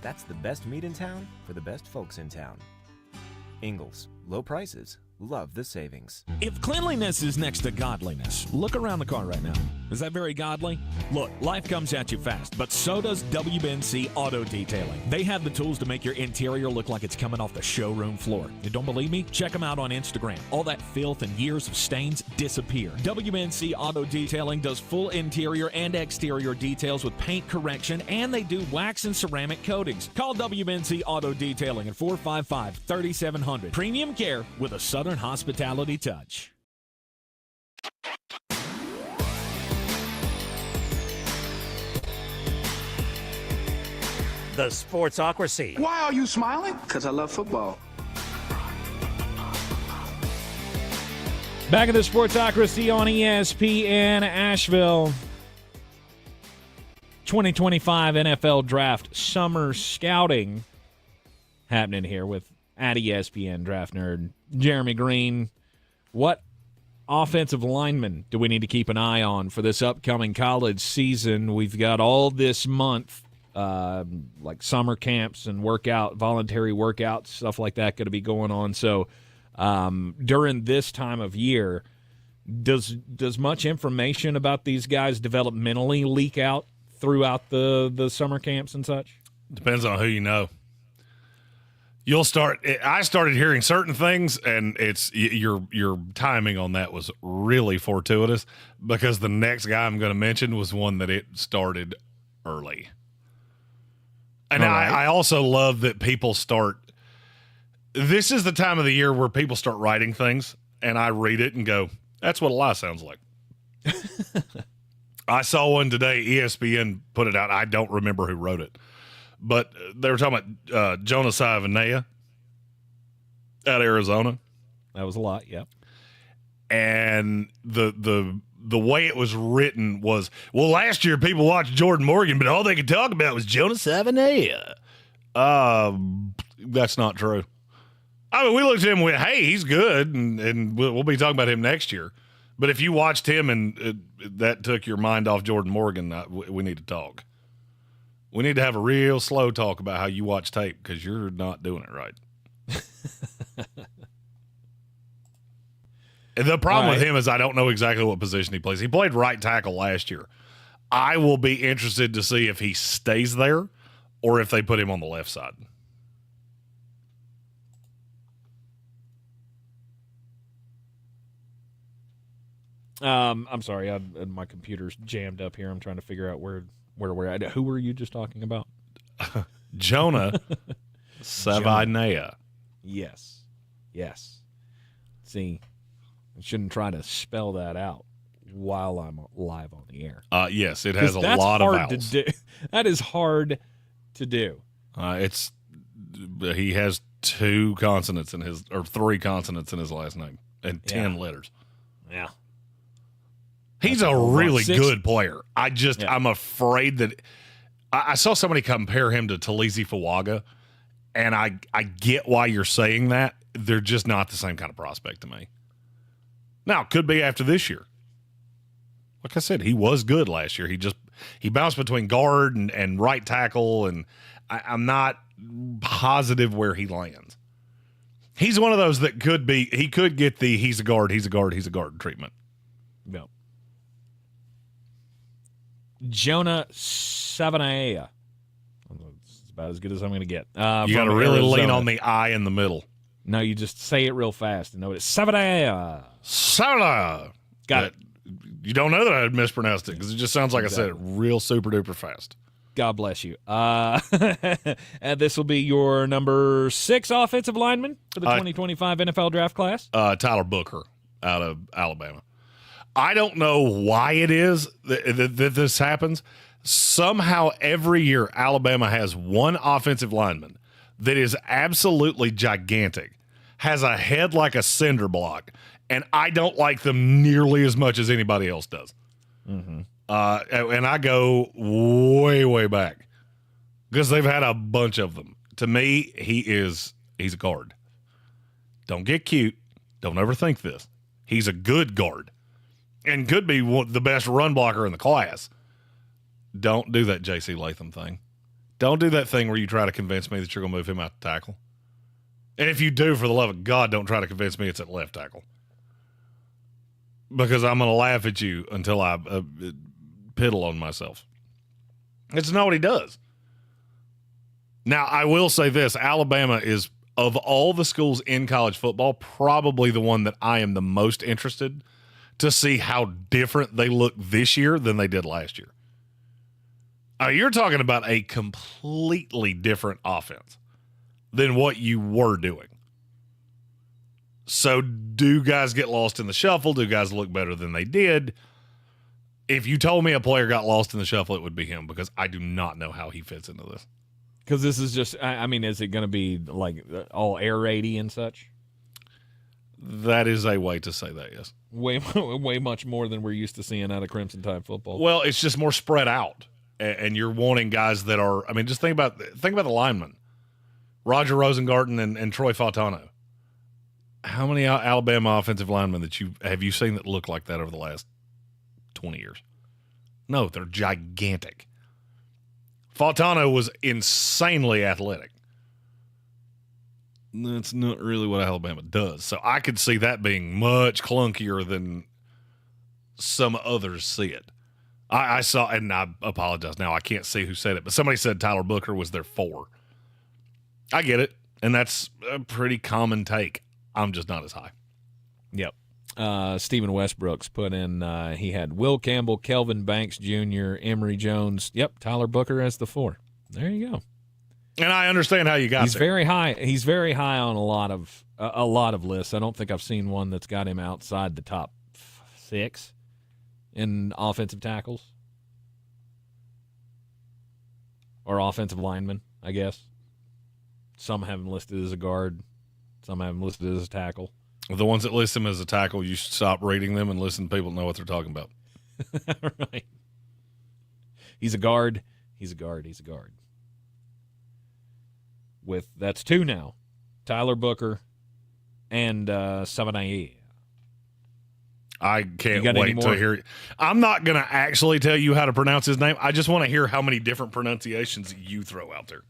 That's the best meat in town for the best folks in town. Ingalls, low prices, love the savings. If cleanliness is next to godliness, look around the car right now. Is that very godly? Look, life comes at you fast, but so does WBNC Auto Detailing. They have the tools to make your interior look like it's coming off the showroom floor. You don't believe me? Check them out on Instagram. All that filth and years of stains disappear. WBNC Auto Detailing does full interior and exterior details with paint correction, and they do wax and ceramic coatings. Call WBNC Auto Detailing at 455-3700. Premium care with a Southern hospitality touch. The Sportsocracy. Why are you smiling? Because I love football. Back at the Sportsocracy on ESPN Asheville. 2025 NFL Draft Summer Scouting happening here with at ESPN Draft Nerd Jeremy Greene. What offensive linemen do we need to keep an eye on for this upcoming college season? We've got all this month, like summer camps and voluntary workouts, stuff like that going to be going on. So during this time of year, does much information about these guys developmentally leak out throughout the summer camps and such? Depends on who you know. I started hearing certain things, and it's your timing on that was really fortuitous, because the next guy I'm going to mention was one that it started early. And right. I also love that people this is the time of the year where people start writing things, and I read it and go, that's what a lie sounds like. I saw one today, ESPN put it out. I don't remember who wrote it. But they were talking about Jonah Savanea out of Arizona. That was a lot, yeah. And the way it was written was, well, last year people watched Jordan Morgan, but all they could talk about was Jonah Savanea. That's not true. I mean, we looked at him and went, hey, he's good, and we'll be talking about him next year. But if you watched him and that took your mind off Jordan Morgan, we need to talk. We need to have a real slow talk about how you watch tape, because you're not doing it right. The problem with him is I don't know exactly what position he plays. He played right tackle last year. I will be interested to see if he stays there or if they put him on the left side. I'm sorry, my computer's jammed up here. I'm trying to figure out where we're at. Who were you just talking about? Jonah Savanea. Yes. See, I shouldn't try to spell that out while I'm live on the air. Yes, it has a lot of vowels. That is hard to do. He has 2 consonants in his, or 3 consonants in his last name, and 10 letters. Yeah. He's a really good player. I'm afraid that I saw somebody compare him to Talise Fawaga, and I get why you're saying that. They're just not the same kind of prospect to me. Now, could be after this year. Like I said, he was good last year. He bounced between guard and right tackle, and I'm not positive where he lands. He's one of those that he could get the he's a guard treatment. No. Jonah Savanaia. It's about as good as I'm going to get. You got to really lean on the I in the middle. No, you just say it real fast and know it's Savanaia. Savanaia. Got it. You don't know that I had mispronounced it because it just sounds like I said it real super duper fast. God bless you. And this will be your number 6 offensive lineman for the 2025 NFL draft class? Tyler Booker out of Alabama. I don't know why it is that this happens. Somehow every year Alabama has one offensive lineman that is absolutely gigantic, has a head like a cinder block, and I don't like them nearly as much as anybody else does. Mm-hmm. And I go way, way back because they've had a bunch of them. To me, he's a guard. Don't get cute. Don't overthink this. He's a good guard and could be the best run blocker in the class. Don't do that J.C. Latham thing. Don't do that thing where you try to convince me that you're going to move him out to tackle. And if you do, for the love of God, don't try to convince me it's at left tackle. Because I'm going to laugh at you until I piddle on myself. It's not what he does. Now, I will say this. Alabama is, of all the schools in college football, probably the one that I am the most interested to see how different they look this year than they did last year. You're talking about a completely different offense than what you were doing. So do guys get lost in the shuffle? Do guys look better than they did? If you told me a player got lost in the shuffle, it would be him because I do not know how he fits into this. Because this is just, is it going to be like all air raidy and such? That is a way to say that, yes. Way much more than we're used to seeing out of Crimson Tide football. Well, it's just more spread out. And you're wanting guys that are, just think about the linemen. Roger Rosengarten and Troy Fautano. How many Alabama offensive linemen have you seen that look like that over the last 20 years? No, they're gigantic. Fautano was insanely athletic. That's not really what Alabama does. So I could see that being much clunkier than some others see it. I saw, and I apologize now, I can't see who said it, but somebody said Tyler Booker was their 4. I get it, and that's a pretty common take. I'm just not as high. Yep. Stephen Westbrook's put in, he had Will Campbell, Kelvin Banks Jr., Emory Jones. Yep, Tyler Booker as the 4. There you go. And I understand how you got there. He's very high on a lot of lists. I don't think I've seen one that's got him outside the top 6 in offensive tackles or offensive linemen, I guess. Some have him listed as a guard. Some have him listed as a tackle. The ones that list him as a tackle, you should stop reading them and listen to people know what they're talking about. Right. He's a guard. He's a guard. He's a guard. That's 2 now. Tyler Booker and Savanaia. I can't wait to hear it. I'm not going to actually tell you how to pronounce his name. I just want to hear how many different pronunciations you throw out there.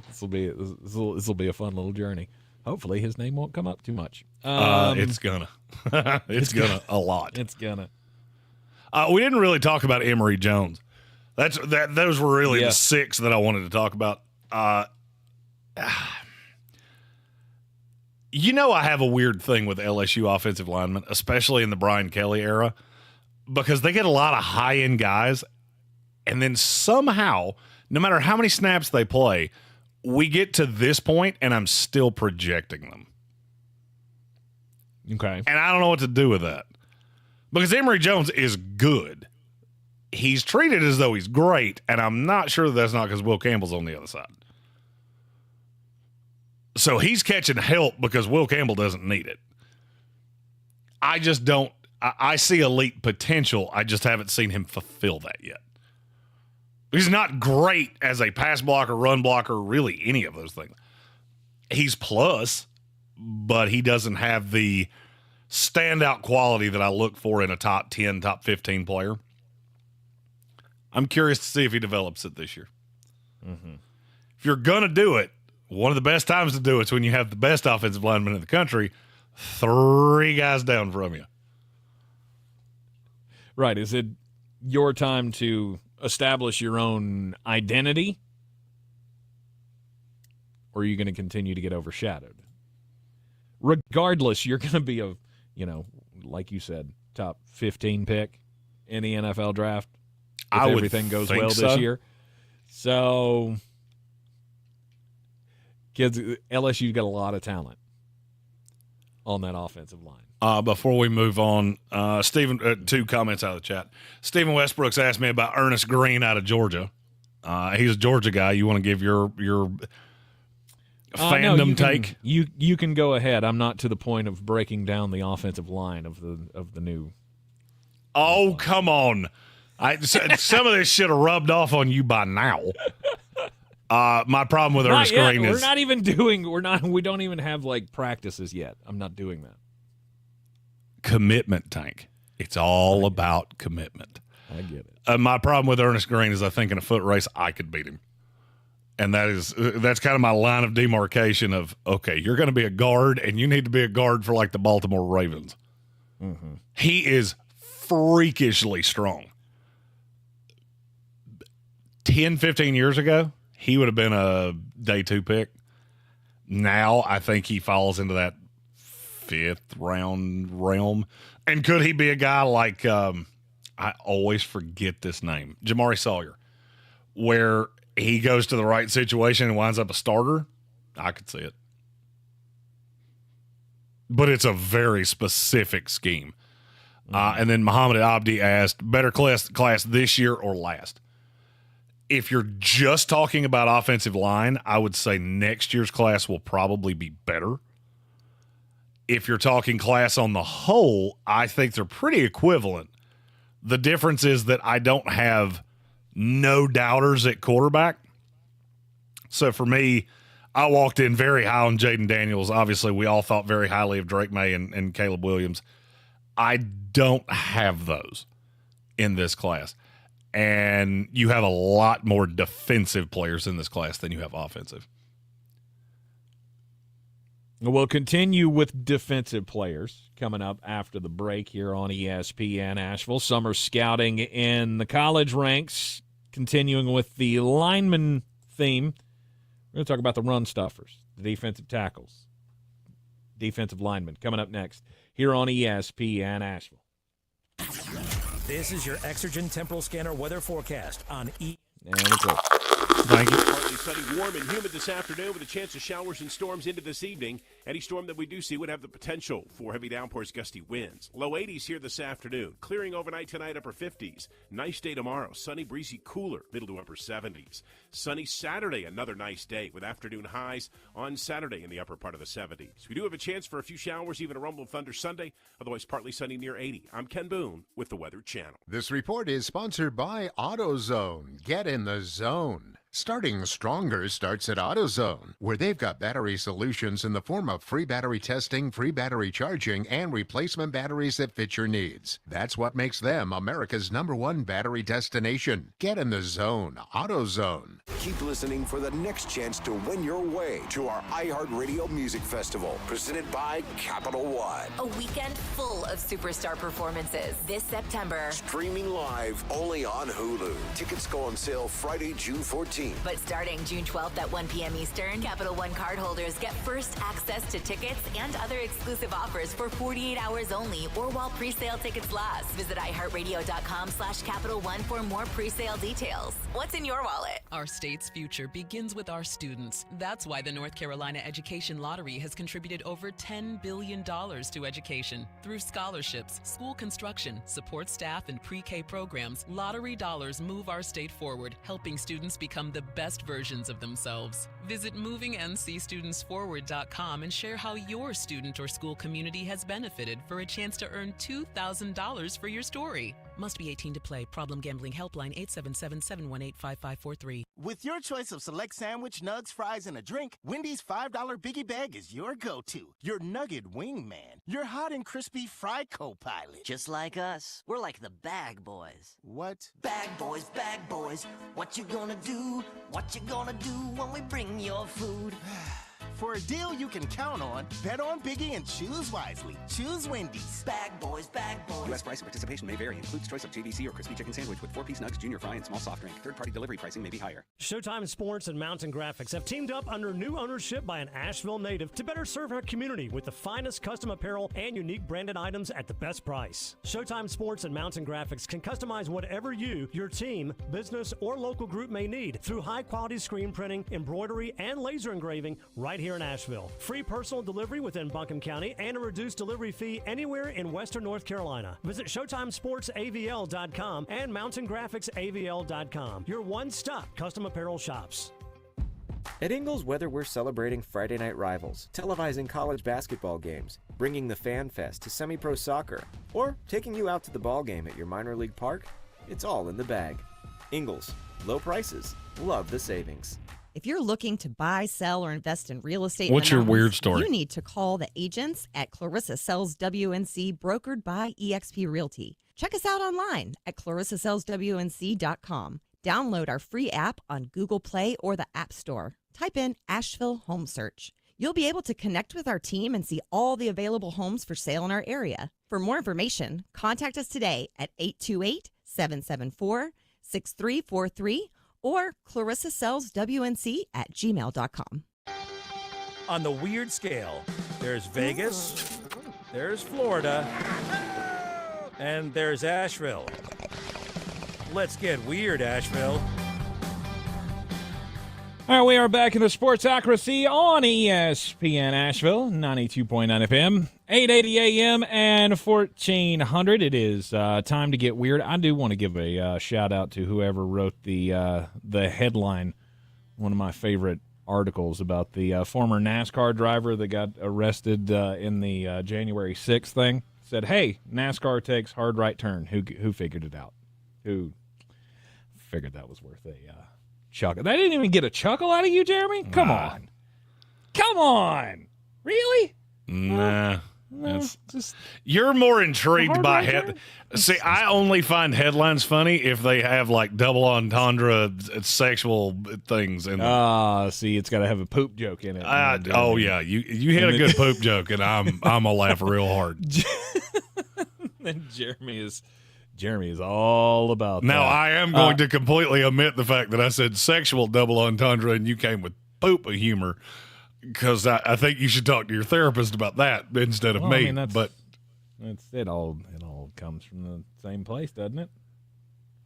This will be a fun little journey. Hopefully his name won't come up too much. It's gonna. It's gonna a lot. It's gonna. We didn't really talk about Emory Jones. Those were really the 6 that I wanted to talk about. I have a weird thing with LSU offensive linemen, especially in the Brian Kelly era, because they get a lot of high-end guys, and then somehow, no matter how many snaps they play, we get to this point, and I'm still projecting them. Okay. And I don't know what to do with that. Because Emory Jones is good. He's treated as though he's great, and I'm not sure that's not because Will Campbell's on the other side. So he's catching help because Will Campbell doesn't need it. I just don't. I see elite potential. I just haven't seen him fulfill that yet. He's not great as a pass blocker, run blocker, really any of those things. He's plus, but he doesn't have the standout quality that I look for in a top 10, top 15 player. I'm curious to see if he develops it this year. Mm-hmm. If you're going to do it, one of the best times to do it is when you have the best offensive lineman in the country 3 guys down from you. Right. Is it your time to establish your own identity? Or are you going to continue to get overshadowed? Regardless, you're going to be like you said, top 15 pick in the NFL draft if everything goes well this year. So, kids, LSU's got a lot of talent on that offensive line. Before we move on, Stephen, 2 comments out of the chat. Stephen Westbrook's asked me about Ernest Greene out of Georgia. He's a Georgia guy. You want to give your fandom take? You can go ahead. I'm not to the point of breaking down the offensive line of the new. Oh, come on. Some of this should have rubbed off on you by now. My problem with Ernest Greene is we don't even have like practices yet. I'm not doing that. Commitment, Tank. It's all about commitment. I get it. My problem with Ernest Greene is I think in a foot race I could beat him. And that's kind of my line of demarcation of, okay, you're going to be a guard, and you need to be a guard for like the Baltimore Ravens. Mm-hmm. He is freakishly strong. 10, 15 years ago, he would have been a day 2 pick. Now I think he falls into that 5th round realm. And could he be a guy like, I always forget this name, Jamari Sawyer, where he goes to the right situation and winds up a starter? I could see it. But it's a very specific scheme. And then Muhammad Abdi asked, better class this year or last? If you're just talking about offensive line, I would say next year's class will probably be better. If you're talking class on the whole, I think they're pretty equivalent. The difference is that I don't have no doubters at quarterback. So for me, I walked in very high on Jaden Daniels. Obviously, we all thought very highly of Drake May and Caleb Williams. I don't have those in this class. And you have a lot more defensive players in this class than you have offensive. We'll continue with defensive players coming up after the break here on ESPN Asheville. Summer scouting in the college ranks, continuing with the lineman theme. We're going to talk about the run stuffers, the defensive tackles, defensive linemen coming up next here on ESPN Asheville. This is your Exergen Temporal Scanner weather forecast on And we're close. Thank you. Partly sunny, warm, and humid this afternoon with a chance of showers and storms into this evening. Any storm that we do see would have the potential for heavy downpours, gusty winds. Low 80s here this afternoon. Clearing overnight tonight, upper 50s. Nice day tomorrow. Sunny, breezy, cooler, middle to upper 70s. Sunny Saturday, another nice day with afternoon highs on Saturday in the upper part of the 70s. We do have a chance for a few showers, even a rumble of thunder Sunday. Otherwise, partly sunny near 80. I'm Ken Boone with the Weather Channel. This report is sponsored by AutoZone. Get in the zone. Starting stronger starts at AutoZone, where they've got battery solutions in the form of free battery testing, free battery charging, and replacement batteries that fit your needs. That's what makes them America's #1 battery destination. Get in the zone. AutoZone. Keep listening for the next chance to win your way to our iHeartRadio Music Festival, presented by Capital One. A weekend full of superstar performances this September. Streaming live only on Hulu. Tickets go on sale Friday, June 14th. team. But starting June 12th at 1 p.m. Eastern, Capital One cardholders get first access to tickets and other exclusive offers for 48 hours only or while pre-sale tickets last. Visit iHeartRadio.com/Capital One for more pre-sale details. What's in your wallet? Our state's future begins with our students. That's why the North Carolina Education Lottery has contributed over $10 billion to education. Through scholarships, school construction, support staff, and pre-K programs, lottery dollars move our state forward, helping students become the best versions of themselves. Visit movingncstudentsforward.com and share how your student or school community has benefited for a chance to earn $2,000 for your story. Must be 18 to play. Problem Gambling Helpline 877-718-5543. With your choice of select sandwich, nugs, fries, and a drink, Wendy's $5 Biggie Bag is your go-to. Your nugget wingman. Your hot and crispy fry co-pilot. Just like us. We're like the Bag Boys. What? Bag Boys, what you gonna do? What you gonna do when we bring your food? For a deal you can count on, bet on Biggie and choose wisely. Choose Wendy's. Bag Boys. U.S. price and participation may vary. Includes choice of JVC or crispy chicken sandwich with 4-piece nugs, junior fry, and small soft drink. Third-party delivery pricing may be higher. Showtime Sports and Mountain Graphics have teamed up under new ownership by an Asheville native to better serve our community with the finest custom apparel and unique branded items at the best price. Showtime Sports and Mountain Graphics can customize whatever you, your team, business, or local group may need through high-quality screen printing, embroidery, and laser engraving right here in Asheville. Free personal delivery within Buncombe County and a reduced delivery fee anywhere in western North Carolina. Visit ShowtimeSportsAVL.com and MountainGraphicsAVL.com. Your one-stop custom apparel shops. At Ingles, whether we're celebrating Friday night rivals, televising college basketball games, bringing the Fan Fest to semi-pro soccer, or taking you out to the ball game at your minor league park, it's all in the bag. Ingles, low prices, love the savings. If you're looking to buy, sell, or invest in real estate, What's your weird story? You need to call the agents at Clarissa Sells WNC, brokered by eXp Realty. Check us out online at ClarissaSellsWNC.com. Download our free app on Google Play or the App Store. Type in Asheville Home Search. You'll be able to connect with our team and see all the available homes for sale in our area. For more information, contact us today at 828-774-6343 or ClarissaSellsWNC@gmail.com. On the weird scale, there's Vegas, there's Florida, and there's Asheville. Let's get weird, Asheville. All right, we are back in the Sportsocracy on ESPN Asheville, 92.9 FM, 880 AM, and 1400. It is time to get weird. I do want to give a shout-out to whoever wrote the headline, one of my favorite articles about the former NASCAR driver that got arrested in the January 6th thing. Said, hey, NASCAR takes hard right turn. Who figured it out? Who figured that was worth a chuckle? That didn't even get a chuckle out of you, Jeremy? Come on. Really? Nah. No, just you're more intrigued by See, I only find headlines funny if they have like double entendre sexual things in them. See, it's got to have a poop joke in it. Oh yeah, you hit a good poop joke, and I'm gonna laugh real hard. Then Jeremy is all about now, that. I am going to completely omit the fact that I said sexual double entendre and you came with poop of humor, because I think you should talk to your therapist about that instead of me. I mean, but it all comes from the same place, doesn't it?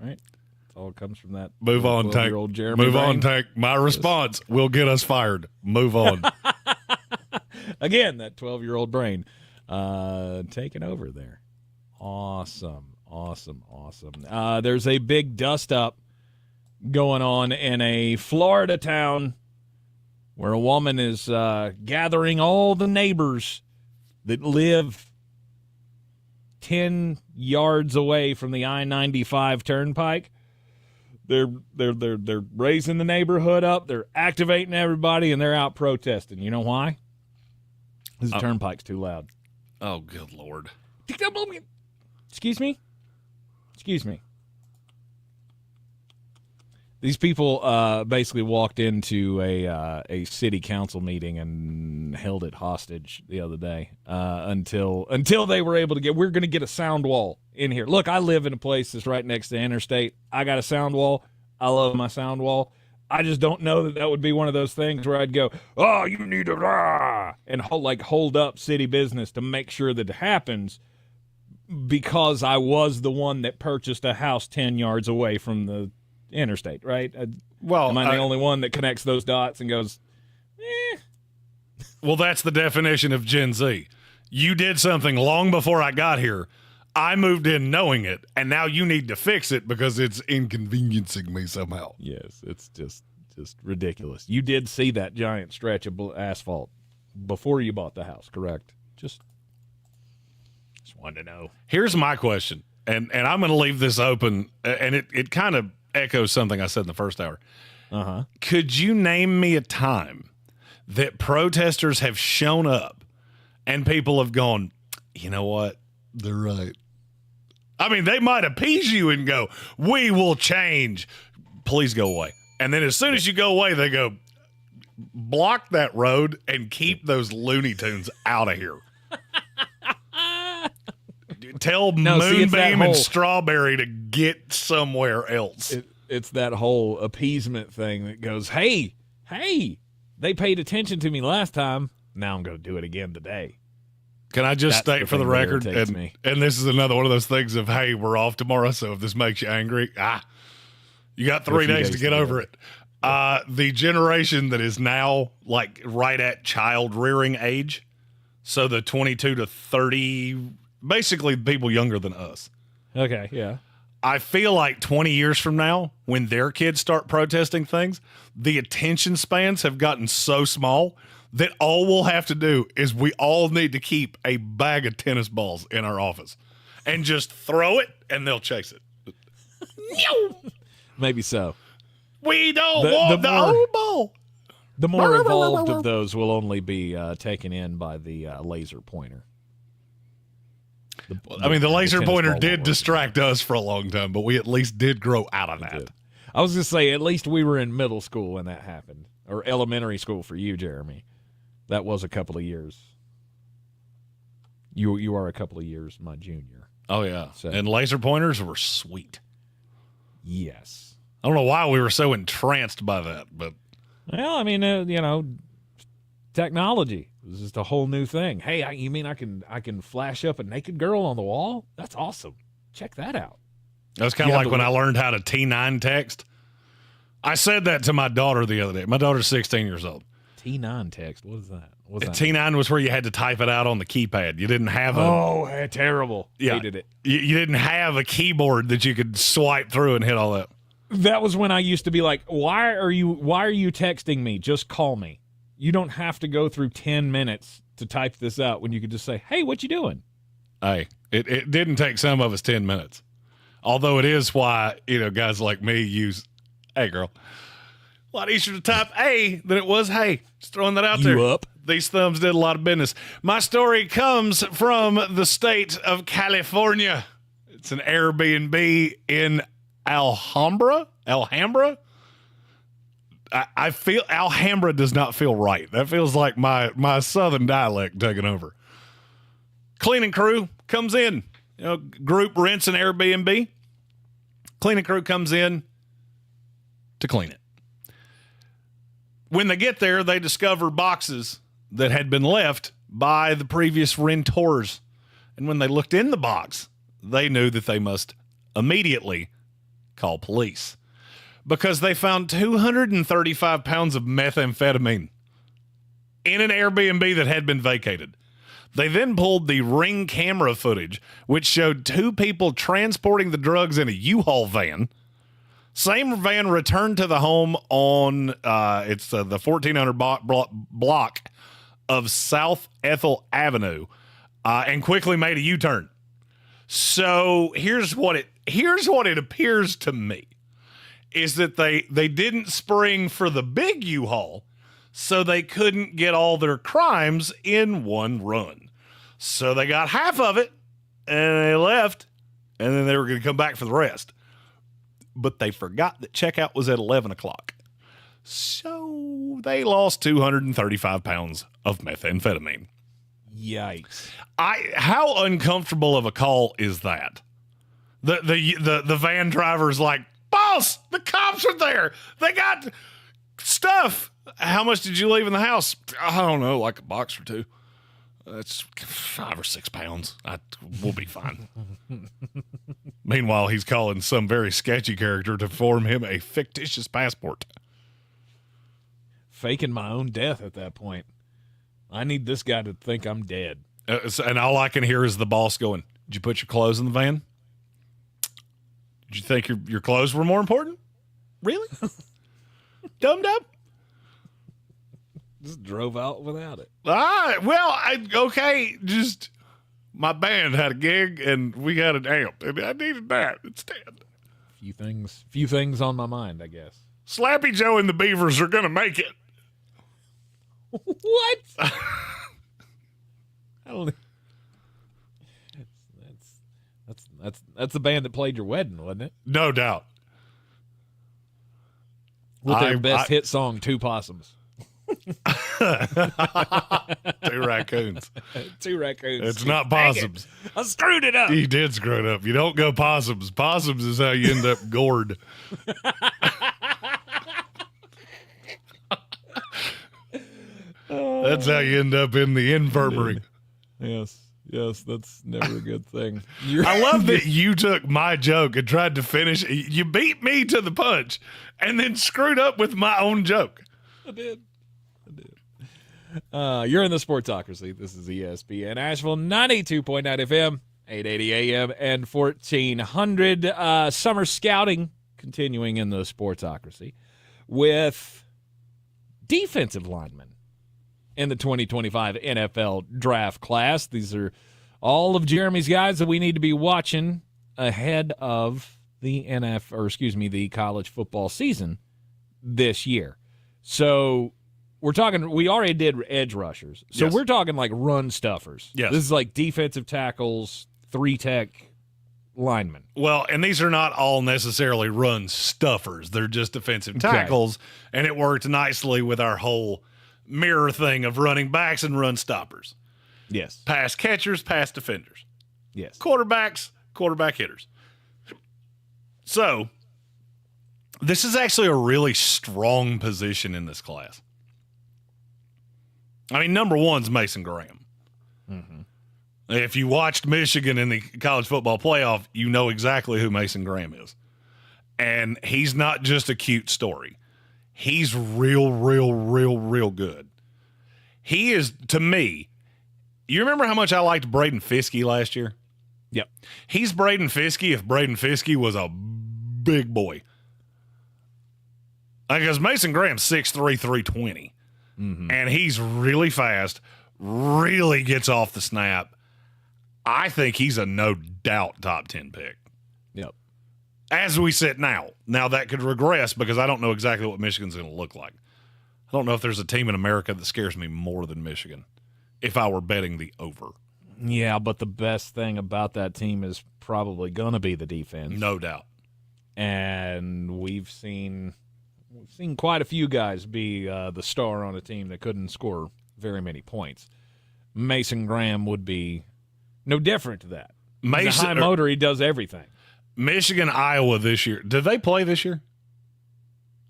Right? It all comes from that. Move on, Tank. Move on, Tank. My response will get us fired. Move on. Again, that 12-year-old brain taking over there. Awesome. There's a big dust-up going on in a Florida town where a woman is gathering all the neighbors that live 10 yards away from the I-95 turnpike. They're raising the neighborhood up. They're activating everybody, and they're out protesting. You know why? Because the turnpike's too loud. Oh, good Lord. Excuse me? These people basically walked into a city council meeting and held it hostage the other day until they were able to we're going to get a sound wall in here. Look, I live in a place that's right next to the interstate. I got a sound wall. I love my sound wall. I just don't know that would be one of those things where I'd go, oh, you need to and hold up city business to make sure that it happens because I was the one that purchased a house 10 yards away from the interstate, right? Am I the only one that connects those dots and goes, Well, that's the definition of Gen Z. You did something long before I got here. I moved in knowing it, and now you need to fix it because it's inconveniencing me somehow. Yes, it's just ridiculous. You did see that giant stretch of asphalt before you bought the house, correct? Just wanted to know. Here's my question, and I'm going to leave this open, and it kind of echoes something I said in the first hour. Uh-huh. Could you name me a time that protesters have shown up and people have gone, you know what? They're right. I mean, they might appease you and go, we will change. Please go away. And then as soon as you go away, they go, block that road and keep those Looney Tunes out of here. Tell Moonbeam and Strawberry to get somewhere else. It's that whole appeasement thing that goes, hey, they paid attention to me last time. Now I'm going to do it again today. Can I just state for the record, and this is another one of those things of, hey, we're off tomorrow, so if this makes you angry, you got 3 days to get over it. The generation that is now like right at child rearing age, so the 22 to 30, basically people younger than us. Okay, yeah. I feel like 20 years from now, when their kids start protesting things, the attention spans have gotten so small that all we'll have to do is we all need to keep a bag of tennis balls in our office and just throw it and they'll chase it. Maybe so. We don't want the old ball. The more evolved of those will only be taken in by the laser pointer. The laser pointer did distract us for a long time, but we at least did grow out of that. I was going to say, at least we were in middle school when that happened, or elementary school for you, Jeremy. That was a couple of years. You are a couple of years my junior. Oh, yeah. And laser pointers were sweet. Yes. I don't know why we were so entranced by that, but. Well, I mean, technology was just a whole new thing. Hey, you mean I can flash up a naked girl on the wall? That's awesome. Check that out. That was kind of like when I learned how to T9 text. I said that to my daughter the other day. My daughter's 16 years old. T9 text. What is that? T9 was where you had to type it out on the keypad. You didn't have terrible. Yeah, hated it. You didn't have a keyboard that you could swipe through and hit all that. That was when I used to be like, why are you texting me? Just call me. You don't have to go through 10 minutes to type this out when you could just say, hey, what you doing? Hey, it didn't take some of us 10 minutes. Although it is why, guys like me use, hey, girl. A lot easier to type A than it was hey. Just throwing that out there. You up? These thumbs did a lot of business. My story comes from the state of California. It's an Airbnb in Alhambra. I feel Alhambra does not feel right. That feels like my southern dialect taking over. Cleaning crew comes in. Group rents an Airbnb. Cleaning crew comes in to clean it. When they get there, they discover boxes that had been left by the previous renters. And when they looked in the box, they knew that they must immediately call police because they found 235 pounds of methamphetamine in an Airbnb that had been vacated. They then pulled the Ring camera footage, which showed 2 people transporting the drugs in a U-Haul van. Same van returned to the home on it's the 1400 block of South Ethel Avenue and quickly made a U-turn. So here's what it appears to me is that they didn't spring for the big U-Haul, so they couldn't get all their crimes in one run. So they got half of it and they left, and then they were going to come back for the rest. But they forgot that checkout was at 11 o'clock. So they lost 235 pounds of methamphetamine. Yikes. How uncomfortable of a call is that? The van driver's like, boss, the cops are there. They got Stuff. How much did you leave in the house? I don't know, like a box or two. That's 5 or 6 pounds. We'll be fine. Meanwhile, he's calling some very sketchy character to form him a fictitious passport. Faking my own death at that point. I need this guy to think I'm dead. And all I can hear is the boss going, "Did you put your clothes in the van? Did you think your clothes were more important? Really? Dumbed up?" Just drove out without it. Okay. Just my band had a gig and we got an amp, and I needed that instead. Few things on my mind, I guess. Slappy Joe and the Beavers are gonna make it. What? I don't. That's the band that played your wedding, wasn't it? No doubt. With their best hit song, Two Possums. 2 raccoons. 2 raccoons. It's not possums. I screwed it up. He did screw it up. You don't go possums. Possums is how you end up gored. That's how you end up in the infirmary. Yes, that's never a good thing. I love that you took my joke and tried to finish. You beat me to the punch and then screwed up with my own joke. I did. You're in the Sportsocracy. This is ESPN Asheville, 92.9 FM, 880 AM, and 1400. Summer scouting continuing in the Sportsocracy with defensive linemen in the 2025 NFL draft class. These are all of Jeremy's guys that we need to be watching ahead of the the college football season this year. So we're talking, we already did edge rushers. So Yes. we're talking like run stuffers. Yes. This is like defensive tackles, 3-tech linemen. Well, and these are not all necessarily run stuffers. They're just defensive tackles, and it worked nicely with our whole mirror thing of running backs and run stoppers. Yes. Pass catchers, pass defenders. Yes. Quarterbacks, quarterback hitters. So this is actually a really strong position in this class. I mean, number one's Mason Graham. Mm-hmm. If you watched Michigan in the college football playoff, you know exactly who Mason Graham is. And he's not just a cute story. He's real good. He is, to me, you remember how much I liked Braden Fiskey last year? Yep. He's Braden Fiskey if Braden Fiskey was a big boy. Because Mason Graham's 6'3", 320. Mm-hmm. And he's really fast, really gets off the snap. I think he's a no doubt top 10 pick. Yep. As we sit now. Now that could regress because I don't know exactly what Michigan's going to look like. I don't know if there's a team in America that scares me more than Michigan if I were betting the over. Yeah, but the best thing about that team is probably going to be the defense. No doubt. And we've seen quite a few guys be the star on a team that couldn't score very many points. Mason Graham would be no different to that. He's a high motor. He does everything. Michigan, Iowa this year. Did they play this year?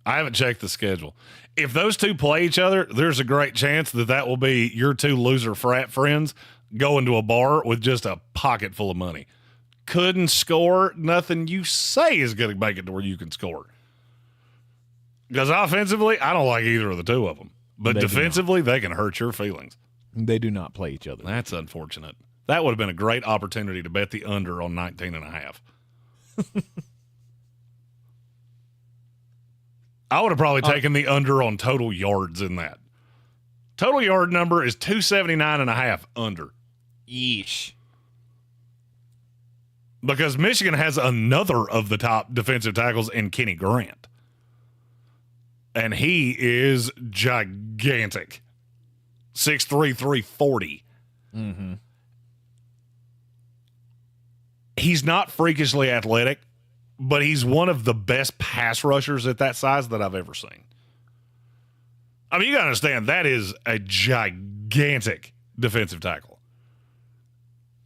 I haven't checked the schedule. If those two play each other, there's a great chance that will be your two loser frat friends going to a bar with just a pocket full of money. Couldn't score. Nothing you say is going to make it to where you can score. Because offensively, I don't like either of the two of them. But defensively, they can hurt your feelings. They do not play each other. That's unfortunate. That would have been a great opportunity to bet the under on 19.5. I would have probably taken the under on total yards in that. Total yard number is 279.5 under. Yeesh. Because Michigan has another of the top defensive tackles in Kenny Grant. And he is gigantic. 6'3", 340. Mm-hmm. He's not freakishly athletic, but he's one of the best pass rushers at that size that I've ever seen. I mean, you got to understand, that is a gigantic defensive tackle.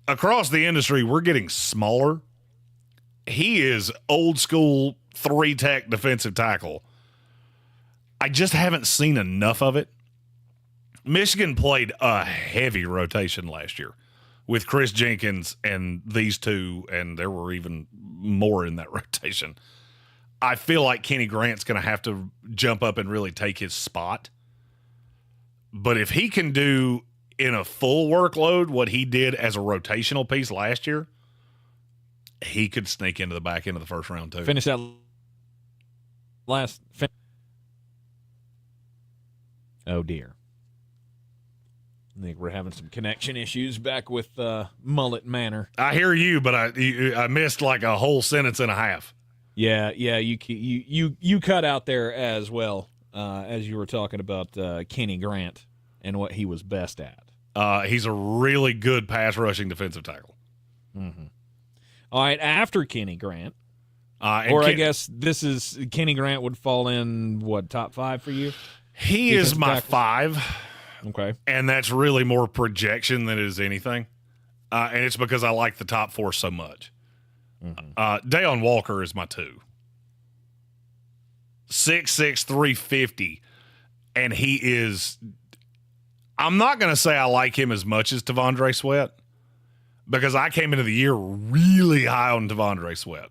Across the industry, we're getting smaller. He is old school 3-tech defensive tackle. I just haven't seen enough of it. Michigan played a heavy rotation last year with Chris Jenkins and these two, and there were even more in that rotation. I feel like Kenny Grant's going to have to jump up and really take his spot. But if he can do in a full workload what he did as a rotational piece last year, he could sneak into the back end of the first round too. Finish that last. Oh, dear. I think we're having some connection issues back with Mullet Manor. I hear you, but I missed like a whole sentence and a half. Yeah, you cut out there as well as you were talking about Kenny Grant and what he was best at. He's a really good pass rushing defensive tackle. Mm-hmm. All right, after Kenny Grant, I guess this is Kenny Grant would fall in what, top 5 for you? He is my 5. Okay. And that's really more projection than it is anything. And it's because I like the top 4 so much. Mm-hmm. Deion Walker is my 2. 6'6", 350. And he is – I'm not going to say I like him as much as T'Vondre Sweat because I came into the year really high on T'Vondre Sweat.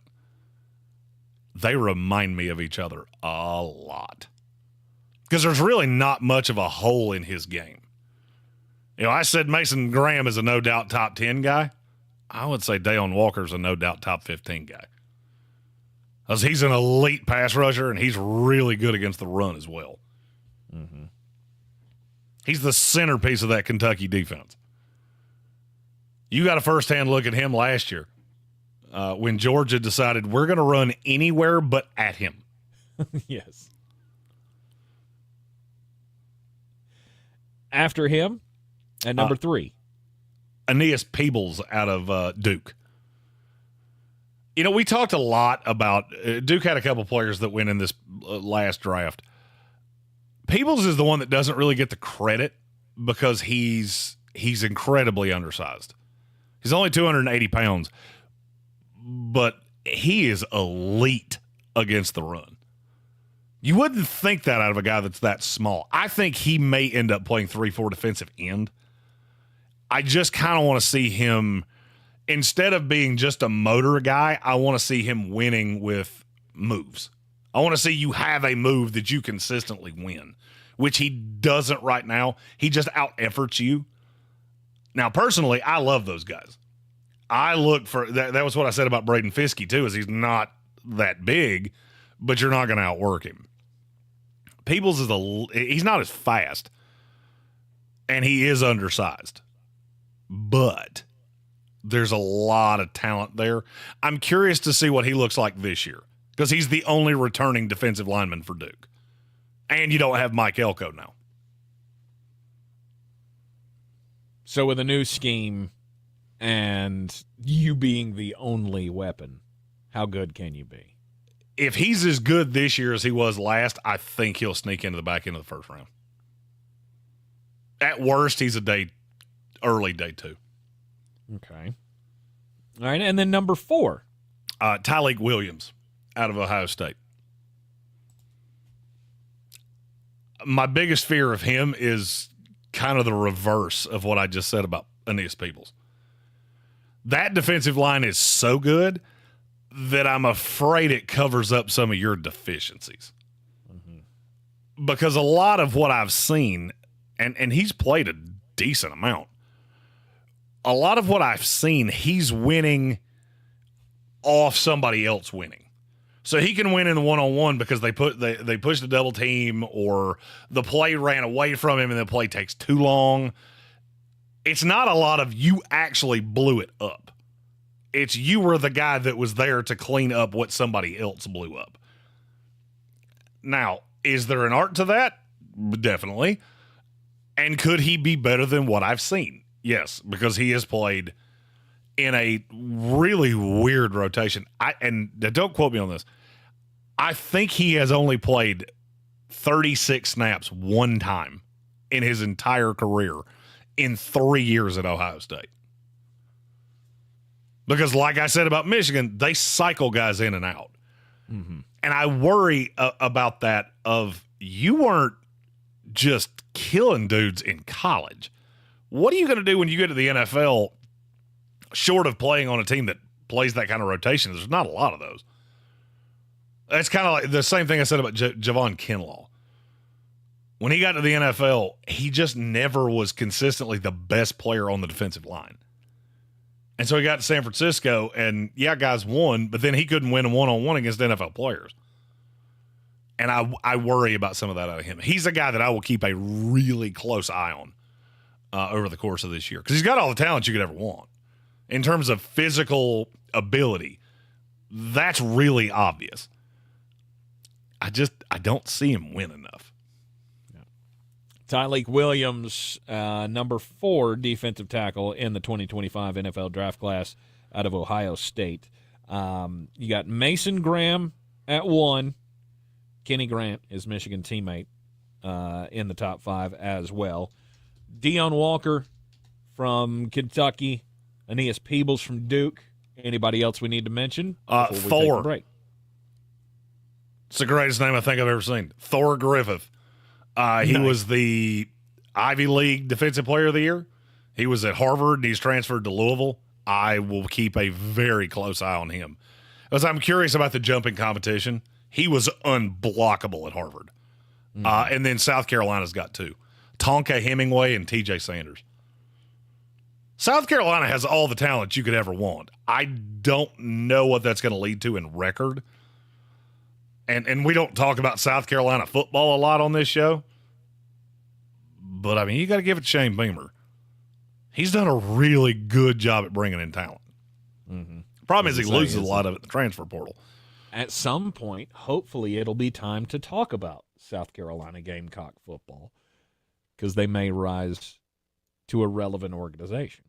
They remind me of each other a lot. Because there's really not much of a hole in his game. You know, I said Mason Graham is a no-doubt top 10 guy. I would say Deion Walker's a no-doubt top 15 guy. Because he's an elite pass rusher, and he's really good against the run as well. Mm-hmm. He's the centerpiece of that Kentucky defense. You got a first-hand look at him last year when Georgia decided we're going to run anywhere but at him. Yes. After him, at number 3. Aeneas Peebles out of Duke. You know, we talked a lot about Duke had a couple players that went in this last draft. Peebles is the one that doesn't really get the credit because he's incredibly undersized. He's only 280 pounds, but he is elite against the run. You wouldn't think that out of a guy that's that small. I think he may end up playing 3-4 defensive end. I just kind of want to see him, instead of being just a motor guy, I want to see him winning with moves. I want to see you have a move that you consistently win, which he doesn't right now. He just out-efforts you. Now, personally, I love those guys. I look for that. That was what I said about Braden Fiskey, too, is he's not that big, but you're not going to outwork him. Peebles he's not as fast, and he is undersized, but there's a lot of talent there. I'm curious to see what he looks like this year because he's the only returning defensive lineman for Duke, and you don't have Mike Elko now. So with a new scheme and you being the only weapon, how good can you be? If he's as good this year as he was last, I think he'll sneak into the back end of the first round. At worst, he's early day 2. Okay. All right, and then number 4. Tyleik Williams out of Ohio State. My biggest fear of him is kind of the reverse of what I just said about Aeneas Peebles. That defensive line is so good that I'm afraid it covers up some of your deficiencies. Mm-hmm. Because a lot of what I've seen, and he's played a decent amount, a lot of what I've seen, he's winning off somebody else winning. So he can win in the one-on-one because they pushed a double team or the play ran away from him and the play takes too long. It's not a lot of you actually blew it up. It's you were the guy that was there to clean up what somebody else blew up. Now, is there an art to that? Definitely. And could he be better than what I've seen? Yes, because he has played in a really weird rotation. And don't quote me on this. I think he has only played 36 snaps one time in his entire career in 3 years at Ohio State. Because like I said about Michigan, they cycle guys in and out. Mm-hmm. And I worry about that of you weren't just killing dudes in college. What are you going to do when you get to the NFL, short of playing on a team that plays that kind of rotation? There's not a lot of those. It's kind of like the same thing I said about Javon Kinlaw. When he got to the NFL, he just never was consistently the best player on the defensive line. And so he got to San Francisco, and guys won, but then he couldn't win a one-on-one against NFL players. And I worry about some of that out of him. He's a guy that I will keep a really close eye on over the course of this year, because he's got all the talent you could ever want. In terms of physical ability, that's really obvious. I don't see him win enough. Tyleik Williams, number 4 defensive tackle in the 2025 NFL draft class out of Ohio State. You got Mason Graham at 1. Kenny Grant, his Michigan teammate, in the top 5 as well. Deion Walker from Kentucky. Aeneas Peebles from Duke. Anybody else we need to mention? 4. Break? It's the greatest name I think I've ever seen. Thor Griffith. He was the Ivy League Defensive Player of the Year. He was at Harvard, and he's transferred to Louisville. I will keep a very close eye on him. Because I'm curious about the jumping competition. He was unblockable at Harvard. And then South Carolina's got 2. Tonka Hemingway and TJ Sanders. South Carolina has all the talent you could ever want. I don't know what that's going to lead to in record. And we don't talk about South Carolina football a lot on this show. But, I mean, you got to give it to Shane Beamer. He's done a really good job at bringing in talent. Mm-hmm. Problem is he loses a lot of it in the transfer portal. At some point, hopefully it'll be time to talk about South Carolina Gamecock football, because they may rise to a relevant organization.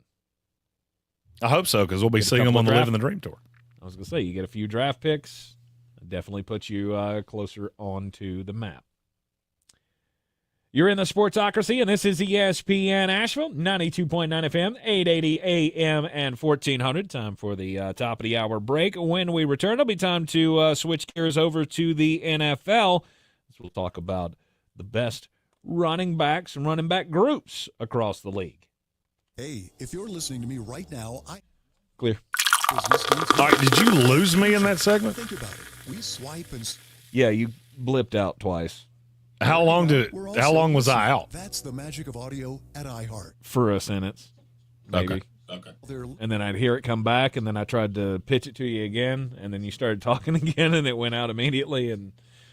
I hope so, because we'll be seeing them on the Living the Dream Tour. I was going to say, you get a few draft picks, definitely puts you closer onto the map. You're in the Sportsocracy, and this is ESPN Asheville, 92.9 FM, 880 AM, and 1400. Time for the top of the hour break. When we return, it'll be time to switch gears over to the NFL. So we'll talk about the best running backs and running back groups across the league. Hey, if you're listening to me right now, Clear. All right, did you lose me in that segment? Think about it. We swipe and... Yeah, you blipped out twice. How long was I out? That's the magic of audio at iHeart. For a sentence, maybe. Okay. And then I'd hear it come back, and then I tried to pitch it to you again, and then you started talking again, and it went out immediately, and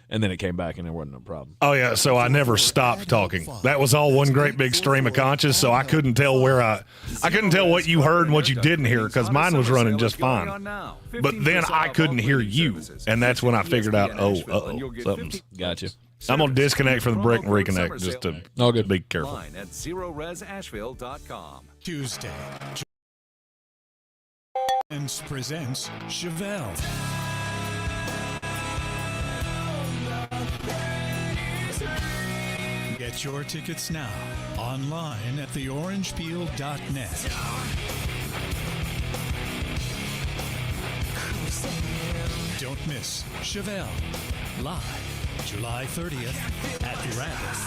then it came back, and there wasn't no problem. Oh, yeah, so I never stopped talking. That was all one great big stream of conscious, so I couldn't tell I couldn't tell what you heard and what you didn't hear, because mine was running just fine. But then I couldn't hear you, and that's when I figured out, something's... Gotcha. I'm going to disconnect from the brick and reconnect just to be careful. At ZeroResAsheville.com. Tuesday. Presents Chevelle. Get your tickets now online at theorangepeel.net. Don't miss Chevelle live July 30th at Rabbit.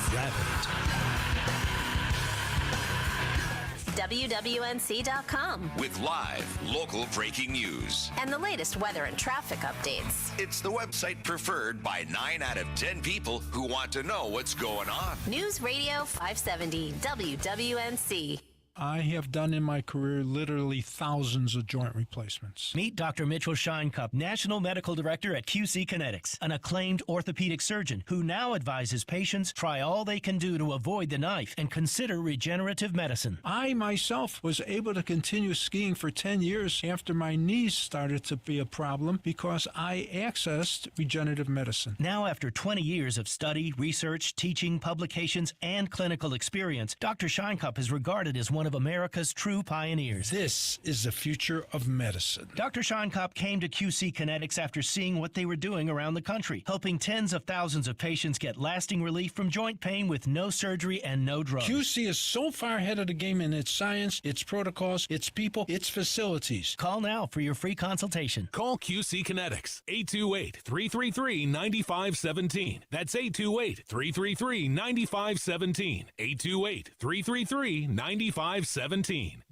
WWNC.com. With live, local breaking news. And the latest weather and traffic updates. It's the website preferred by 9 out of 10 people who want to know what's going on. News Radio 570 WWNC. I have done in my career literally thousands of joint replacements. Meet Dr. Mitchell Scheinkup, National Medical Director at QC Kinetics, an acclaimed orthopedic surgeon who now advises patients try all they can do to avoid the knife and consider regenerative medicine. I myself was able to continue skiing for 10 years after my knees started to be a problem because I accessed regenerative medicine. Now, after 20 years of study, research, teaching, publications, and clinical experience, Dr. Scheinkup is regarded as one one of America's true pioneers. This is the future of medicine. Dr. Sean Kopp came to QC Kinetics after seeing what they were doing around the country, helping tens of thousands of patients get lasting relief from joint pain with no surgery and no drugs. QC is so far ahead of the game in its science, its protocols, its people, its facilities. Call now for your free consultation. Call QC Kinetics, 828-333-9517. That's 828-333-9517. 828-333-9517.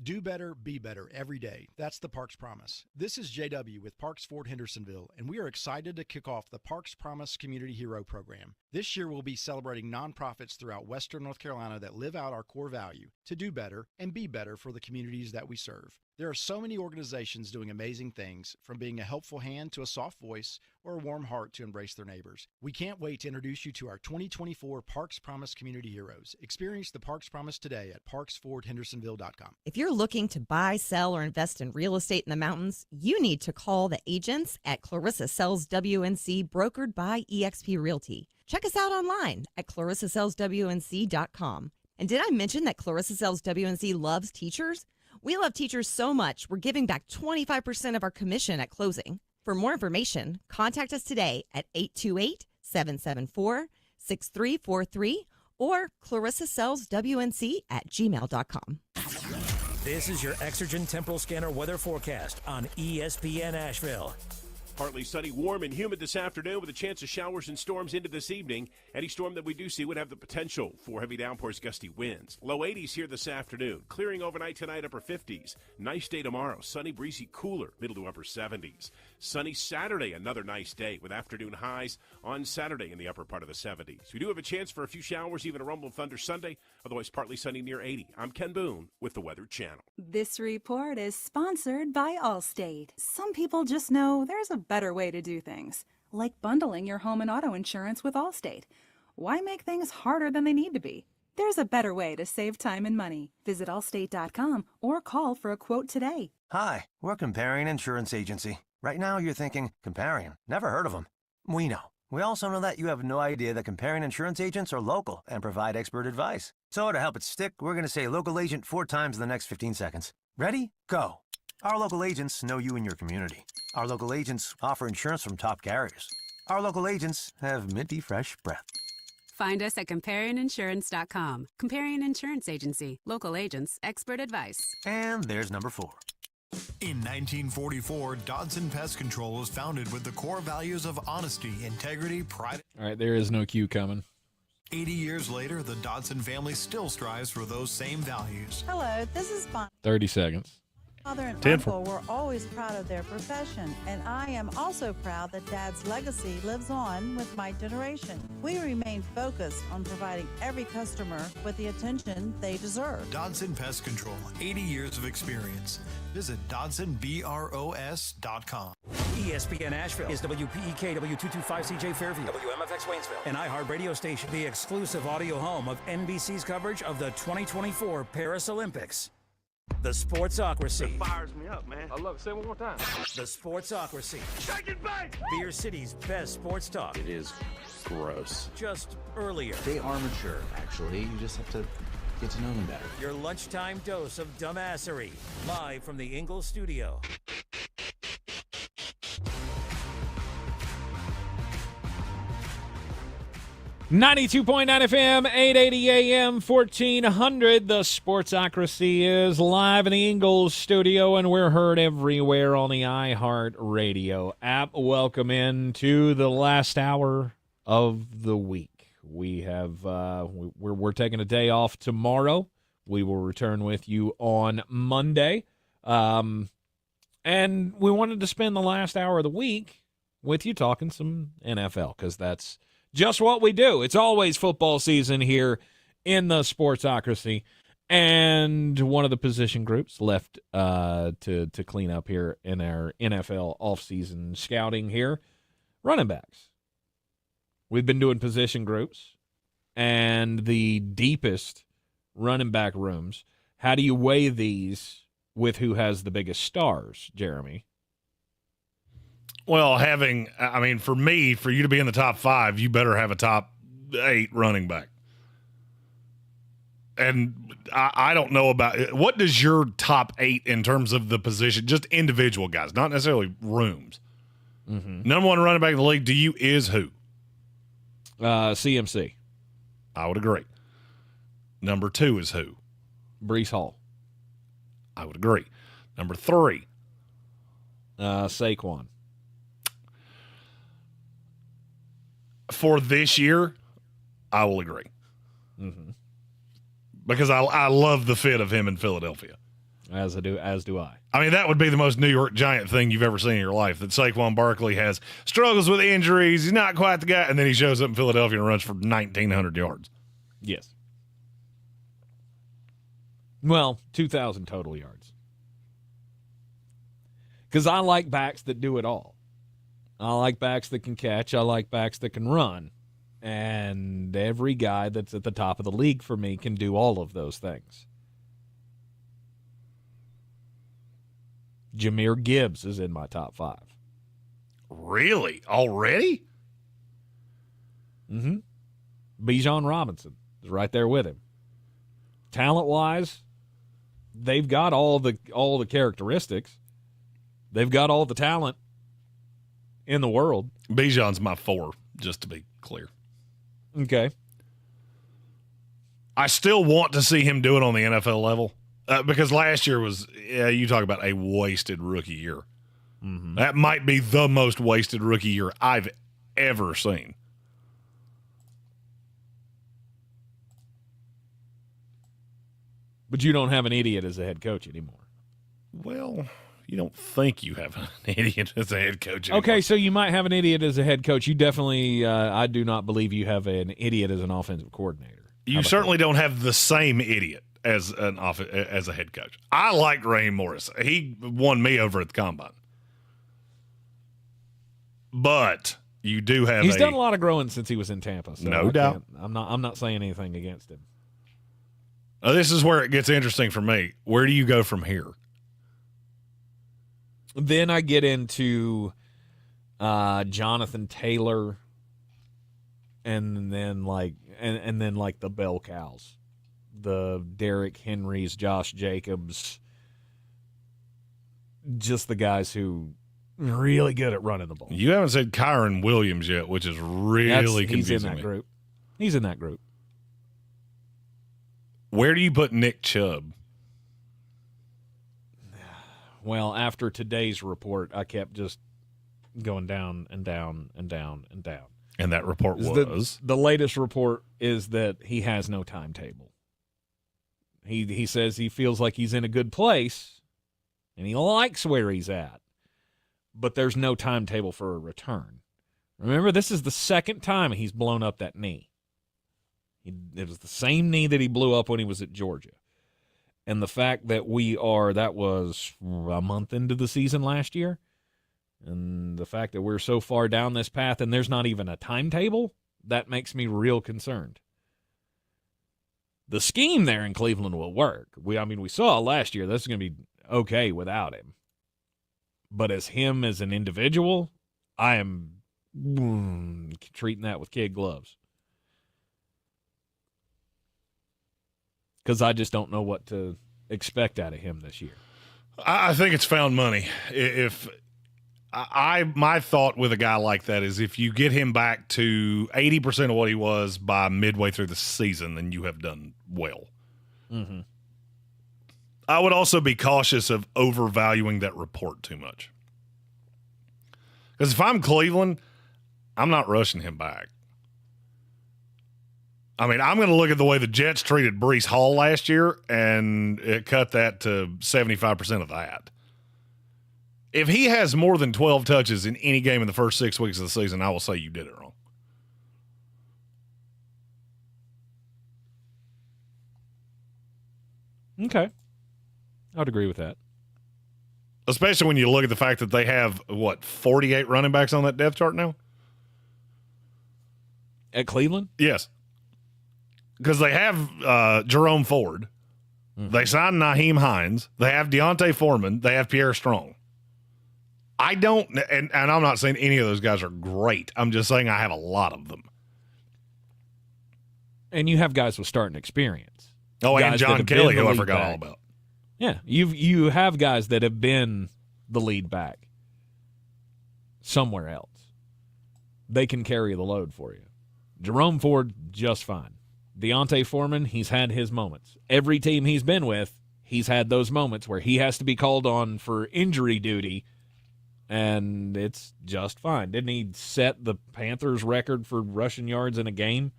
Do better, be better every day. That's the Parks Promise. This is JW with Parks Ford Hendersonville, and we are excited to kick off the Parks Promise Community Hero Program. This year we'll be celebrating nonprofits throughout Western North Carolina that live out our core value to do better and be better for the communities that we serve. There are so many organizations doing amazing things, from being a helpful hand to a soft voice or a warm heart to embrace their neighbors. We can't wait to introduce you to our 2024 Parks Promise Community Heroes. Experience the Parks Promise today at parksfordhendersonville.com. If you're looking to buy, sell, or invest in real estate in the mountains, you need to call the agents at Clarissa Sells WNC, brokered by eXp Realty. Check us out online at clarissasellswnc.com. And did I mention that Clarissa Sells WNC loves teachers? We love teachers so much, we're giving back 25% of our commission at closing. For more information, contact us today at 828-774-6343 or clarissasellswnc@gmail.com. This is your Exergen Temporal Scanner weather forecast on ESPN Asheville. Partly sunny, warm, and humid this afternoon with a chance of showers and storms into this evening. Any storm that we do see would have the potential for heavy downpours, gusty winds. Low 80s here this afternoon. Clearing overnight tonight, upper 50s. Nice day tomorrow. Sunny, breezy, cooler, middle to upper 70s. Sunny Saturday, another nice day with afternoon highs on Saturday in the upper part of the 70s. We do have a chance for a few showers, even a rumble of thunder Sunday. Otherwise, partly sunny near 80. I'm Ken Boone with the Weather Channel. This report is sponsored by Allstate. Some people just know there's a better way to do things, like bundling your home and auto insurance with Allstate. Why make things harder than they need to be? There's a better way to save time and money. Visit allstate.com or call for a quote today. Hi, we're Comparion Insurance Agency. Right now you're thinking, Comparion? Never heard of them. We know. We also know that you have no idea that Comparion Insurance agents are local and provide expert advice. So to help it stick, we're going to say local agent 4 times in the next 15 seconds. Ready? Go. Our local agents know you and your community. Our local agents offer insurance from top carriers. Our local agents have minty fresh breath. Find us at ComparionInsurance.com. Comparion Insurance Agency. Local agents, expert advice. And there's number 4. In 1944, Dodson Pest Control was founded with the core values of honesty, integrity, pride. All right, there is no cue coming. 80 years later, the Dodson family still strives for those same values. Hello, this is Bonnie. 30 seconds. Father and 10 uncle were always proud of their profession, and I am also proud that Dad's legacy lives on with my generation. We remain focused on providing every customer with the attention they deserve. Dodson Pest Control, 80 years of experience. Visit DodsonBROS.com. ESPN Asheville is WPEK W225CJ Fairview, WMFX Waynesville, an iHeart radio station, the exclusive audio home of NBC's coverage of the 2024 Paris Olympics. The Sportsocracy. It fires me up, man. I love it. Say it one more time. The Sportsocracy. Shake it back! Beer City's best sports talk. It is gross. Just earlier. They are mature, actually. You just have to get to know them better. Your lunchtime dose of dumbassery. Live from the Ingalls studio. .9 FM, 880 AM, 1400. The Sportsocracy is live in the Ingalls studio, and we're heard everywhere on the iHeart Radio app. Welcome in to the last hour of the week. We have we're taking a day off tomorrow. We will return with you on Monday, and we wanted to spend the last hour of the week with you talking some NFL, because that's just what we do. It's always football season here in the Sportsocracy. And one of the position groups left to clean up here in our NFL offseason scouting here, running backs. We've been doing position groups and the deepest running back rooms. How do you weigh these with who has the biggest stars, Jeremy? Well, for me, for you to be in the top 5, you better have a top 8 running back. And I don't know about what does your top 8 in terms of the position, just individual guys, not necessarily rooms. Number 1 running back in the league to you is who? CMC. I would agree. Number 2 is who? Breece Hall. I would agree. Number 3. Saquon. For this year, I will agree. Because I love the fit of him in Philadelphia. As do I. I mean, that would be the most New York Giant thing you've ever seen in your life, that Saquon Barkley has struggles with injuries. He's not quite the guy. And then he shows up in Philadelphia and runs for 1,900 yards. Yes. Well, 2,000 total yards. Because I like backs that do it all. I like backs that can catch. I like backs that can run. And every guy that's at the top of the league for me can do all of those things. Jahmyr Gibbs is in my top 5. Really? Already? Bijan Robinson is right there with him. Talent-wise, they've got all the characteristics. They've got all the talent in the world. Bijan's my 4, just to be clear. Okay. I still want to see him do it on the NFL level because last year was, you talk about a wasted rookie year. That might be the most wasted rookie year I've ever seen. But you don't have an idiot as a head coach anymore. Well, you don't think you have an idiot as a head coach anymore. Okay, so you might have an idiot as a head coach. You definitely, I do not believe you have an idiot as an offensive coordinator. You certainly don't have the same idiot as as a head coach. I like Raheem Morris. He won me over at the Combine. But you do have He's done a lot of growing since he was in Tampa. So no doubt. I'm not saying anything against him. This is where it gets interesting for me. Where do you go from here? Then I get into Jonathan Taylor, and then like the bell cows, the Derrick Henrys, Josh Jacobs, just the guys who are really good at running the ball. You haven't said Kyron Williams yet, which is really confusing. He's in that group. He's in that group. Where do you put Nick Chubb? Well, after today's report, I kept just going down and down and down and down. And that report was? The latest report is that he has no timetable. He says he feels like he's in a good place, and he likes where he's at, but there's no timetable for a return. Remember, this is the second time he's blown up that knee. It was the same knee that he blew up when he was at Georgia. And the fact that that was a month into the season last year, and the fact that we're so far down this path and there's not even a timetable, that makes me real concerned. The scheme there in Cleveland will work. We saw last year that's going to be okay without him. But as him as an individual, I am treating that with kid gloves. Because I just don't know what to expect out of him this year. I think it's found money. My thought with a guy like that is if you get him back to 80% of what he was by midway through the season, then you have done well. I would also be cautious of overvaluing that report too much. Because if I'm Cleveland, I'm not rushing him back. I mean, I'm going to look at the way the Jets treated Breece Hall last year, and it cut that to 75% of that. If he has more than 12 touches in any game in the first 6 weeks of the season, I will say you did it wrong. Okay. I would agree with that. Especially when you look at the fact that they have, 48 running backs on that depth chart now? At Cleveland? Yes. Because they have Jerome Ford. They signed Nyheim Hines. They have Deontay Foreman. They have Pierre Strong. I don't, and I'm not saying any of those guys are great. I'm just saying I have a lot of them. And you have guys with starting experience. Oh, and guys John that have Kelly, been the who I lead forgot all back. about. Yeah, you have guys that have been the lead back somewhere else. They can carry the load for you. Jerome Ford, just fine. Deontay Foreman, he's had his moments. Every team he's been with, he's had those moments where he has to be called on for injury duty, and it's just fine. Didn't he set the Panthers' record for rushing yards in a game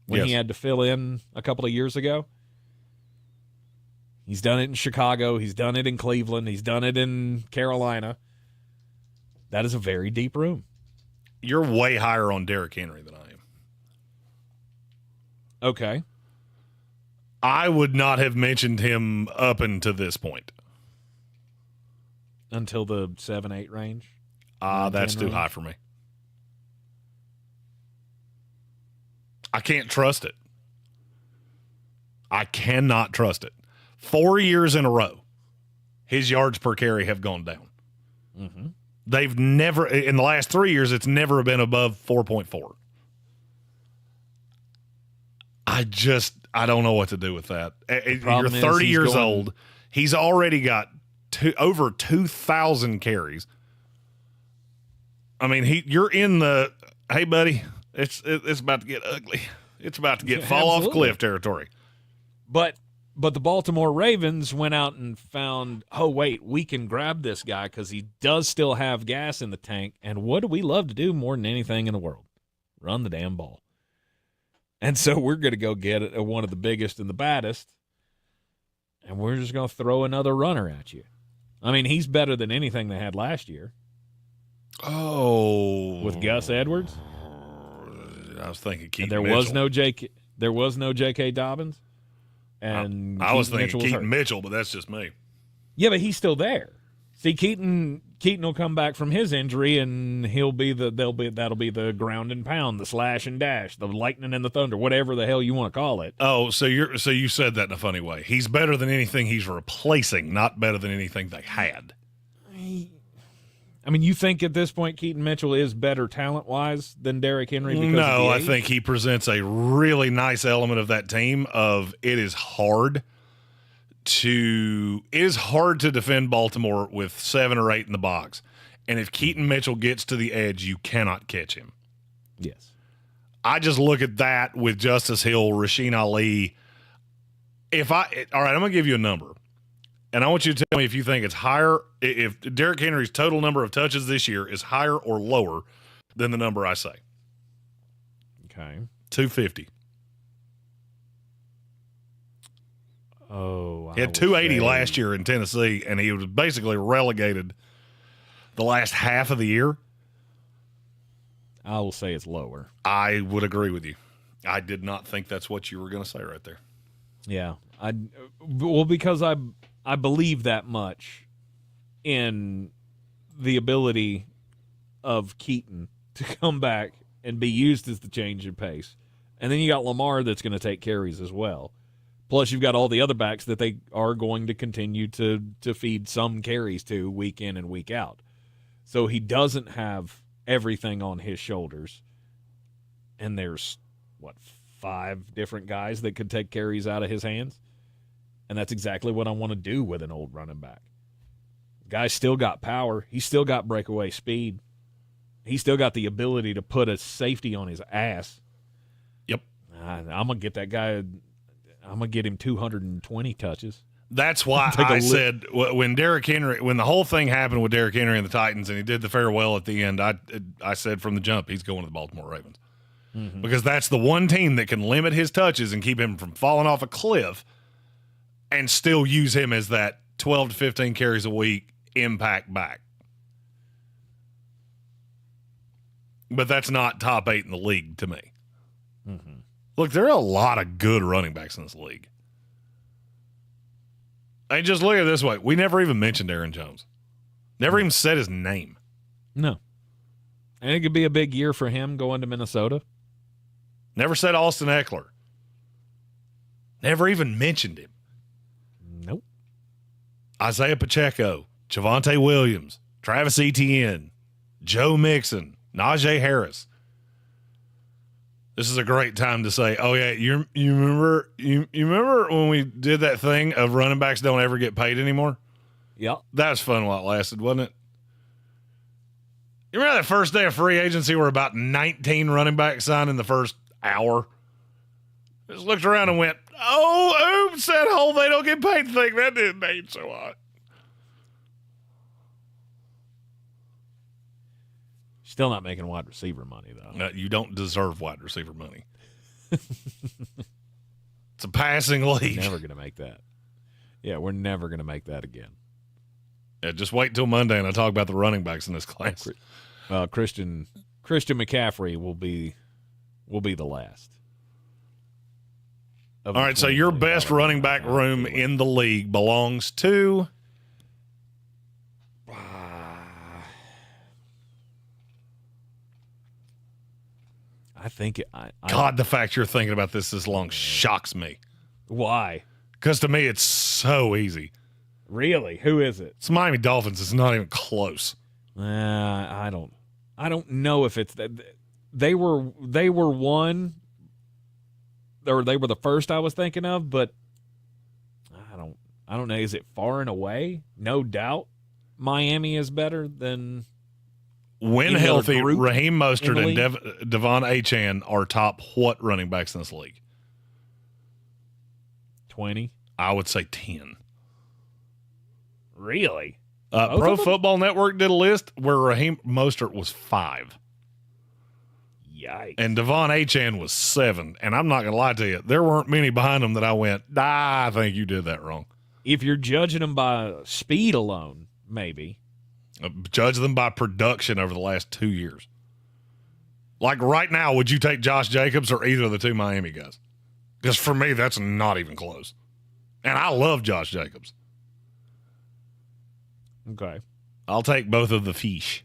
when he had to fill in a couple of years ago? He's done it in Chicago. He's done it in Cleveland. He's done it in Carolina. That is a very deep room. You're way higher on Derrick Henry than I am. Okay. I would not have mentioned him up until this point. Until the 7-8 range? That's too high for me. I can't trust it. I cannot trust it. 4 years in a row, his yards per carry have gone down. Mm-hmm. They've never, in the last 3 years, it's never been above 4.4. I don't know what to do with that. You're 30 years old. He's already got over 2,000 carries. I mean, you're in the, hey, buddy, it's about to get ugly. It's about to get fall off cliff territory. But the Baltimore Ravens went out and found, oh, wait, we can grab this guy because he does still have gas in the tank. And what do we love to do more than anything in the world? Run the damn ball. And so we're going to go get one of the biggest and the baddest, and we're just going to throw another runner at you. I mean, he's better than anything they had last year. Oh. With Gus Edwards? I was thinking Keaton There Mitchell. was no J.K. Dobbins. And I was thinking Mitchell Keaton Mitchell, but that's just me. Yeah, but he's still there. See, Keaton will come back from his injury, and that'll be the ground and pound, the slash and dash, the lightning and the thunder, whatever the hell you want to call it. Oh, so you said that in a funny way. He's better than anything he's replacing, not better than anything they had. I mean, you think at this point Keaton Mitchell is better talent-wise than Derrick Henry? No, I think he presents a really nice element of that team of it is hard to defend Baltimore with 7 or 8 in the box. And if Keaton Mitchell gets to the edge, you cannot catch him. Yes. I just look at that with Justice Hill, Rasheen Ali. All right, I'm going to give you a number. And I want you to tell me if you think it's higher, if Derrick Henry's total number of touches this year is higher or lower than the number I say. Okay. 250. Oh, he had 280 last year in Tennessee, and he was basically relegated the last half of the year. I will say it's lower. I would agree with you. I did not think that's what you were going to say right there. Yeah. Because I believe that much in the ability of Keaton to come back and be used as the change in pace. And then you got Lamar that's going to take carries as well. Plus, you've got all the other backs that they are going to continue to feed some carries to week in and week out. So he doesn't have everything on his shoulders. And there's, 5 different guys that could take carries out of his hands? And that's exactly what I want to do with an old running back. Guy's still got power. He's still got breakaway speed. He's still got the ability to put a safety on his ass. Yep. I'm going to get that guy – I'm going to get him 220 touches. That's why I said when Derrick Henry, when the whole thing happened with Derrick Henry and the Titans and he did the farewell at the end, I said from the jump he's going to the Baltimore Ravens. Mm-hmm. Because that's the one team that can limit his touches and keep him from falling off a cliff and still use him as that 12 to 15 carries a week impact back. But that's not top 8 in the league to me. Mm-hmm. Look, there are a lot of good running backs in this league. And just look at it this way. We never even mentioned Aaron Jones. Never even said his name. No. And it could be a big year for him going to Minnesota. Never said Austin Eckler. Never even mentioned him. Nope. Isaiah Pacheco, Javonte Williams, Travis Etienne, Joe Mixon, Najee Harris. This is a great time to say, oh yeah, you remember when we did that thing of running backs don't ever get paid anymore? Yep. That was fun while it lasted, wasn't it? You remember that first day of free agency where about 19 running backs signed in the first hour? Just looked around and went, oh, oops, that hole they don't get paid thing. That didn't ain't so hot. Still not making wide receiver money, though. You don't deserve wide receiver money. It's a passing league. Never going to make that. Yeah, we're never going to make that again. Yeah, just wait till Monday and I talk about the running backs in this class. Christian McCaffrey will be the last. All right, so your best running back room in the league belongs to? I think God, the fact you're thinking about this long shocks me. Why? Because to me, it's so easy. Really? Who is it? It's Miami Dolphins. It's not even close. I don't know if it's that. They were one. Or they were the first I was thinking of, but I don't know. Is it far and away? No doubt, Miami is better than. When healthy, Raheem Mostert and Devon Achane are top what running backs in this league? 20? I would say 10. Really? Pro Football Network did a list where Raheem Mostert was 5. Yikes. And Devon Achane was 7. And I'm not going to lie to you, there weren't many behind him that I went, I think you did that wrong. If you're judging them by speed alone, maybe. Judge them by production over the last 2 years. Like right now, would you take Josh Jacobs or either of the two Miami guys? Because for me, that's not even close. And I love Josh Jacobs. Okay. I'll take both of the fish.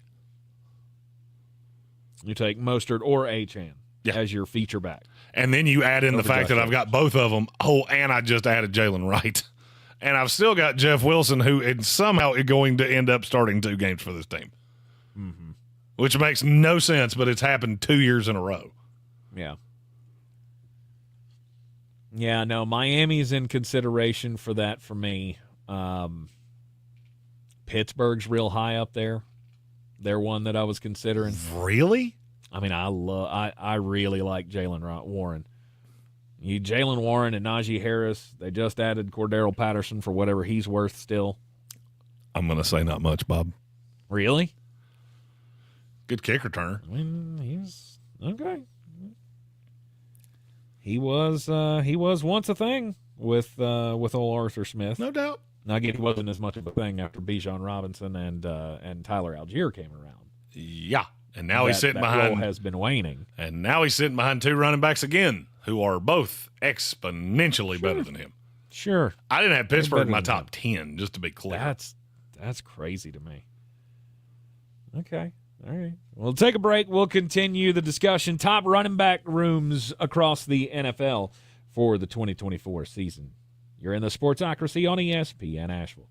You take Mostert or Achane as your feature back. And then you add in the fact that I've got both of them. Oh, and I just added Jalen Wright. And I've still got Jeff Wilson, who is somehow going to end up starting 2 games for this team. Mm-hmm. Which makes no sense, but it's happened 2 years in a row. Yeah. Yeah, no, Miami's in consideration for that for me. Pittsburgh's real high up there. They're one that I was considering. Really? I mean, I really like Jalen Warren. Jalen Warren and Najee Harris, they just added Cordero Patterson for whatever he's worth still. I'm going to say not much, Bob. Really? Good kick returner. I mean, he's okay. He was once a thing with old Arthur Smith. No doubt. Now, again, he wasn't as much of a thing after Bijan Robinson and Tyler Algier came around. Yeah. And now he's sitting that behind. role has been waning. And now he's sitting behind 2 running backs again, who are both exponentially better than him. Sure. I didn't have Pittsburgh in my top 10, just to be clear. That's crazy to me. Okay. All right. We'll take a break. We'll continue the discussion. Top running back rooms across the NFL for the 2024 season. You're in the Sportsocracy on ESPN Asheville.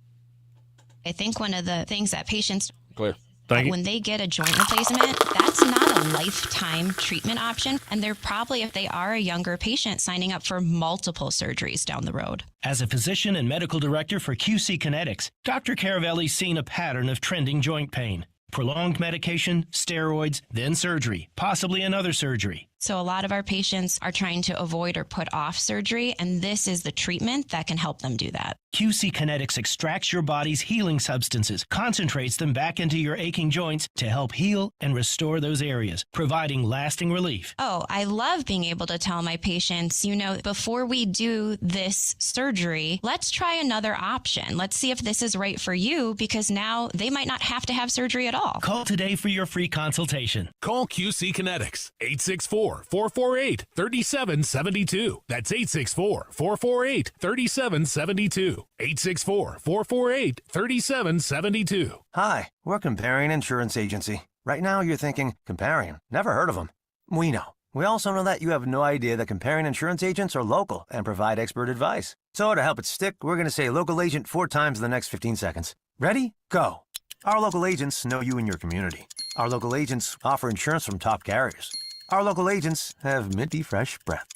I think one of the things that patients Clear. when they get a joint replacement, that's not a lifetime treatment option. And they're probably, if they are a younger patient, signing up for multiple surgeries down the road. As a physician and medical director for QC Kinetics, Dr. Caravelli's seen a pattern of trending joint pain. Prolonged medication, steroids, then surgery, possibly another surgery. So a lot of our patients are trying to avoid or put off surgery, and this is the treatment that can help them do that. QC Kinetics extracts your body's healing substances, concentrates them back into your aching joints to help heal and restore those areas, providing lasting relief. Oh, I love being able to tell my patients, before we do this surgery, let's try another option. Let's see if this is right for you, because now they might not have to have surgery at all. Call today for your free consultation. Call QC Kinetics, 864-448-3772. That's 864-448-3772. 864-448-3772. Hi, we're Comparion Insurance Agency. Right now you're thinking, Comparion, never heard of them. We know. We also know that you have no idea that Comparion Insurance agents are local and provide expert advice. So to help it stick, we're going to say local agent 4 times in the next 15 seconds. Ready? Go. Our local agents know you and your community. Our local agents offer insurance from top carriers. Our local agents have minty fresh breath.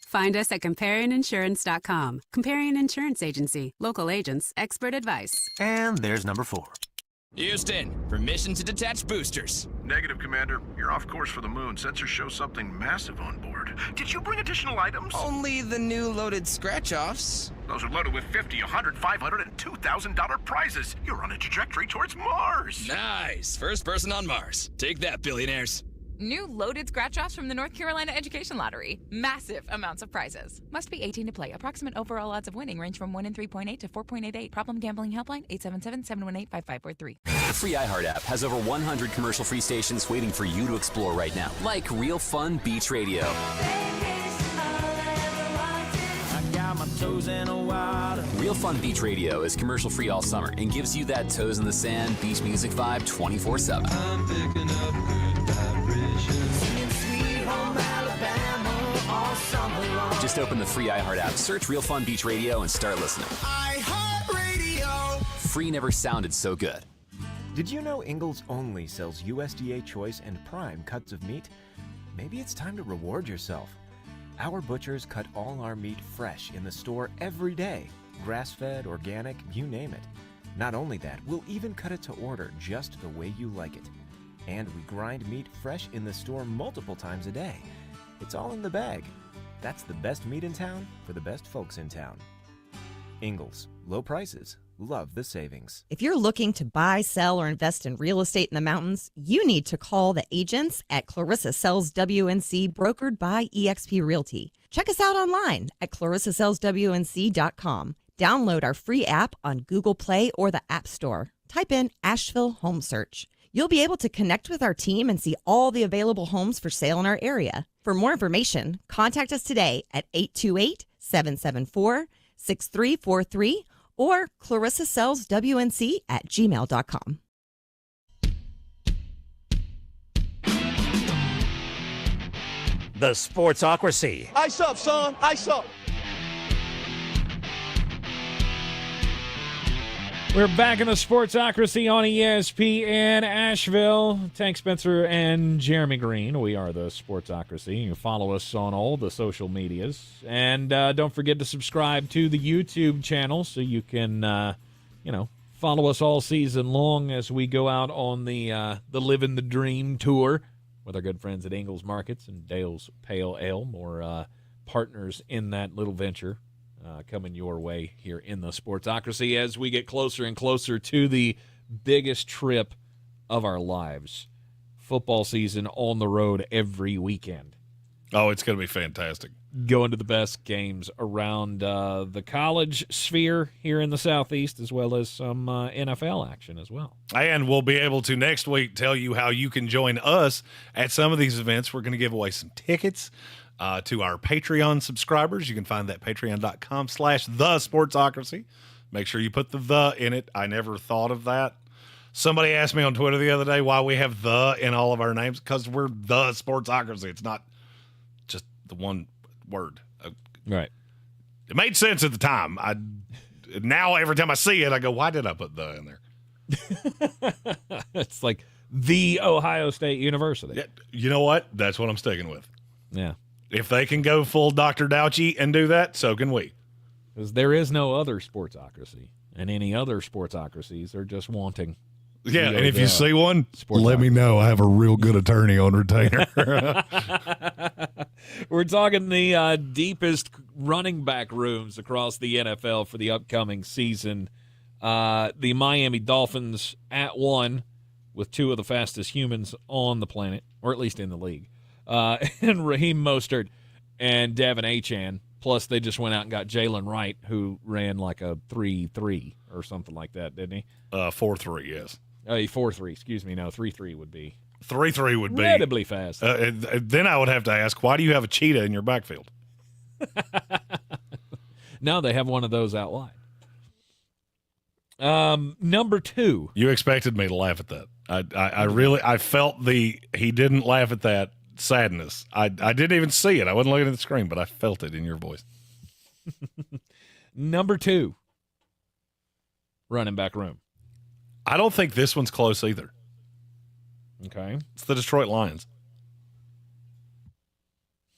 Find us at comparinginsurance.com. Comparion Insurance Agency. Local agents, expert advice. And there's number 4. Houston, permission to detach boosters. Negative, Commander. You're off course for the moon. Sensors show something massive on board. Did you bring additional items? Only the new loaded scratch-offs. Those are loaded with $50, $100, $500, and $2,000 prizes. You're on a trajectory towards Mars. Nice. First person on Mars. Take that, billionaires. New loaded scratch-offs from the North Carolina Education Lottery. Massive amounts of prizes. Must be 18 to play. Approximate overall odds of winning range from 1 in 3.8 to 4.88. Problem gambling helpline 877-718-5543. The free iHeart app has over 100 commercial-free stations waiting for you to explore right now, like Real Fun Beach Radio. Real Fun Beach Radio is commercial-free all summer and gives you that toes in the sand beach music vibe 24/7. I'm picking up good vibrations. Singing Sweet Home Alabama all summer long. Just open the free iHeart app, search Real Fun Beach Radio, and start listening. iHeart Radio. Free never sounded so good. Did you know Ingalls only sells USDA Choice and Prime cuts of meat? Maybe it's time to reward yourself. Our butchers cut all our meat fresh in the store every day. Grass-fed, organic, you name it. Not only that, we'll even cut it to order just the way you like it. And we grind meat fresh in the store multiple times a day. It's all in the bag. That's the best meat in town for the best folks in town. Ingalls, low prices, love the savings. If you're looking to buy, sell, or invest in real estate in the mountains, you need to call the agents at Clarissa Sells WNC, brokered by eXp Realty. Check us out online at clarissasellswnc.com. Download our free app on Google Play or the App Store. Type in Asheville Home Search. You'll be able to connect with our team and see all the available homes for sale in our area. For more information, contact us today at 828-774-6343 or clarissasellswnc@gmail.com. The Sportsocracy. Ice up, son. Ice up. We're back in the Sportsocracy on ESPN Asheville. Tank Spencer and Jeremy Greene. We are the Sportsocracy. You can follow us on all the social medias. And don't forget to subscribe to the YouTube channel so you can, follow us all season long as we go out on the Living the Dream tour with our good friends at Ingalls Markets and Dale's Pale Ale. More partners in that little venture. Coming your way here in the Sportsocracy as we get closer and closer to the biggest trip of our lives. Football season on the road every weekend. Oh, it's going to be fantastic. Going to the best games around the college sphere here in the Southeast, as well as some NFL action as well. And we'll be able to next week tell you how you can join us at some of these events. We're going to give away some tickets to our Patreon subscribers. You can find that patreon.com/thesportsocracy. Make sure you put the in it. I never thought of that. Somebody asked me on Twitter the other day why we have the in all of our names, because we're the Sportsocracy. It's not just the one word. Right. It made sense at the time. Now every time I see it, I go, why did I put the in there? It's like the Ohio State University. Yeah, you know what? That's what I'm sticking with. Yeah. If they can go full Dr. Douchy and do that, so can we. Because there is no other Sportsocracy, and any other Sportsocracies are just wanting. Yeah, and if you see one, let me know. I have a real good attorney on retainer. We're talking the deepest running back rooms across the NFL for the upcoming season. The Miami Dolphins at 1 with 2 of the fastest humans on the planet, or at least in the league. And Raheem Mostert and Devin Achane. Plus, they just went out and got Jalen Wright, who ran like a 3.3 or something like that, didn't he? 4.3, yes. 4.3, excuse me. No, 3.3 would be. 3.3 would be incredibly fast. Then I would have to ask, why do you have a cheetah in your backfield? No, they have one of those out wide. Number 2. You expected me to laugh at that. I felt he didn't laugh at that sadness. I didn't even see it. I wasn't looking at the screen, but I felt it in your voice. Number 2. Running back room. I don't think this one's close either. Okay. It's the Detroit Lions.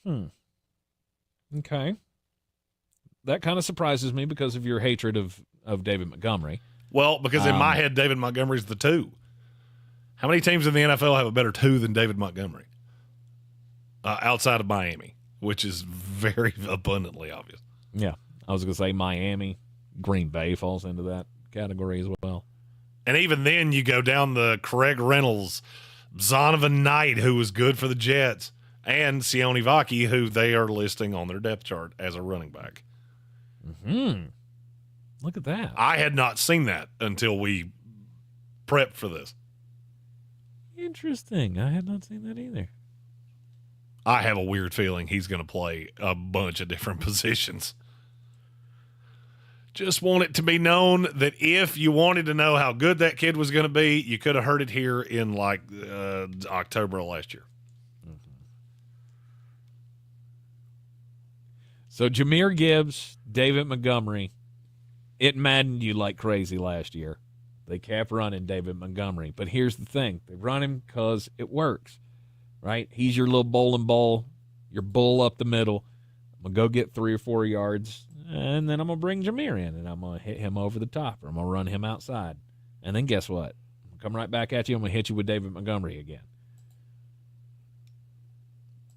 Okay. That kind of surprises me because of your hatred of David Montgomery. Well, because in my head, David Montgomery's the 2. How many teams in the NFL have a better 2 than David Montgomery? Outside of Miami, which is very abundantly obvious. Yeah. I was going to say Miami. Green Bay falls into that category as well. And even then, you go down the Craig Reynolds, Zonovan Knight, who was good for the Jets, and Sione Vaki, who they are listing on their depth chart as a running back. Look at that. I had not seen that until we prepped for this. Interesting. I had not seen that either. I have a weird feeling he's going to play a bunch of different positions. Just want it to be known that if you wanted to know how good that kid was going to be, you could have heard it here in like October of last year. So Jahmyr Gibbs, David Montgomery, it maddened you like crazy last year. They kept running David Montgomery. But here's the thing. They run him because it works, right? He's your little bowling ball, your bull up the middle. I'm going to go get 3 or 4 yards, and then I'm going to bring Jahmyr in, and I'm going to hit him over the top, or I'm going to run him outside. And then guess what? I'm going to come right back at you. I'm going to hit you with David Montgomery again.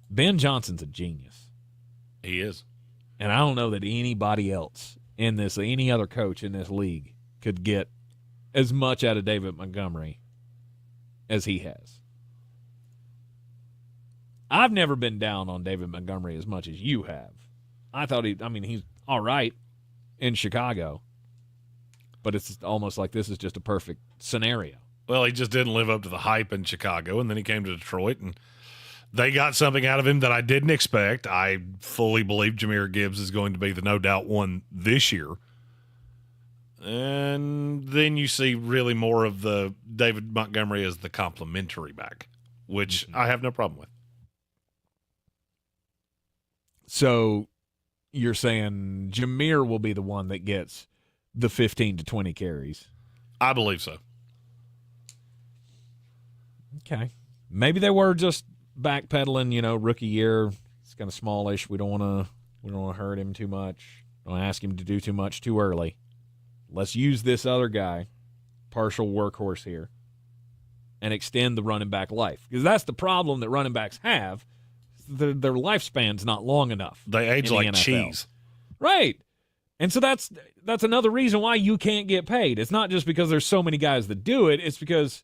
Ben Johnson's a genius. He is. And I don't know that anybody else in this, any other coach in this league could get as much out of David Montgomery as he has. I've never been down on David Montgomery as much as you have. I thought he's all right in Chicago, but it's almost like this is just a perfect scenario. Well, he just didn't live up to the hype in Chicago, and then he came to Detroit, and they got something out of him that I didn't expect. I fully believe Jahmyr Gibbs is going to be the no doubt one this year. And then you see really more of the David Montgomery as the complimentary back, which I have no problem with. So you're saying Jahmyr will be the one that gets the 15 to 20 carries? I believe so. Okay. Maybe they were just backpedaling, rookie year. It's kind of smallish. We don't want to hurt him too much. Don't ask him to do too much too early. Let's use this other guy, partial workhorse here, and extend the running back life. Because that's the problem that running backs have. Their lifespan's not long enough. They age like cheese. Right. And so that's another reason why you can't get paid. It's not just because there's so many guys that do it. It's because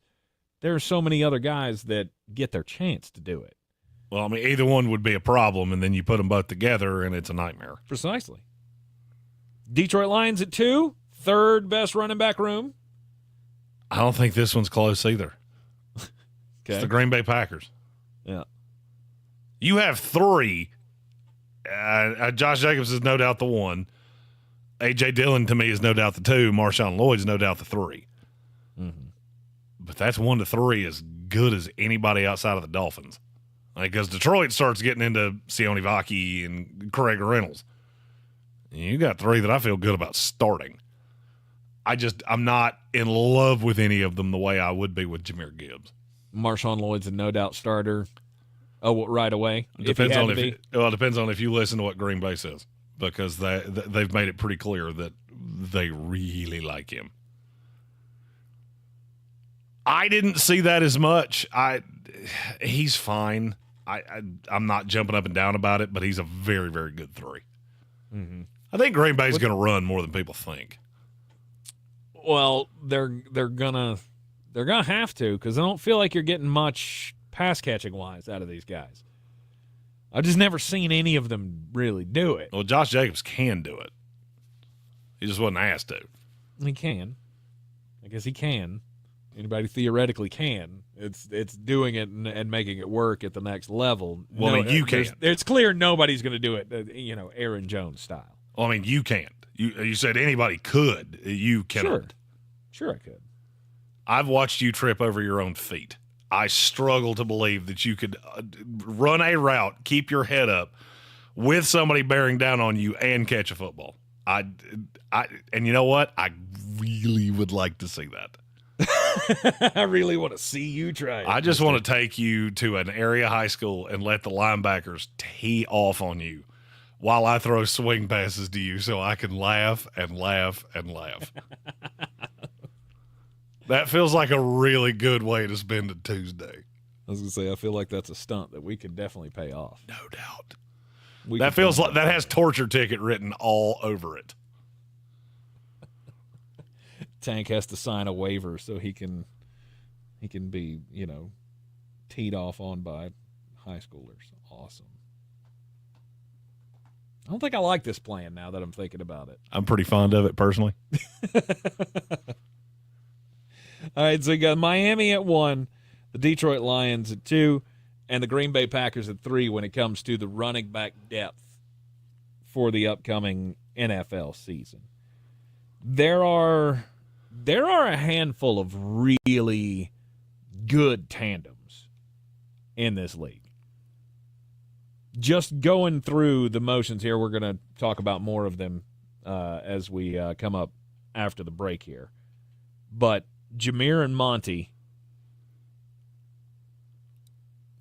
there are so many other guys that get their chance to do it. Well, I mean, either one would be a problem, and then you put them both together, and it's a nightmare. Precisely. Detroit Lions at 2, third best running back room. I don't think this one's close either. Okay. It's the Green Bay Packers. Yeah. You have 3. Josh Jacobs is no doubt the 1. A.J. Dillon, to me, is no doubt the 2. Marshawn Lloyd's no doubt the 3. Mm-hmm. But that's 1 to 3 as good as anybody outside of the Dolphins. Because Detroit starts getting into Sione Vaki and Craig Reynolds. You got 3 that I feel good about starting. I'm not in love with any of them the way I would be with Jahmyr Gibbs. Marshawn Lloyd's a no doubt starter. Oh, right away. Depends on if you listen to what Green Bay says, because they've made it pretty clear that they really like him. I didn't see that as much. He's fine. I'm not jumping up and down about it, but he's a very, very good 3. Mm-hmm. I think Green Bay's going to run more than people think. Well, they're gonna have to, because I don't feel like you're getting much pass catching wise out of these guys. I've just never seen any of them really do it. Well, Josh Jacobs can do it. He just wasn't asked to. He can. I guess he can. Anybody theoretically can. It's doing it and making it work at the next level. Well, I mean, you can. It's clear nobody's going to do it, Aaron Jones style. Well, I mean, you can't. You said anybody could. You cannot. Sure I could. I've watched you trip over your own feet. I struggle to believe that you could run a route, keep your head up with somebody bearing down on you and catch a football. And you know what? I really would like to see that. I really want to see you try it. I just want to take you to an area high school and let the linebackers tee off on you while I throw swing passes to you so I can laugh and laugh and laugh. That feels like a really good way to spend a Tuesday. I was going to say, I feel like that's a stunt that we could definitely pay off. No doubt. That feels like that has torture ticket written all over it. Tank has to sign a waiver so he can be, teed off on by high schoolers. Awesome. I don't think I like this plan now that I'm thinking about it. I'm pretty fond of it personally. All right, so you got Miami at 1, the Detroit Lions at 2, and the Green Bay Packers at 3 when it comes to the running back depth for the upcoming NFL season. There are a handful of really good tandems in this league. Just going through the motions here, we're going to talk about more of them as we come up after the break here. But Jameer and Monty,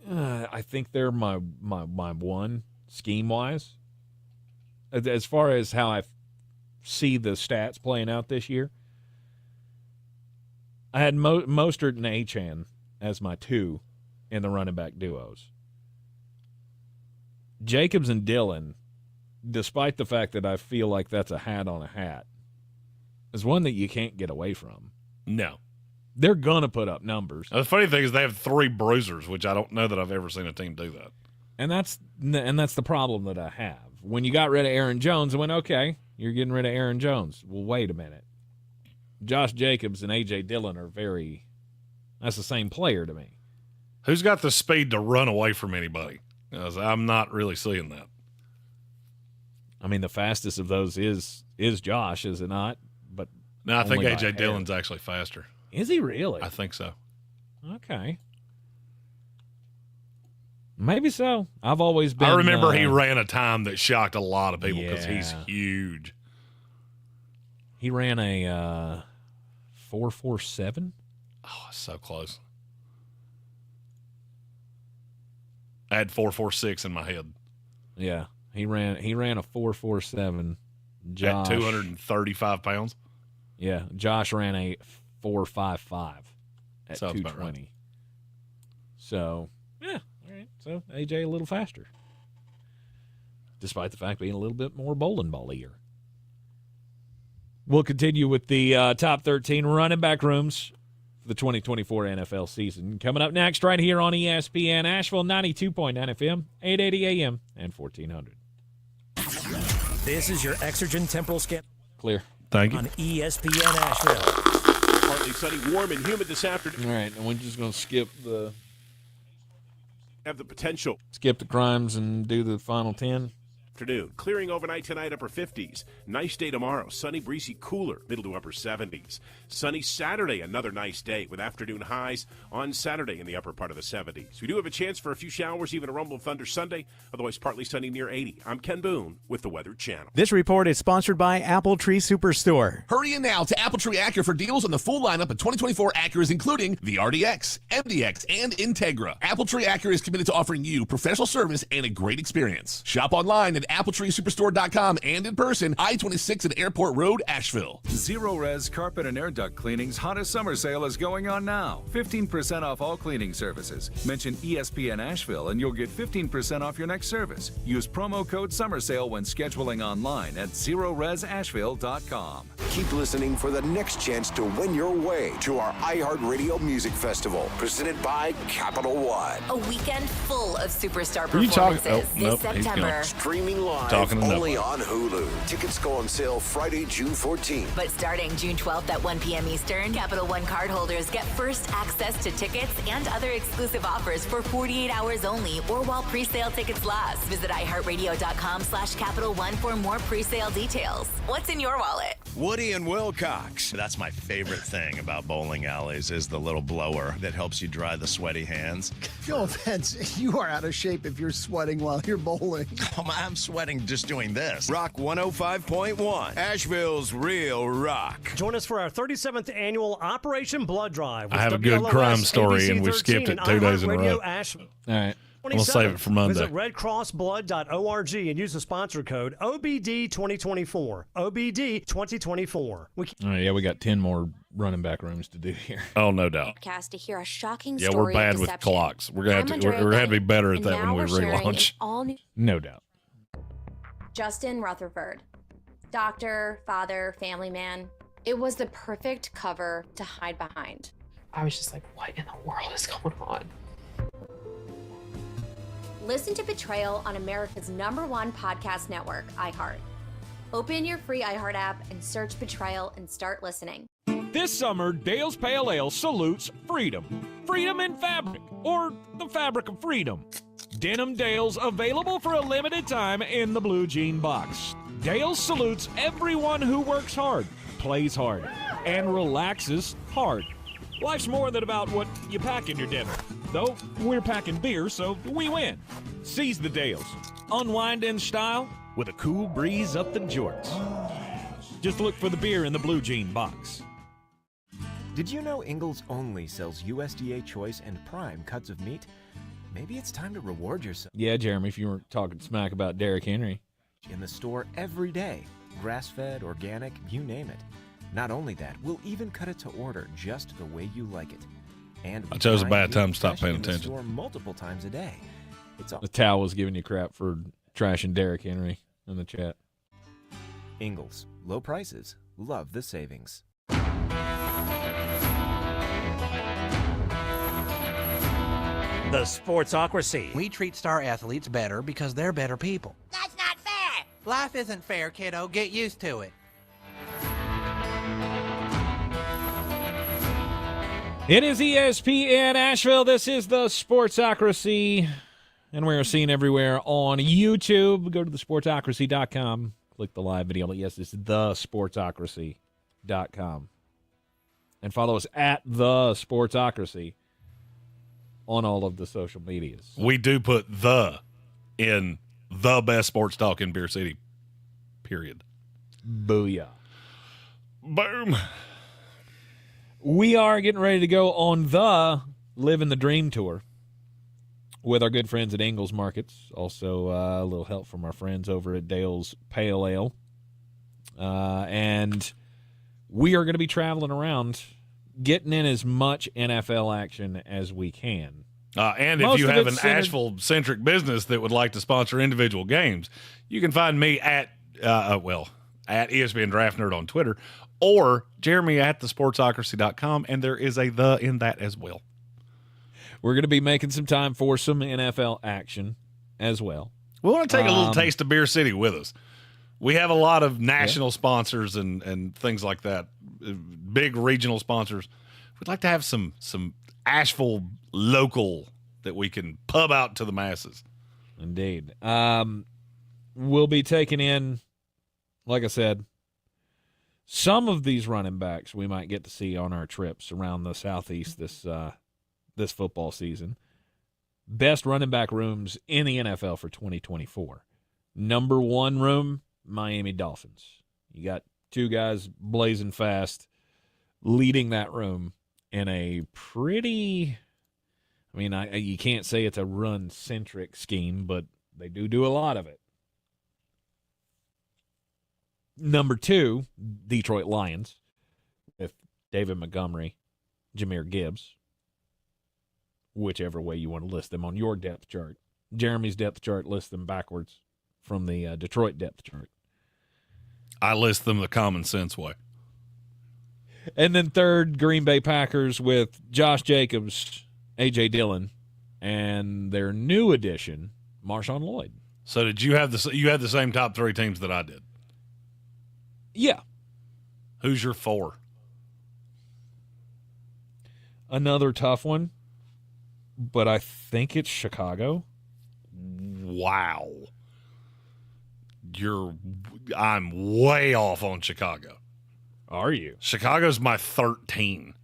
I think they're my one scheme-wise. As far as how I see the stats playing out this year, I had Mostert and Achane as my 2 in the running back duos. Jacobs and Dillon, despite the fact that I feel like that's a hat on a hat, is one that you can't get away from. No. They're going to put up numbers. The funny thing is they have 3 bruisers, which I don't know that I've ever seen a team do that. And that's the problem that I have. When you got rid of Aaron Jones, I went, okay, you're getting rid of Aaron Jones. Well, wait a minute. Josh Jacobs and A.J. Dillon are that's the same player to me. Who's got the speed to run away from anybody? I'm not really seeing that. I mean, the fastest of those is Josh, is it not? But no, I think A.J. Dillon's actually faster. Is he really? I think so. Okay. Maybe so. I've always been. I remember he ran a time that shocked a lot of people because he's huge. He ran a 4.47. Oh, so close. I had 4.46 in my head. Yeah, he ran a 4.47. Josh, at 235 pounds. Yeah, Josh ran a 4.55 at Sounds 220. about right. So yeah, all right. So AJ a little faster, despite the fact being a little bit more bowling ball-ier. We'll continue with the top 13 running back rooms for the 2024 NFL season. Coming up next right here on ESPN Asheville, 92.9 FM, 880 AM, and 1400. This is your Exergen temporal scan. Clear. Thank you. On ESPN Asheville. Partly sunny, warm, and humid this afternoon. All right, and we're just going to skip the potential. Skip the crimes and do the final 10. Afternoon. Clearing overnight tonight, upper 50s. Nice day tomorrow. Sunny, breezy, cooler, middle to upper 70s. Sunny Saturday, another nice day with afternoon highs on Saturday in the upper part of the 70s. We do have a chance for a few showers, even a rumble of thunder Sunday. Otherwise, partly sunny near 80. I'm Ken Boone with the Weather Channel. This report is sponsored by Apple Tree Superstore. Hurry in now to Apple Tree Acura for deals on the full lineup of 2024 Acuras, including the RDX, MDX, and Integra. Apple Tree Acura is committed to offering you professional service and a great experience. Shop online at AppleTreeSuperstore.com and in person, I-26 at Airport Road, Asheville. Zero Res Carpet and Air Duct Cleaning's hottest summer sale is going on now. 15% off all cleaning services. Mention ESPN Asheville and you'll get 15% off your next service. Use promo code Summer Sale when scheduling online at ZeroResAsheville.com. Keep listening for the next chance to win your way to our iHeartRadio Music Festival, presented by Capital One. A weekend full of superstar Are you talking? performances this September. Streaming live Talking only on Hulu. Tickets go on sale Friday, June 14th. But starting June 12th at 1 p.m. Eastern, Capital One cardholders get first access to tickets and other exclusive offers for 48 hours only or while pre-sale tickets last. Visit iHeartRadio.com/Capital One for more pre-sale details. What's in your wallet? Woody and Wilcox. That's my favorite thing about bowling alleys is the little blower that helps you dry the sweaty hands. No offense, you are out of shape if you're sweating while you're bowling. I'm sweating just doing this. Rock 105.1, Asheville's real rock. Join us for our 37th annual Operation Blood Drive. I have a good crime story, and we skipped it 2 days in a row. Asheville. All right. We'll save it for Monday. Visit redcrossblood.org and use the sponsor code OBD2024. OBD2024. All right, yeah, we got 10 more running back rooms to do here. Oh, no doubt. To hear a shocking Yeah, story we're bad of with deception. clocks. We're gonna have to be better at that when we relaunch. No doubt. Justin Rutherford, doctor, father, family man. It was the perfect cover to hide behind. I was just like, what in the world is going on? Listen to Betrayal on America's #1 podcast network, iHeart. Open your free iHeart app and search Betrayal and start listening. This summer, Dale's Pale Ale salutes freedom. Freedom in fabric, or the fabric of freedom. Denim Dale's available for a limited time in the blue jean box. Dale's salutes everyone who works hard, plays hard, and relaxes hard. Life's more than about what you pack in your dinner. Though we're packing beer, so we win. Seize the Dales. Unwind in style with a cool breeze up the jorts. Just look for the beer in the blue jean box. Did you know Ingalls only sells USDA choice and prime cuts of meat? Maybe it's time to reward yourself. Yeah, Jeremy, if you weren't talking smack about Derrick Henry. In the store every day. Grass-fed, organic, you name it. Not only that, we'll even cut it to order just the way you like it. And I chose a bad time to stop fresh paying in the attention. store multiple times a day. It's all The towel was giving you crap for trashing Derrick Henry in the chat. Ingalls. Low prices. Love the savings. The Sportsocracy. We treat star athletes better because they're better people. That's not fair. Life isn't fair, kiddo. Get used to it. It is ESPN Asheville. This is the Sportsocracy, and we are seen everywhere on YouTube. Go to thesportsocracy.com. Click the live video. Yes, it's thesportsocracy.com. And follow us at the Sportsocracy on all of the social medias. We do put the in the best sports talk in Beer City, period. Booyah. Boom. We are getting ready to go on the Living the Dream tour with our good friends at Ingalls Markets. Also, a little help from our friends over at Dale's Pale Ale. And we are going to be traveling around, getting in as much NFL action as we can. And if you have an Asheville-centric business that would like to sponsor individual games, you can find me at ESPN Draft Nerd on Twitter, or Jeremy at thesportsocracy.com, and there is a the in that as well. We're going to be making some time for some NFL action as well. We want to take a little taste of Beer City with us. We have a lot of national sponsors and things like that, big regional sponsors. We'd like to have some Asheville local that we can pub out to the masses. Indeed. We'll be taking in, like I said, some of these running backs we might get to see on our trips around the Southeast this football season. Best running back rooms in the NFL for 2024. Number 1 room, Miami Dolphins. You got 2 guys blazing fast, leading that room in a pretty, you can't say it's a run-centric scheme, but they do a lot of it. Number 2, Detroit Lions, with David Montgomery, Jahmyr Gibbs, whichever way you want to list them on your depth chart. Jeremy's depth chart lists them backwards from the Detroit depth chart. I list them the common sense way. And then 3rd, Green Bay Packers with Josh Jacobs, A.J. Dillon, and their new addition, Marshawn Lloyd. So did you have the same top 3 teams that I did? Yeah. Who's your 4? Another tough one, but I think it's Chicago. Wow. I'm way off on Chicago. Are you? Chicago's my 13.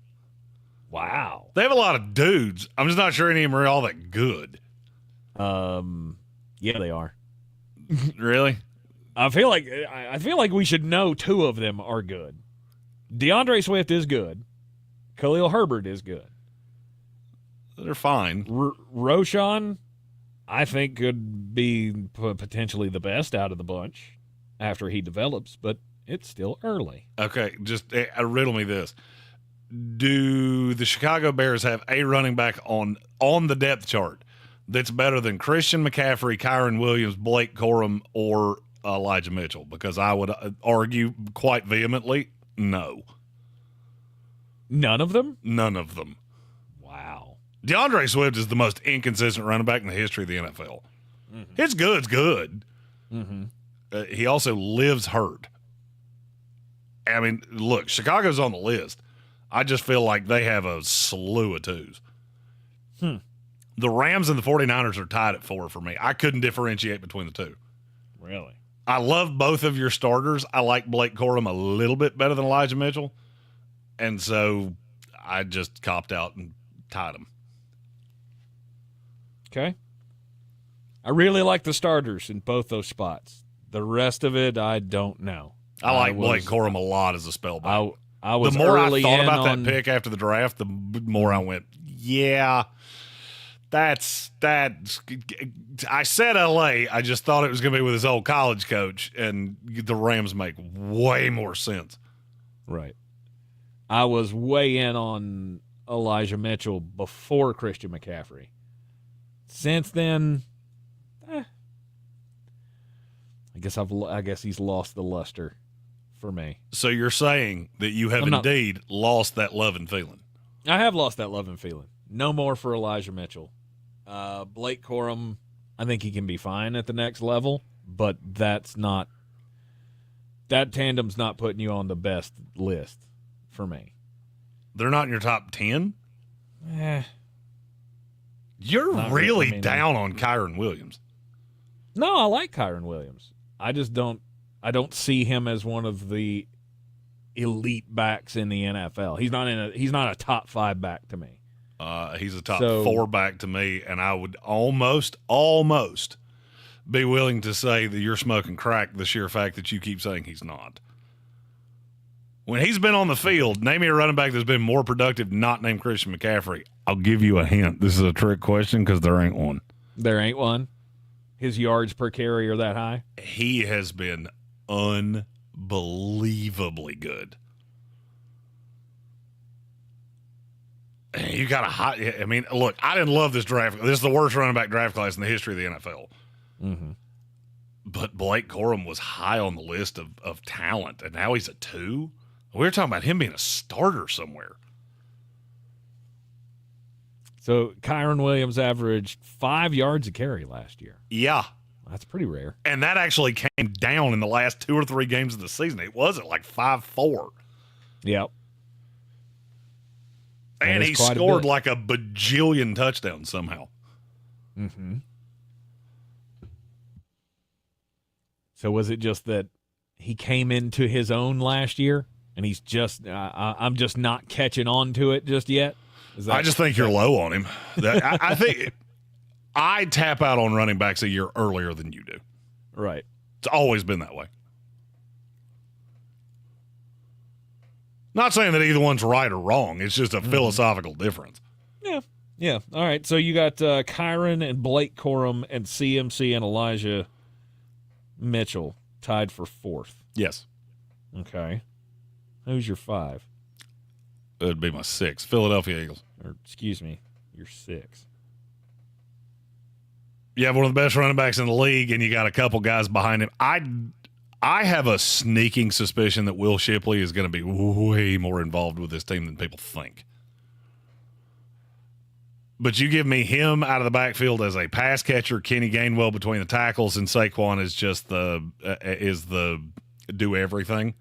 Wow. They have a lot of dudes. I'm just not sure any of them are all that good. Yeah, they are. Really? I feel like we should know two of them are good. DeAndre Swift is good. Khalil Herbert is good. They're fine. Roschon, I think, could be potentially the best out of the bunch after he develops, but it's still early. Okay, just riddle me this. Do the Chicago Bears have a running back on the depth chart that's better than Christian McCaffrey, Kyron Williams, Blake Corum, or Elijah Mitchell? Because I would argue quite vehemently, no. None of them? None of them. Wow. DeAndre Swift is the most inconsistent running back in the history of the NFL. Mm-hmm. His good's good. Mm-hmm. He also lives hurt. I mean, look, Chicago's on the list. I just feel like they have a slew of twos. The Rams and the 49ers are tied at 4 for me. I couldn't differentiate between the two. Really? I love both of your starters. I like Blake Corum a little bit better than Elijah Mitchell. And so I just copped out and tied them. Okay. I really like the starters in both those spots. The rest of it, I don't know. I like Blake Corum a lot as a spellback. I was the more early I thought in about on, that pick after the draft, the more I went, yeah, that's. I said LA. I just thought it was going to be with his old college coach, and the Rams make way more sense. Right. I was way in on Elijah Mitchell before Christian McCaffrey. Since then, I guess he's lost the luster for me. So you're saying that you have indeed lost that love and feeling? I have lost that love and feeling. No more for Elijah Mitchell. Blake Corum, I think he can be fine at the next level, but that tandem's not putting you on the best list for me. They're not in your top 10? You're really down on Kyron Williams. No, I like Kyron Williams. I just don't see him as one of the elite backs in the NFL. He's not a top 5 back to me. He's a top 4 back to me, and I would almost be willing to say that you're smoking crack, the sheer fact that you keep saying he's not. When he's been on the field, name me a running back that's been more productive not named Christian McCaffrey. I'll give you a hint. This is a trick question because there ain't one. There ain't one? His yards per carry are that high? He has been unbelievably good. You got I mean, look, I didn't love this draft. This is the worst running back draft class in the history of the NFL. Mm-hmm. But Blake Corum was high on the list of talent, and now he's a 2? We were talking about him being a starter somewhere. So Kyron Williams averaged 5 yards a carry last year. Yeah. That's pretty rare. And that actually came down in the last 2 or 3 games of the season. It wasn't like 5-4. Yep. And he scored like a bajillion touchdowns somehow. Mm-hmm. So was it just that he came into his own last year, and he's just I'm just not catching on to it just yet? I just think you're low on him. I think I tap out on running backs a year earlier than you do. Right. It's always been that way. Not saying that either one's right or wrong. It's just a philosophical difference. Yeah. Yeah. All right. So you got Kyron and Blake Corum and CMC and Elijah Mitchell tied for 4th. Yes. Okay. Who's your 5? It would be my 6. Philadelphia Eagles. Or, excuse me, your 6. You have one of the best running backs in the league, and you got a couple guys behind him. I have a sneaking suspicion that Will Shipley is going to be way more involved with this team than people think. But you give me him out of the backfield as a pass catcher, Kenny Gainwell between the tackles, and Saquon is just the do everything.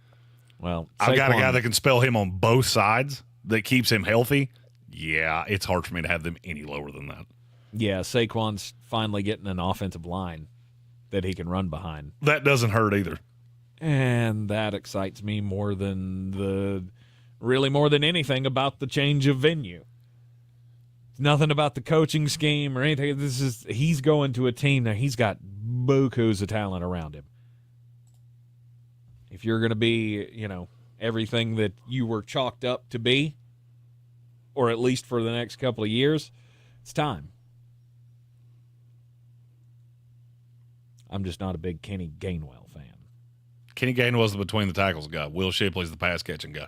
Well, I've got a guy that can spell him on both sides that keeps him healthy. Yeah, it's hard for me to have them any lower than that. Yeah, Saquon's finally getting an offensive line that he can run behind. That doesn't hurt either. And that excites me more than anything about the change of venue. It's nothing about the coaching scheme or anything. He's going to a team that he's got bukus of talent around him. If you're going to be, everything that you were chalked up to be, or at least for the next couple of years, it's time. I'm just not a big Kenny Gainwell fan. Kenny Gainwell's the between the tackles guy. Will Shipley's the pass catching guy.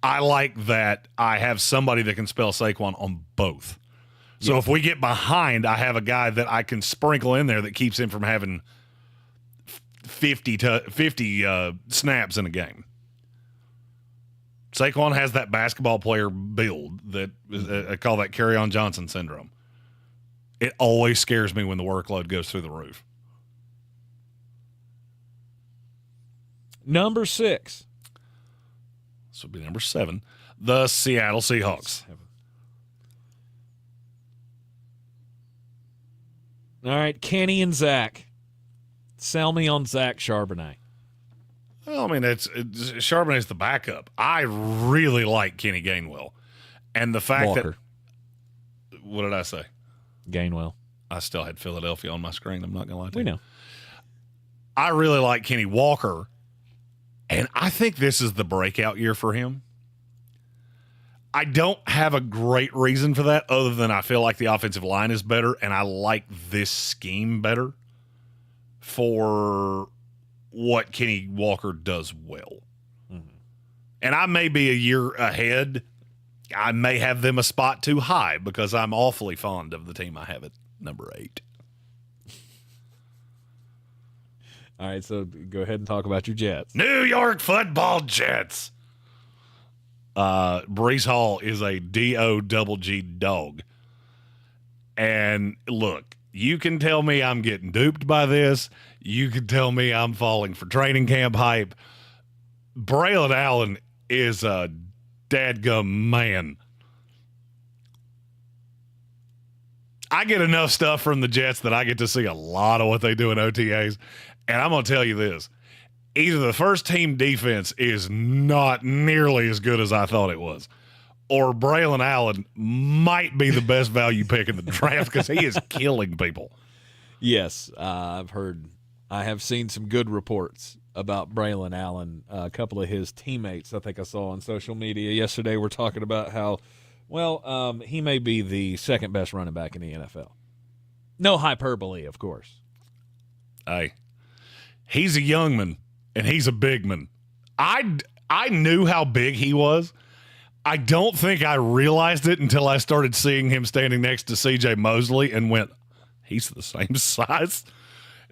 I like that I have somebody that can spell Saquon on both. So if we get behind, I have a guy that I can sprinkle in there that keeps him from having 50 snaps in a game. Saquon has that basketball player build that I call that Kerryon Johnson syndrome. It always scares me when the workload goes through the roof. Number 6. This would be number 7. The Seattle Seahawks. All right, Kenny and Zach. Sell me on Zach Charbonnet. Well, I mean, Charbonnet's the backup. I really like Kenny Gainwell. And the fact that – what did I say? Gainwell. I still had Philadelphia on my screen. I'm not going to lie to you. We know. I really like Kenny Walker, and I think this is the breakout year for him. I don't have a great reason for that other than I feel like the offensive line is better, and I like this scheme better for what Kenny Walker does well. Mm-hmm. And I may be a year ahead. I may have them a spot too high because I'm awfully fond of the team I have at number 8. All right, so go ahead and talk about your Jets. New York Football Jets. Breece Hall is a D-O-double-G dog. And look, you can tell me I'm getting duped by this. You can tell me I'm falling for training camp hype. Braylon Allen is a dadgum man. I get enough stuff from the Jets that I get to see a lot of what they do in OTAs. And I'm going to tell you this. Either the first team defense is not nearly as good as I thought it was, or Braylon Allen might be the best value pick in the draft because he is killing people. Yes, I have seen some good reports about Braylon Allen. A couple of his teammates, I think I saw on social media yesterday, were talking about how, he may be the second best running back in the NFL. No hyperbole, of course. Hey, he's a young man. And he's a big man. I knew how big he was. I don't think I realized it until I started seeing him standing next to C.J. Mosley and went, he's the same size.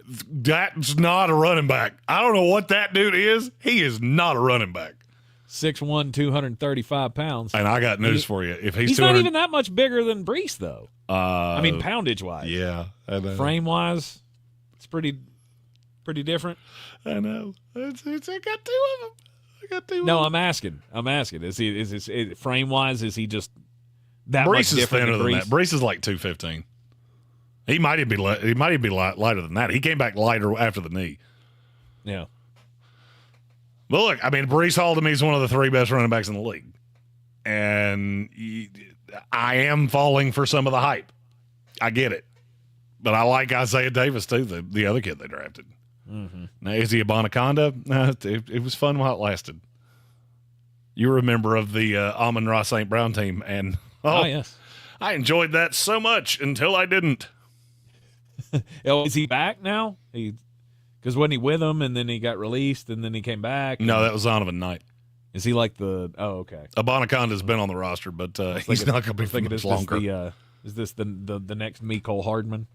That's not a running back. I don't know what that dude is. He is not a running back. 6'1", 235 pounds. And I got news for you. If he's not even that much bigger than Breece, though. Poundage-wise. Yeah. Frame-wise, it's pretty different. I know. I got 2 of them. No, I'm asking. Is he frame wise? Is he just that Breece much is different thinner than than that. Breece is like 215. He might even be lighter than that. He came back lighter after the knee. Yeah. But look, I mean, Breece Hall to me is one of the 3 best running backs in the league, and I am falling for some of the hype. I get it, but I like Isaiah Davis too, the other kid they drafted. Mm-hmm. Now, is he a Bonaconda? It was fun while it lasted. You were a member of the Amon-Ra St. Brown team, and yes, I enjoyed that so much until I didn't. Is he back now? Because wasn't he with him, and then he got released, and then he came back? No, that was Zonovan Knight. Is he like the? Oh, okay. Abonaconda's been on the roster, but he's not going to be for much longer. Is this the next Mecole Hardman?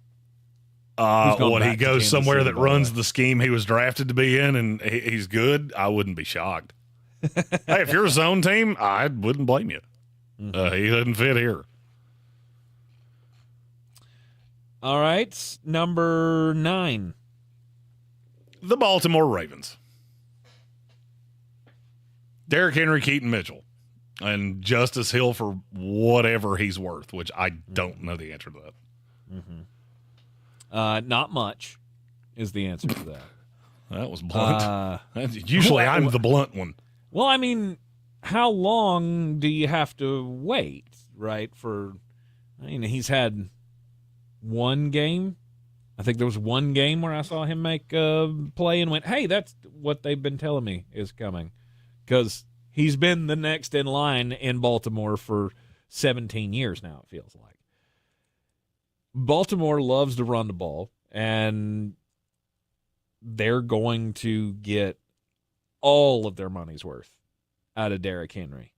He goes somewhere that runs the scheme he was drafted to be in, and he's good, I wouldn't be shocked. Hey, if you're a zone team, I wouldn't blame you. Mm-hmm. He doesn't fit here. All right, number 9. The Baltimore Ravens. Derrick Henry, Keaton Mitchell, and Justice Hill for whatever he's worth, which I don't know the answer to that. Mm-hmm. Not much is the answer to that. That was blunt. Usually I'm the blunt one. Well, I mean, how long do you have to wait, right? He's had one game I think there was one game where I saw him make a play and went, hey, that's what they've been telling me is coming. Because he's been the next in line in Baltimore for 17 years now, it feels like. Baltimore loves to run the ball, and they're going to get all of their money's worth out of Derrick Henry.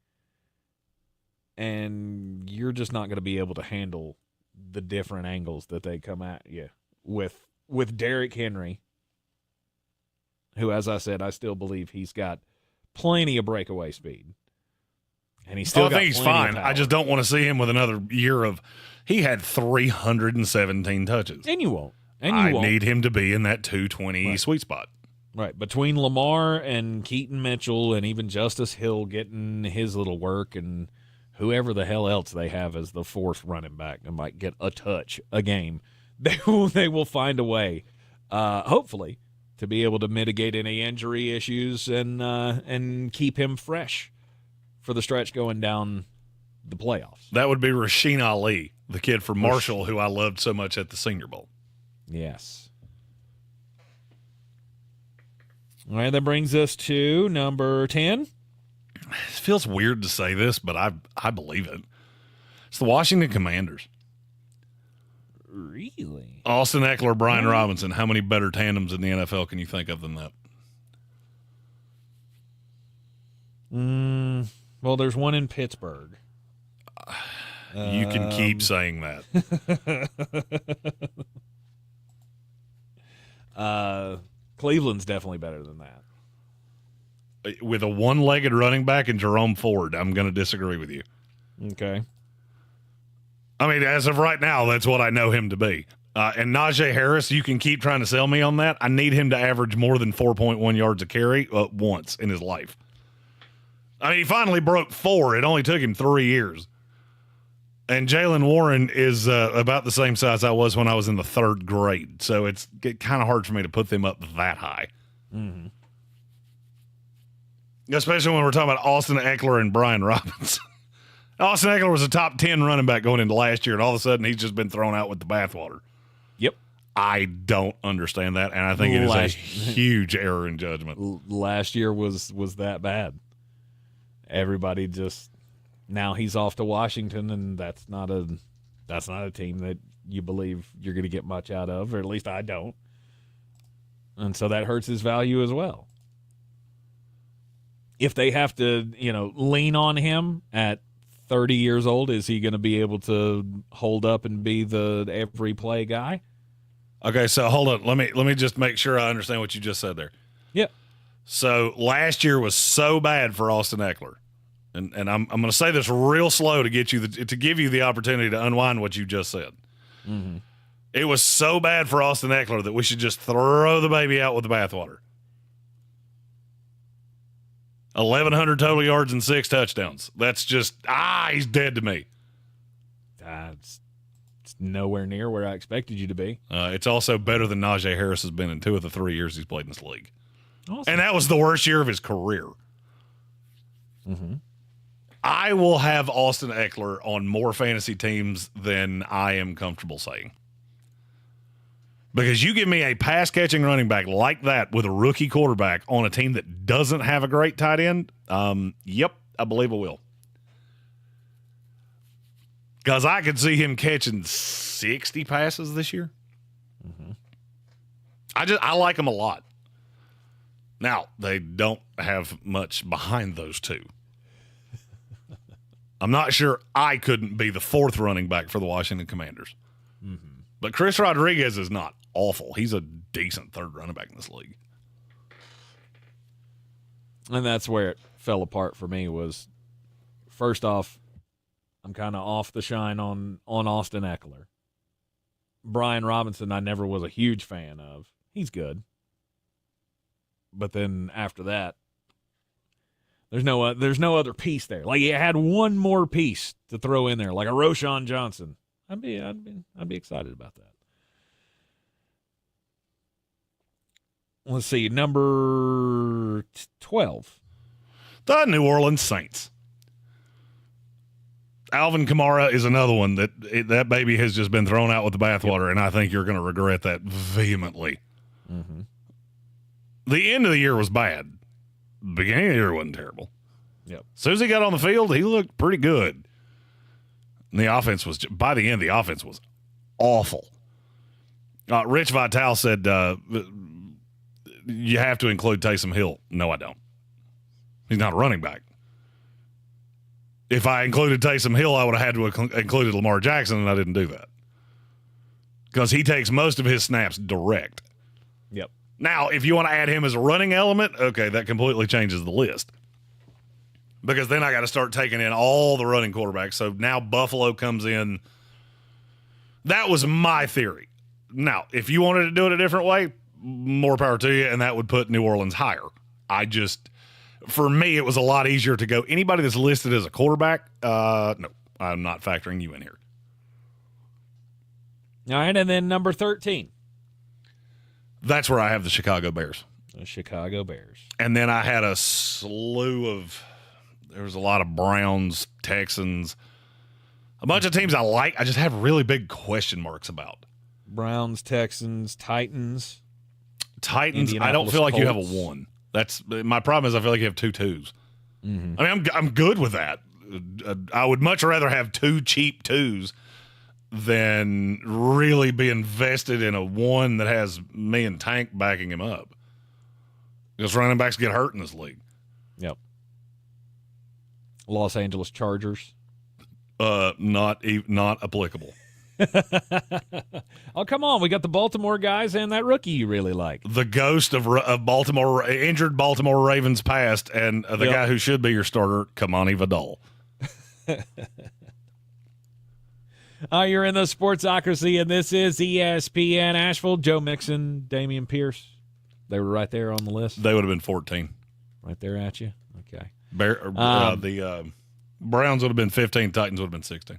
And you're just not going to be able to handle the different angles that they come at you with Derrick Henry, who, as I said, I still believe he's got plenty of breakaway speed. And he's still I think he's fine. I just don't want to see him with another year of he had 317 touches. And you won't. I need him to be in that 220 sweet spot. Right. Between Lamar and Keaton Mitchell and even Justice Hill getting his little work and whoever the hell else they have as the fourth running back and might get a touch a game, they will find a way, hopefully, to be able to mitigate any injury issues and keep him fresh for the stretch going down the playoffs. That would be Rasheen Ali, the kid from Marshall, who I loved so much at the Senior Bowl. Yes. All right, that brings us to number 10. It feels weird to say this, but I believe it. It's the Washington Commanders. Really? Austin Eckler, Brian Robinson. How many better tandems in the NFL can you think of than that? Well, there's one in Pittsburgh. You can keep saying that. Cleveland's definitely better than that. With a one-legged running back and Jerome Ford, I'm going to disagree with you. Okay. I mean, as of right now, that's what I know him to be. And Najee Harris, you can keep trying to sell me on that. I need him to average more than 4.1 yards a carry once in his life. I mean, he finally broke 4. It only took him 3 years. And Jalen Warren is about the same size I was when I was in the 3rd grade. So it's kind of hard for me to put them up that high. Mm-hmm. Especially when we're talking about Austin Eckler and Brian Robinson. Austin Eckler was a top 10 running back going into last year, and all of a sudden he's just been thrown out with the bathwater. Yep. I don't understand that, and I think it is a huge error in judgment. Last year was that bad. Everybody just now he's off to Washington, and that's not a team that you believe you're going to get much out of, or at least I don't. And so that hurts his value as well. If they have to, lean on him at 30 years old, is he going to be able to hold up and be the every play guy? Okay, so hold on. Let me just make sure I understand what you just said there. Yep. So last year was so bad for Austin Eckler, and I'm going to say this real slow to get you to give you the opportunity to unwind what you just said. Mm-hmm. It was so bad for Austin Eckler that we should just throw the baby out with the bathwater. 1,100 total yards and 6 touchdowns. That's just, he's dead to me. It's nowhere near where I expected you to be. It's also better than Najee Harris has been in 2 of the 3 years he's played in this league. Awesome. And that was the worst year of his career. Mm-hmm. I will have Austin Eckler on more fantasy teams than I am comfortable saying. Because you give me a pass-catching running back like that with a rookie quarterback on a team that doesn't have a great tight end, yep, I believe I will. Because I could see him catching 60 passes this year. Mm-hmm. I like him a lot. Now, they don't have much behind those two. I'm not sure I couldn't be the 4th running back for the Washington Commanders. Mm-hmm. But Chris Rodriguez is not awful. He's a decent 3rd running back in this league. And that's where it fell apart for me was, first off, I'm kind of off the shine on Austin Eckler. Brian Robinson, I never was a huge fan of. He's good. But then after that, there's no other piece there. Like, you had one more piece to throw in there, like a Roshan Johnson. I'd be excited about that. Let's see, number 12. The New Orleans Saints. Alvin Kamara is another one that baby has just been thrown out with the bathwater, and I think you're going to regret that vehemently. Mm-hmm. The end of the year was bad. The beginning of the year wasn't terrible. Yep. As soon as he got on the field, he looked pretty good. And the offense was, by the end, the offense was awful. Rich Vitale said, you have to include Taysom Hill. No, I don't. He's not a running back. If I included Taysom Hill, I would have had to have included Lamar Jackson, and I didn't do that. Because he takes most of his snaps direct. Yep. Now, if you want to add him as a running element, okay, that completely changes the list. Because then I got to start taking in all the running quarterbacks. So now Buffalo comes in. That was my theory. Now, if you wanted to do it a different way, more power to you, and that would put New Orleans higher. For me, it was a lot easier to go, anybody that's listed as a quarterback, no, I'm not factoring you in here. All right, and then number 13. That's where I have the Chicago Bears. The Chicago Bears. And then I had a slew of, there was a lot of Browns, Texans, a bunch of teams I like. I just have really big question marks about. Browns, Texans, Titans. I don't feel like you have a 1. That's my problem. Is I feel like you have 2 2s. Mm-hmm. I mean, I'm good with that. I would much rather have 2 cheap 2s than really be invested in a 1 that has me and Tank backing him up. Because running backs get hurt in this league. Yep. Los Angeles Chargers. Not applicable. Oh, come on. We got the Baltimore guys and that rookie you really like. The ghost of Baltimore, injured Baltimore Ravens past, and the guy who should be your starter, Kamani Vidal. You're in the Sportsocracy, and this is ESPN Asheville. Joe Mixon, Damian Pierce. They were right there on the list. They would have been 14. Right there at you? Okay. The Browns would have been 15. Titans would have been 16.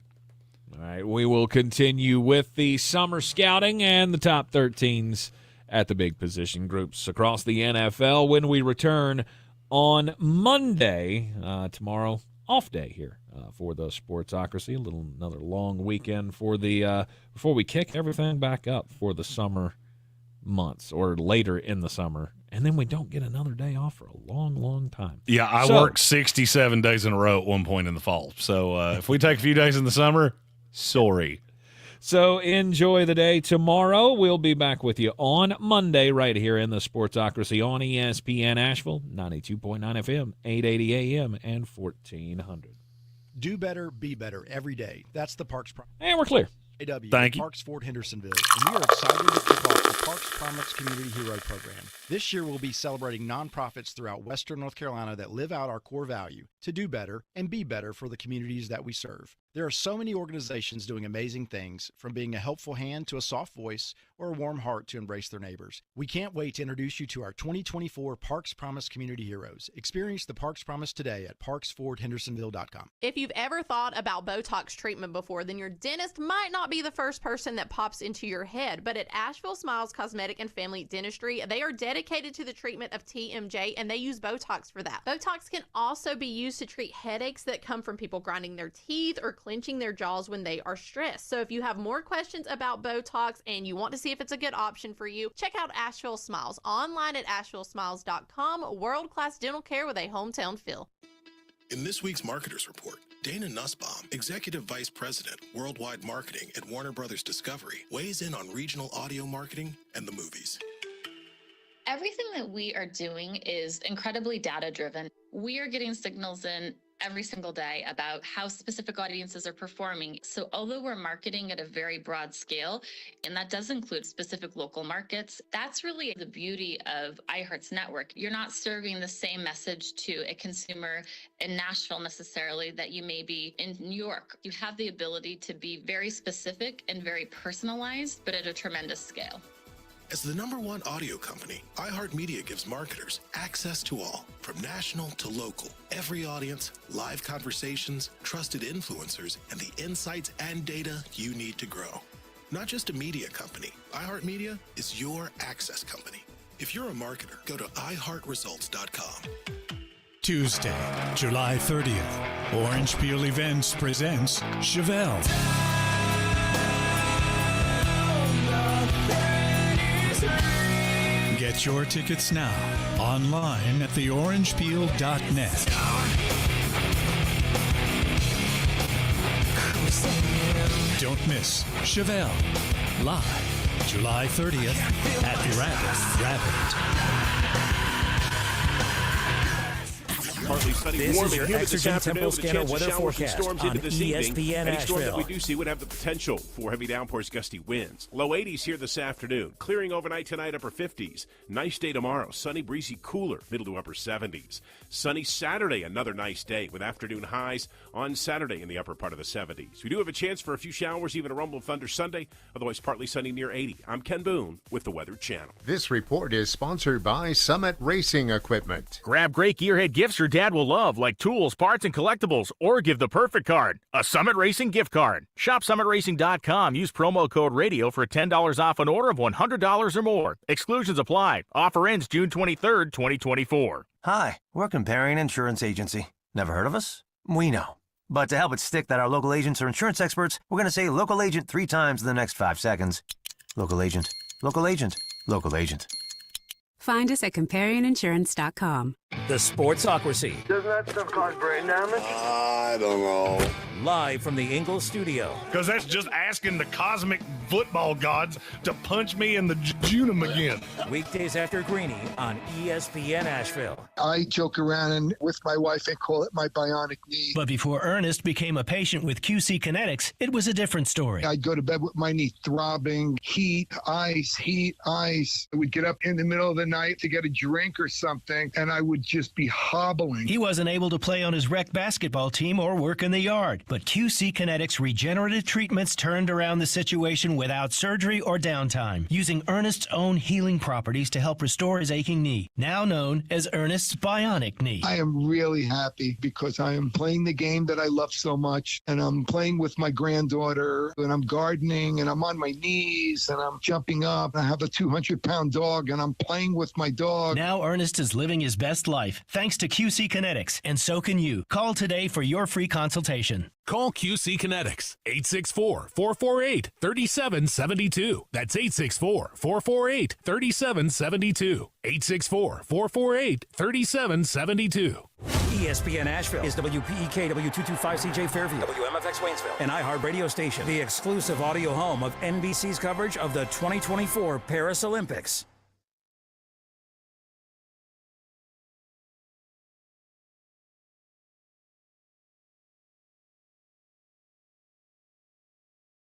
All right, we will continue with the summer scouting and the top 13s at the big position groups across the NFL when we return on Monday. Tomorrow, off day here for the Sportsocracy. Another long weekend for the before we kick everything back up for the summer months or later in the summer. And then we don't get another day off for a long, long time. Yeah, I worked 67 days in a row at one point in the fall. So if we take a few days in the summer, sorry. So enjoy the day tomorrow. We'll be back with you on Monday right here in the Sportsocracy on ESPN Asheville, 92.9 FM, 880 AM, and 1400. Do better, be better every day. That's the Parks Promise. And we're clear. Thank you. Parks Ford Hendersonville. And we are excited to kick off the Parks Promise Community Hero Program. This year we'll be celebrating nonprofits throughout Western North Carolina that live out our core value to do better and be better for the communities that we serve. There are so many organizations doing amazing things, from being a helpful hand to a soft voice or a warm heart to embrace their neighbors. We can't wait to introduce you to our 2024 Parks Promise Community Heroes. Experience the Parks Promise today at parksfordhendersonville.com. If you've ever thought about Botox treatment before, then your dentist might not be the first person that pops into your head. But at Asheville Smiles Cosmetic and Family Dentistry, they are dedicated to the treatment of TMJ, and they use Botox for that. Botox can also be used to treat headaches that come from people grinding their teeth or clenching their jaws when they are stressed. So if you have more questions about Botox and you want to see if it's a good option for you, check out Asheville Smiles online at AshevilleSmiles.com. World-class dental care with a hometown feel. In this week's Marketers Report, Dana Nussbaum, Executive Vice President, Worldwide Marketing at Warner Brothers Discovery, weighs in on regional audio marketing and the movies. Everything that we are doing is incredibly data-driven. We are getting signals in every single day about how specific audiences are performing. So although we're marketing at a very broad scale, and that does include specific local markets, that's really the beauty of iHeart's network. You're not serving the same message to a consumer in Nashville necessarily that you may be in New York. You have the ability to be very specific and very personalized, but at a tremendous scale. As the #1 audio company, iHeartMedia gives marketers access to all, from national to local, every audience, live conversations, trusted influencers, and the insights and data you need to grow. Not just a media company, iHeartMedia is your access company. If you're a marketer, go to iHeartResults.com. Tuesday, July 30th. Orange Peel Events presents Chevelle. Get your tickets now online at theorangepeel.net. Don't miss Chevelle live July 30th at Rapid. Partly sunny, This warm is your and humid this Exergen afternoon Temple with a Scanner chance of weather showers and forecast storms on into this evening. ESPN Any storm that Asheville. we do see would have the potential for heavy downpours, gusty winds. Low 80s here this afternoon. Clearing overnight tonight, upper 50s. Nice day tomorrow. Sunny, breezy, cooler, middle to upper 70s. Sunny Saturday, another nice day with afternoon highs on Saturday in the upper part of the 70s. We do have a chance for a few showers, even a rumble of thunder Sunday. Otherwise, partly sunny near 80. I'm Ken Boone with the Weather Channel. This report is sponsored by Summit Racing Equipment. Grab great gearhead gifts your dad will love, like tools, parts, and collectibles, or give the perfect card, a Summit Racing gift card. Shop summitracing.com. Use promo code RADIO for $10 off an order of $100 or more. Exclusions apply. Offer ends June 23rd, 2024. Hi, we're Comparion Insurance Agency. Never heard of us? We know. But to help it stick that our local agents are insurance experts, we're going to say local agent 3 times in the next 5 seconds. Local agent, local agent, local agent. Find us at ComparionInsurance.com. The Sportsocracy. Doesn't that stuff cause brain damage? I don't know. Live from the Ingalls studio. Because that's just asking the cosmic football gods to punch me in the junum again. Weekdays after Greene on ESPN Asheville. I joke around and with my wife and call it my bionic knee. But before Ernest became a patient with QC Kinetics, it was a different story. I'd go to bed with my knee throbbing, heat, ice. I would get up in the middle of the night to get a drink or something, and I would just be hobbling. He wasn't able to play on his rec basketball team or work in the yard, but QC Kinetics regenerative treatments turned around the situation without surgery or downtime, using Ernest's own healing properties to help restore his aching knee, now known as Ernest's bionic knee. I am really happy because I am playing the game that I love so much, and I'm playing with my granddaughter, and I'm gardening, and I'm on my knees, and I'm jumping up. I have a 200-pound dog, and I'm playing with my dog. Now Ernest is living his best life, thanks to QC Kinetics, and so can you. Call today for your free consultation. Call QC Kinetics, 864-448-3772. That's 864-448-3772. 864-448-3772. ESPN Asheville is WPEK W225CJ Fairview, WMFX Waynesville, an iHeart radio station, the exclusive audio home of NBC's coverage of the 2024 Paris Olympics.